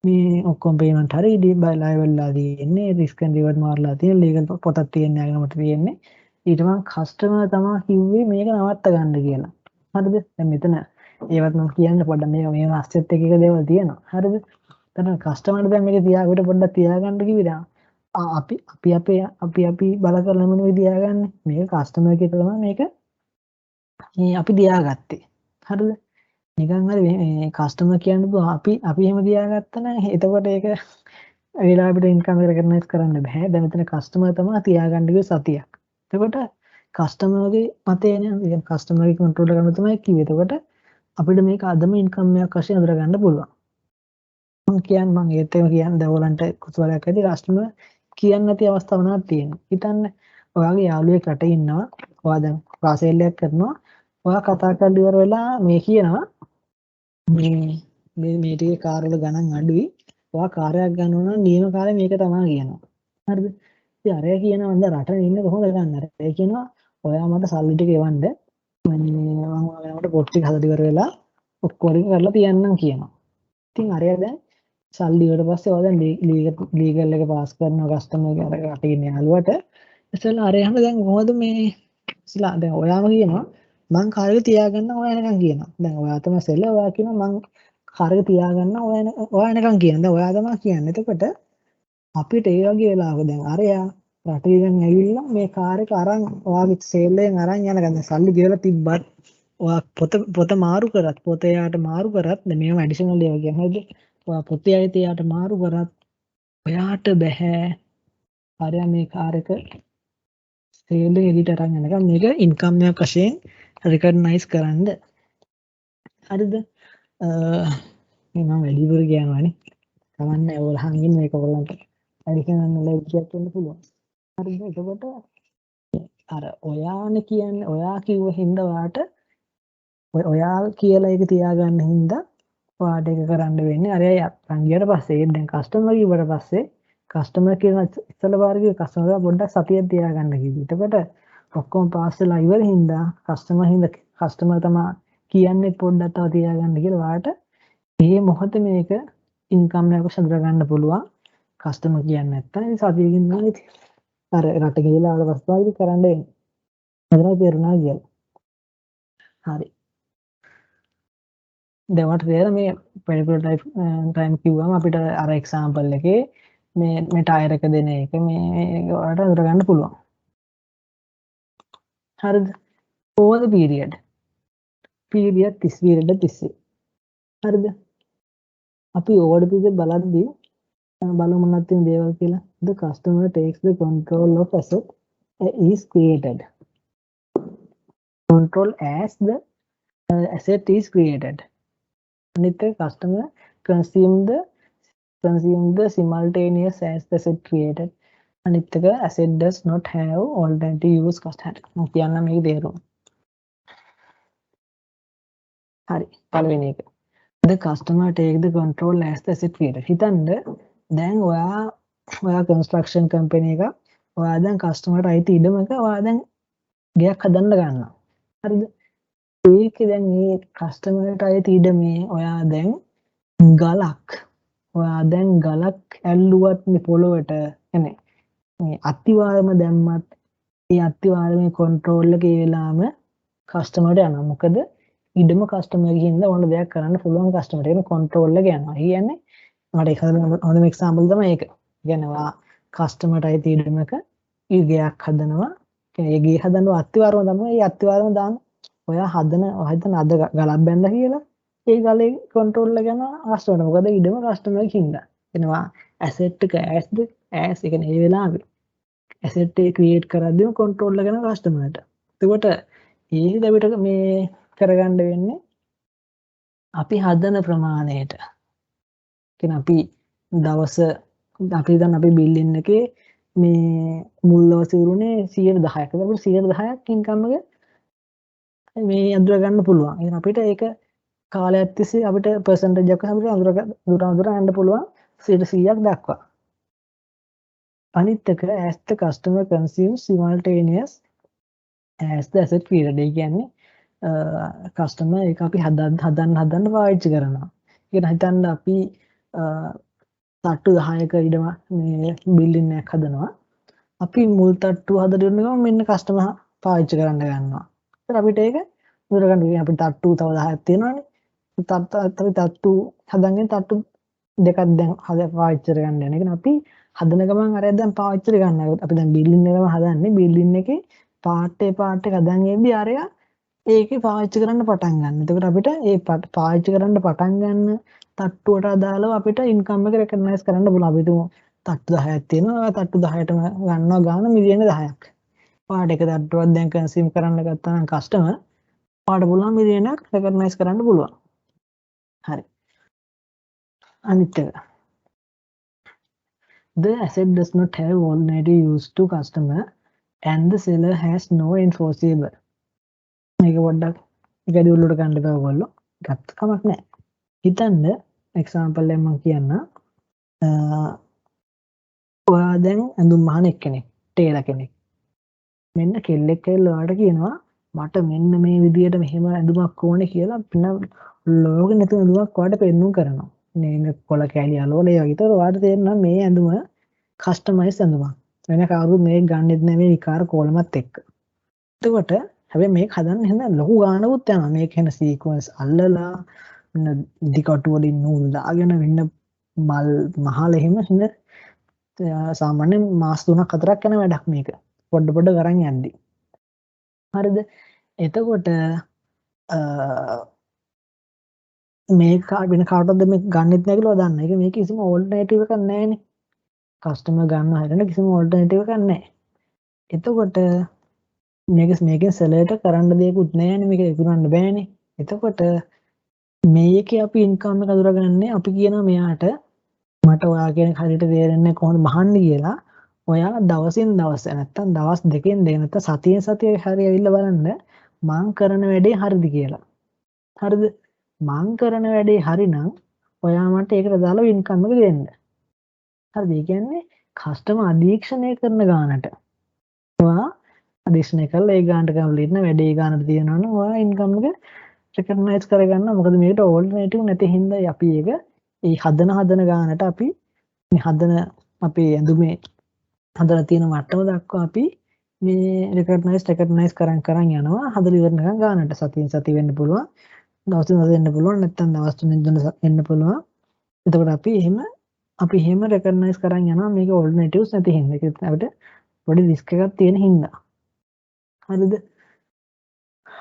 මේ ඔක්කොම පේමන්ට් හරි ඉතින් බයලා වෙලා තියෙන්නේ රිස්ක් ඇන්ඩ් රිවර්ඩ් මාරලා තියෙන ලීගල් පොතක් තියෙන්නේ අගනමට තියෙන්නේ. ඊට මම කස්ටමර් තමයි කිව්වේ මේක නවත්ත ගන්න කියලා. හරිද? දැන් මෙතන ඒවත් මම කියන්න පොඩ්ඩක් මේ අස්සෙත් එක දේවල් තියෙනවා. හරිද? එතන කස්ටමර්ට දැන් මේක තියාගන්න පොඩ්ඩක් තියාගන්න කිව්වා. අපි බල කරලා මොනවද තියාගන්නේ? මේක කස්ටමර් කෙට තමයි මේක මේ අපි තියාගත්තේ. හරිද? නිකන් හරි මේ කස්ටමර් කියන්න පුළුවන් අපි එහෙම තියාගත්තා නම් එතකොට ඒක වෙලා අපිට ඉන්කම් එක රෙකග්නයිස් කරන්න බෑ. දැන් මෙතන කස්ටමර් තමයි තියාගන්න කිව්වේ සතියක්. එතකොට කස්ටමර්ගේ මතය නේ කස්ටමර්ගේ කන්ට්‍රෝල් කරන්න තමයි කිව්වේ. එතකොට අපිට මේක අදම ඉන්කම් එකක් වශයෙන් අඳුර ගන්න පුළුවන්. මම ඒත් එහෙම කියන්නේ දැන් ඔයගලන්ට කුසලයක් ඇති කස්ටමර් කියන්නේ නැති අවස්ථාවක් නක් තියෙනවා. හිතන්න ඔයාගේ යාළුවෙක් රටේ ඉන්නවා. ඔයා දැන් ක්ලාස් එකක් කරනවා. ඔයා කතා කරලා ඉවර වෙලා මේ කියනවා මේ ටිකේ කාර් වල ගණන් අඩුයි. ඔයා කාර්යයක් ගන්න ඕන නම් නියම කාර්යය මේක තමයි කියනවා. හරිද? ඉතින් අරයා කියනවා මම රටේ ඉන්නේ කොහොමද ගන්න? අරයා කියනවා ඔයා මට සල්ලි ටික එවන්න. මම ඔයාලට පොත් ටික හදලා ඉවර වෙලා ඔක්කොම කරලා තියන්නම් කියනවා. ඉතින් අරයා දැන් සල්ලි වලට පස්සේ ඔයා දැන් ලීගල් එක පාස් කරනවා කස්ටමර්ගේ අර රටේ ඉන්න යාළුවට. ඉතින් අරයාම දැන් කොහොමද මේ ඉස්ලා දැන් ඔයාම කියනවා මං කාර් එක තියාගන්න ඔයා එනකන් කියනවා. දැන් ඔයා තමයි සෙල්ල ඔයා කියනවා මං කාර් එක තියාගන්න ඔයා එනකන් කියනවා. දැන් ඔයා තමයි කියන්නේ. එතකොට අපිට ඒ වගේ වෙලාවක දැන් අරයා රටේ ඉඳන් ඇවිල්ලා මේ කාර් එක අරන් ඔයාගේ සේල් එකෙන් අරන් යනකන් දැන් සල්ලි ගෙවලා තිබ්බත් ඔයා පොත මාරු කරත් පොත එයාට මාරු කරත් දැන් මේව ඇඩිෂනල් ඒවා කියන්නේ හරිද? ඔයා පොතේ අයිති එයාට මාරු කරත් ඔයාට බෑ අරයා මේ කාර් එක සේල් එක එළියට අරන් යනකම් මේක ඉන්කම් එකක් වශයෙන් රෙකග්නයිස් කරන්න. හරිද? මේ මම වැඩිපුර කියනවානේ. කවන්නේ ඔයාලා හංගින් මේක ඔයගලන්ට ඇඩිෂනල් නොලෙජ් එකක් වෙන්න පුළුවන්. හරිද? එතකොට අර ඔයානේ කියන්නේ ඔයා කිව්ව හින්දා ඔයාට ඔයා කියලා ඒක තියාගන්න හින්දා ඔයාට ඒක කරන්න වෙන්නේ. අර අරන් ගියට පස්සේ දැන් කස්ටමර් කිව්වට පස්සේ කස්ටමර් කියන ඉස්සල වාරගේ කස්ටමර් පොඩ්ඩක් සතියක් තියාගන්න කිව්වා. එතකොට ඔක්කොම පාස් වෙලා ඉවර හින්දා කස්ටමර් තමයි කියන්නේ පොඩ්ඩක් තව තියාගන්න කියලා ඔයාට මේ මොහොතේ මේක ඉන්කම් එකක් සඳර ගන්න පුළුවන්. කස්ටමර් කියන්නේ නැත්තම් ඉතින් සතියකින් නෙවෙයි අර රට ගිහලා ආව වස්තුවයි කරන්න වෙන්නේ. එතන තේරුණා කියලා. හරි. දැන් වට තේරෙන මේ පෙරිපෙරල් ටයිම් කිව්වම අපිට අර එක්සැම්පල් එකේ මේ ටයර් එක දෙන එක මේ ඔයාලට අඳුර ගන්න පුළුවන්. හරිද? over the period 30 තිස්සේ. හරිද? අපි over the period බලද්දී බලමු මොනවද තියෙන දේවල් කියලා. The customer takes the control of asset is created. Control as the asset is created. අනිත් එක customer consume the simultaneous as the asset created. අනිත් එක asset does not have alternative use cost hat. මම කියන්න මේක තේරුම. හරි. පළවෙනි එක. The customer take the control as the asset created. හිතන්න දැන් ඔයා construction company එක ඔයා දැන් customer අයිති ඉඩමක ඔයා දැන් ගෙයක් හදන්න ගන්නවා. හරිද? ඒකේ දැන් මේ කස්ටමර්ට අයිති ඉඩමේ ඔයා දැන් ගලක් ඇල්ලුවත් මේ පොළොවට එනේ මේ අතිවාරම දැම්මත් ඒ අතිවාරමේ කන්ට්‍රෝල් එක ඒ වෙලාවම කස්ටමර්ට යනවා. මොකද ඉඩම කස්ටමර්ගේ හින්දා ඕන දෙයක් කරන්න පුළුවන් කස්ටමර්ට ඒක කන්ට්‍රෝල් එක යනවා. කියන්නේ මට එක හොඳම එක්සැම්පල් තමයි ඒක. කියන්නේ ඔයා කස්ටමර්ට අයිති ඉඩමක ගෙයක් හදනවා. ඒ ගේ හදනවා අතිවාරම තමයි ඒ අතිවාරම දාන ඔයා හදන අද ගලක් බැඳලා කියලා ඒ ගලේ කන්ට්‍රෝල් එක යනවා කස්ටමර්ට. මොකද ඉඩම කස්ටමර්ගේ හින්දා. එනවා ඇසෙට් එක ඇස් ඒ කියන්නේ ඒ වෙලාවේ ඇසෙට් එක ක්‍රියේට් කරද්දිම කන්ට්‍රෝල් එක යනවා කස්ටමර්ට. එතකොට ඒක අපිට මේ කරගන්න වෙන්නේ අපි හදන ප්‍රමාණයට. කියන අපි දවස අපි දැන් අපි බිල්ඩින් එකේ මේ මුල් දවසේ උරුනේ 110ක්. ඒකට 110ක් ඉන්කම් එක මේ අඳුර ගන්න පුළුවන්. එහෙනම් අපිට ඒක කාලයක් තිස්සේ අපිට percentage එකක් අපිට අඳුර ගන්න පුළුවන් 100ක් දක්වා. අනිත් එක as the customer consumes simultaneous as the asset period. ඒ කියන්නේ කස්ටමර් ඒක අපි හදන්න පාවිච්චි කරනවා. කියන හිතන්න අපි තට්ටු 10ක ඉඩම මේ බිල්ඩින් එකක් හදනවා. අපි මුල් තට්ටු හදන ගමන් මෙන්න කස්ටමර් පාවිච්චි කරන්න ගන්නවා. ඒත් අපිට ඒක මුදල් ගන්න අපිට තට්ටු තව 10ක් තියෙනවානේ. තට්ටු හදන්නේ තට්ටු දෙකක් දැන් පාවිච්චි කරගන්න යන. ඒ කියන්නේ අපි හදන ගමන් අර දැන් පාවිච්චි කරගන්නවා. අපි දැන් බිල්ඩින් එකම හදන්නේ බිල්ඩින් එකේ පාර්ට් එක හදන් ඉද්දි අරයා ඒකේ පාවිච්චි කරන්න පටන් ගන්න. එතකොට අපිට ඒ පාවිච්චි කරන්න පටන් ගන්න තට්ටුවට අදාළව අපිට ඉන්කම් එක රෙකග්නයිස් කරන්න පුළුවන්. අපි තුමු තට්ටු 10ක් තියෙනවා. තට්ටු 10ටම ගන්නවා ගාන මිලියන 10ක්. පාට එක තට්ටුවක් දැන් කන්සියුම් කරන්න ගත්තා නම් කස්ටමර් පාට පුළුවන් මිලියනක් රෙකග්නයිස් කරන්න පුළුවන්. හරි. අනිත් එක the asset does not have alternative use to customer and the seller has no enforceable. මේක පොඩ්ඩක් ගැඩි උල්ලට ගන්න එපා ඔයගොල්ලෝ. ගත්ත කමක් නැහැ. හිතන්න එක්සැම්පල් එකක් මම කියන්න. ඔයා දැන් ඇඳුම් මහන එක්කෙනෙක්, ටේලර් කෙනෙක්. මෙන්න කෙල්ලෙක් කියලා ඔයාට කියනවා මට මෙන්න මේ විදියට මෙහෙම ඇඳුමක් ඕනේ කියලා පින ලෝකෙ නැති ඇඳුමක් ඔයාට පෙන්නුම් කරනවා. මේ කොළ කැලි අලවල ඒ වගේ. ඒතකොට ඔයාට තේරෙනවා මේ ඇඳුම කස්ටමයිස් ඇඳුමක්. වෙන කවුරුත් මේක ගන්නෙත් නෙමෙයි විකාර කෝලමත් එක්ක. එතකොට හැබැයි මේක හදන්න එහෙනම් ලොකු ගානකුත් යනවා. මේක වෙන සීක්වන්ස් අල්ලලා දිකටු වලින් නූල් දාගෙන වෙන්න මල් මහල එහෙම හින්ද සාමාන්‍යයෙන් මාස 3ක් 4ක් යන වැඩක් මේක. පොඩ කරන් යද්දි. හරිද? එතකොට මේක වෙන කාටවත් මේක ගන්නෙත් නැහැ කියලා දන්න. ඒක මේක කිසිම ඕල්ටර්නේටිව් එකක් නැහැනේ. කස්ටමර් ගන්න හැරෙන කිසිම ඕල්ටර්නේටිව් එකක් නැහැ. එතකොට මේකෙන් සෙලර්ට කරන්න දෙයක්වත් නැහැනේ. මේක විකුණන්න බෑනේ. එතකොට මේකේ අපි ඉන්කම් එක අඳුරගන්නේ අපි කියනවා මෙයාට මට ඔයා කියන හරියට තේරෙන්නේ කොහොමද මහන්නේ කියලා. ඔයා දවසින් දවස නැත්තම් දවස් දෙකෙන් දෙක නැත්තම් සතියෙන් සතිය හරිය ඇවිල්ලා බලන්න මං කරන වැඩේ හරිද කියලා. හරිද? මං කරන වැඩේ හරිනම් ඔයා මට ඒකට දාලා ඉන්කම් එක දෙන්න. හරිද? ඒ කියන්නේ කස්ටමර් අධීක්ෂණය කරන ගානට ඔයා අධීක්ෂණය කරලා ඒ ගානට කම්ප්ලීට් න වැඩේ ගානට තියනවනම් ඔයා ඉන්කම් එක රෙකග්නයිස් කරගන්න. මොකද මේකට ඕල්ටර්නේටිව් නැති හින්දා අපි ඒක ඒ හදන ගානට අපි හදන අපේ ඇඳුමේ හදලා තියෙන මට්ටම දක්වා අපි මේ රෙකග්නයිස් කරන් යනවා. හදලා ඉවරනකම් ගානට සතියෙන් සති වෙන්න පුළුවන්. දවස් 3 වෙන්න පුළුවන්. නැත්නම් දවස් 3 වෙන්න පුළුවන්. එතකොට අපි එහෙම රෙකග්නයිස් කරන් යනවා මේක ඕල්ටර්නේටිව්ස් නැති හින්දා. ඒක අපිට පොඩි රිස්ක් එකක් තියෙන හින්දා. හරිද?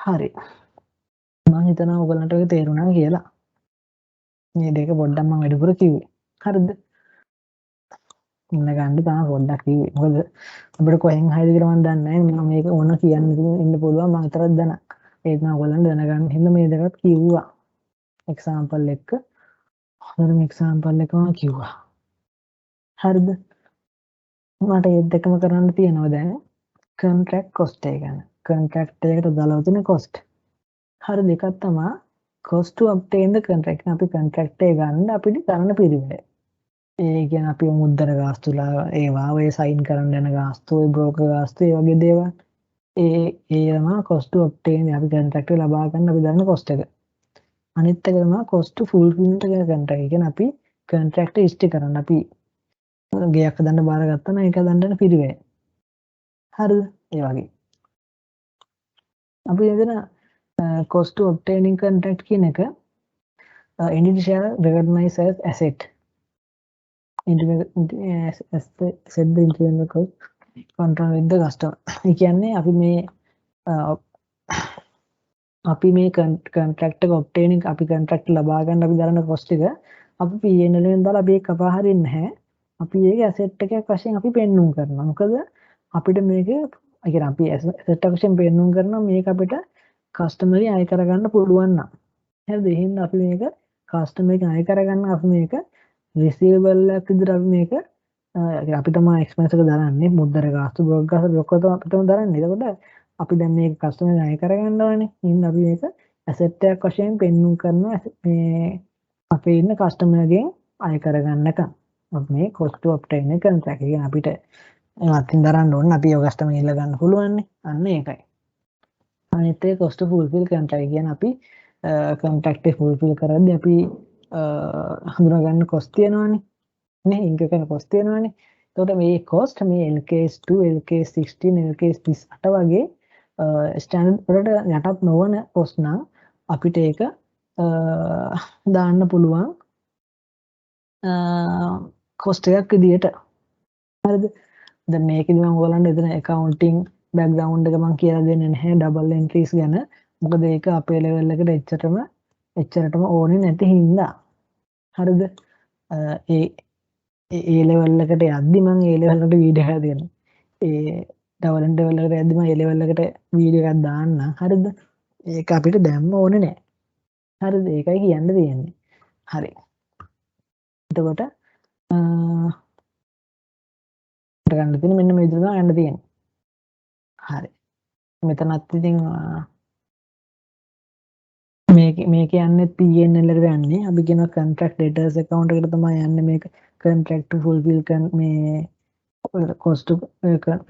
හරි. මම හිතනවා ඔයගලන්ට ඒක තේරුණා කියලා. මේ දෙක පොඩ්ඩක් මම වැඩිපුර කිව්වේ. හරිද? ඉන්න ගන්න තමයි පොඩ්ඩක් කිව්වේ. මොකද අපිට කොහෙන් හරිද කියලා මම දන්නේ නැහැ. මම මේක ඕන කියන්න ඉන්න පුළුවන් මම විතරක් දන්න. ඒක නම් ඔයගලන්ට දැනගන්න හින්දා මේ දෙකත් කිව්වා. එක්සැම්පල් එක. හරිද? එක්සැම්පල් එකම කිව්වා. හරිද? මට මේ දෙකම කරන්න තියෙනවා දැන්. කොන්ට්‍රැක්ට් කොස්ට් එක ගැන. කොන්ට්‍රැක්ට් එකට දාලා තියෙන කොස්ට්. හරි දෙකක් තමයි cost to obtain the contract. අපි කොන්ට්‍රැක්ට් එක ගන්න අපිට කරන්න පිළිවෙල. ඒ කියන්නේ අපි මුද්දර ගාස්තුලා ඒවා ඔය සයින් කරන්න යන ගාස්තු ඔය බ්‍රෝකර් ගාස්තු ඒ වගේ දේවල් ඒ තමයි cost to obtain අපි කොන්ට්‍රැක්ට් එක ලබා ගන්න අපි දාන cost එක. අනිත් එක තමයි cost to fulfillment එක කොන්ට්‍රැක්ට්. ඒ කියන්නේ අපි කොන්ට්‍රැක්ට් ඉෂ්ට කරන්න අපි ගයක් හදන්න බාරගත්තා නම් ඒක හදන්න පිළිවෙල. හරිද? ඒ වගේ. අපි එදෙන cost to obtaining contract කියන එක entity shall recognize as asset. Set the increment cost control with the customer. ඒ කියන්නේ අපි මේ contract එක obtaining අපි contract ලබා ගන්න අපි දරන cost එක අපි P&L එකෙන් දාලා අපි ඒක කපා හරින්නේ නැහැ. අපි ඒක asset එකක් වශයෙන් අපි පෙන්නුම් කරනවා. මොකද අපිට මේක අපි asset එකක් වශයෙන් පෙන්නුම් කරනවා මේක අපිට කස්ටමර්ගෙ අය කරගන්න පුළුවන් නම්. හරිද? එහෙනම් අපි මේක කස්ටමර්ගෙ අය කරගන්න අපි මේක රිසීවබල් එකක් විදිහට අපි මේක අපි තමයි එක්ස්පෙන්ස් එක දරන්නේ මුද්දර ගාස්තු බ්‍රෝකර් ගාස්තු ඔක්කොම අපි තමයි දරන්නේ. එතකොට අපි දැන් මේක කස්ටමර් ණය කරගන්න ඕනේ. ඉතින් අපි මේක ඇසෙට් එකක් වශයෙන් පෙන්වන්න කරනවා මේ අපේ ඉන්න කස්ටමර්ගෙන් අය කරගන්නකම්. අපි මේ cost to obtain එක contract එක අපිට අතින් දරන්න ඕන අපි ඔය කස්ටමර් ඉල්ල ගන්න පුළුවන් නේ. අන්න ඒකයි. අනිත් එක cost to fulfill contract කියන්නේ අපි contract එක fulfill කරද්දී අපි හඳුනා ගන්න cost තියෙනවානේ. නේ ඉන්කම් කරන cost තියෙනවානේ. එතකොට මේ cost මේ LKS2 LKS16 LKS38 වගේ ස්ටෑන්ඩඩ් වලට යටත් නොවන cost නම් අපිට ඒක දාන්න පුළුවන් cost එකක් විදියට. හරිද? දැන් මේකෙදි මම ඔයගලන්ට එතන accounting background එක මම කියලා දෙන්නේ නැහැ double entries ගැන. මොකද ඒක අපේ level එකට එච්චරටම ඕනේ නැති හින්දා. හරිද? ඒ level එකට යද්දි මම ඒ level එකට වීඩියෝ එකක් දෙන්නම්. ඒ double entry level එකට යද්දි මම ඒ level එකට වීඩියෝ එකක් දාන්නම්. හරිද? ඒක අපිට දැම්ම ඕනේ නැහැ. හරිද? ඒකයි කියන්න තියෙන්නේ. හරි. එතකොට ගන්න තියෙන මෙන්න මේ විදිහට ගන්න තියෙන්නේ. හරි. මෙතනත් ඉතින් මේක යන්නේ P&L එකට යන්නේ. අපි කියන contract debtors account එකට තමයි යන්නේ මේක contract to fulfill මේ cost to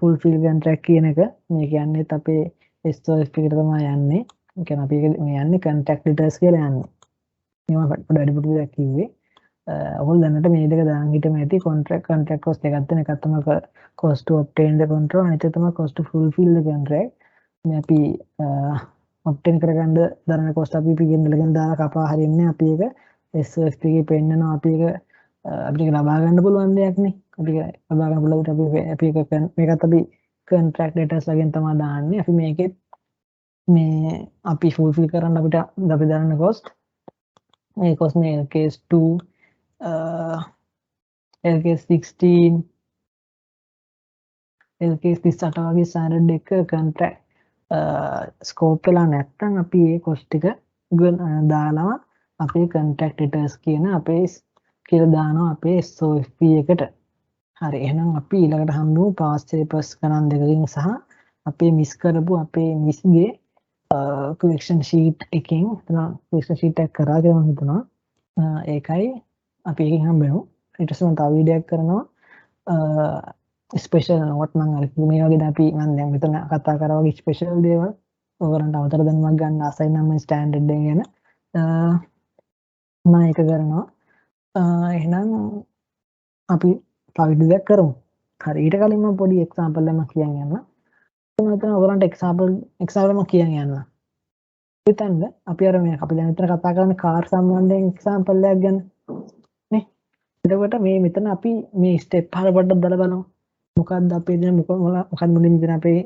fulfill contract කියන එක. මේක යන්නේ අපේ SOF එකට තමයි යන්නේ. ඒ කියන්නේ අපි මේ යන්නේ contract debtors කියලා යන්නේ. මේවා පොඩ්ඩක් අඩිපොඩි දෙයක් කිව්වේ. ඔයගොල්ලෝ දැනට මේ දෙක දාන් හිටම ඇති contract cost එකක් තියෙන එකක් තමයි cost to obtain the contract අනිත් එක තමයි cost to fulfill the contract. මේ අපි obtain කරගන්න දරන cost අපි P&L එකෙන් දාලා කපා හරින්නේ අපි ඒක SOF එකේ පෙන්නනවා අපි ඒක අපිට ලබා ගන්න පුළුවන් දෙයක් නේ. අපි ලබා ගන්න පුළුවන් අපි ඒක මේකත් අපි contract debtors වලින් තමයි දාන්නේ. අපි මේකෙත් මේ අපි fulfill කරන්න අපිට අපි දරන cost මේ cost මේ LKS2 LKS16 LKS38 වගේ standard එක contract ස්කෝප් වෙලා නැත්නම් අපි ඒ cost එක දාලා අපේ contract debtors කියන අපේ කියලා දානවා අපේ SOFP එකට. හරි එහෙනම් අපි ඊළඟට හම්බුමු past papers ගණන් දෙකකින් සහ අපේ මිස් කරපු අපේ මිස්ගේ collection sheet එකකින් collection sheet එක කරා කියලා මම හිතනවා. ඒකයි අපි එකකින් හම්බෙමු. ඊට පස්සේ මම තව වීඩියෝ එකක් කරනවා ස්පෙෂල් නෝට් මම අර මේ වගේ අපි මම දැන් මෙතන කතා කරා වගේ ස්පෙෂල් දේවල් ඔයගලන්ට අවතර දැනුමක් ගන්න ආසයි නම් මම ස්ටෑන්ඩඩ් එක ගැන මම ඒක කරනවා. එහෙනම් අපි තව වීඩියෝ එකක් කරමු. හරි ඊට කලින් මම පොඩි එක්සැම්පල් එකක් කියන්න යන්න. මම හිතනවා ඔයගලන්ට එක්සැම්පල් එකක් කියන්න යන්න. හිතන්න අපි අර මේ අපි දැන් මෙතන කතා කරන්නේ කාර් සම්බන්ධයෙන් එක්සැම්පල් එකක් ගැන නේ. එතකොට මේ මෙතන අපි මේ ස්ටෙප් හර පොඩ්ඩක් දාලා බලමු. මොකක්ද අපේ දැන් මොකක්ද මුලින් ඉතින් අපේ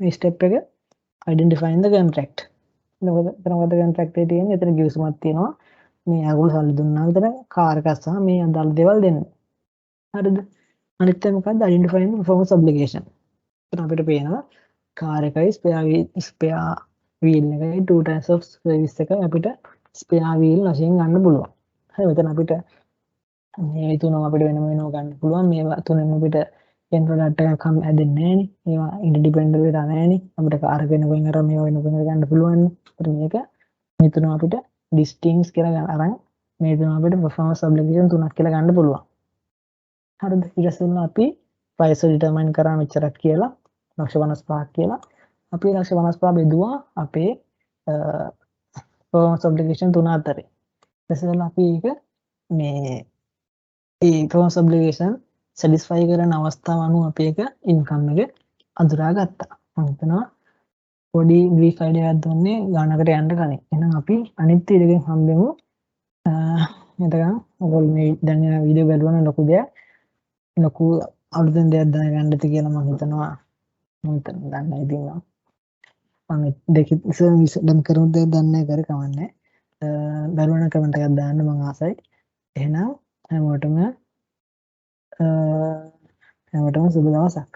මේ ස්ටෙප් එක identifying the contract. මොකද contract එකේ තියෙන්නේ එතන ගිවිසුමක් තියෙනවා. මේ අගොල්ලෝ සල්ලි දුන්නා විතර කාර් එකක් සහ මේ අදාළ දේවල් දෙන්න. හරිද? අනිත් එක මොකක්ද identifying the performance obligation. එතන අපිට පේනවා කාර් එකයි spare wheel එකයි two types of service එකයි අපිට spare wheel වශයෙන් ගන්න පුළුවන්. හරි මෙතන අපිට මේ තුනම අපිට වෙනම වෙනම ගන්න පුළුවන්. මේවා තුනෙන් අපිට end product එකක් හැදෙන්නේ නැහැ නේ. මේවා independent වෙලා නැහැ නේ. අපිට කාර් එක වෙනකන් අර මේවා වෙනකන් ගන්න පුළුවන් නේ. ඒත් මේක මේ තුන අපිට listings කියලා ගන්න අරන් මේ තුන අපිට performance obligation තුනක් කියලා ගන්න පුළුවන්. හරිද? ඊට පස්සේ අපි price determine කරා මෙච්චරක් කියලා 155ක් කියලා. අපි 155 බෙදුවා අපේ performance obligation තුන අතරේ. ඊට පස්සේ අපි ඒක මේ ඒ performance obligation satisfy කරන අවස්ථාව අනුව අපි ඒක income එක අඳුරා ගත්තා. මම හිතනවා පොඩි brief idea එකක් දුන්නේ ගානකට යන්න කලින්. එහෙනම් අපි අනිත් ඊළඟෙන් හම්බෙමු. එතකන් ඔයගොල්ලෝ මේ දැන් වීඩියෝ බලන ලොකු දෙයක් ලොකු අලුතෙන් දෙයක් දැනගන්න ඇති කියලා මම හිතනවා. මම දන්නේ ඉතින් මම දෙකේ ඉස්සෙල්ලා කරන දේ දන්නේ කර කවන්නේ. දරුවන කමෙන්ට් එකක් දාන්න මම ආසයි. එහෙනම් හැමෝටම සුබ දවසක්.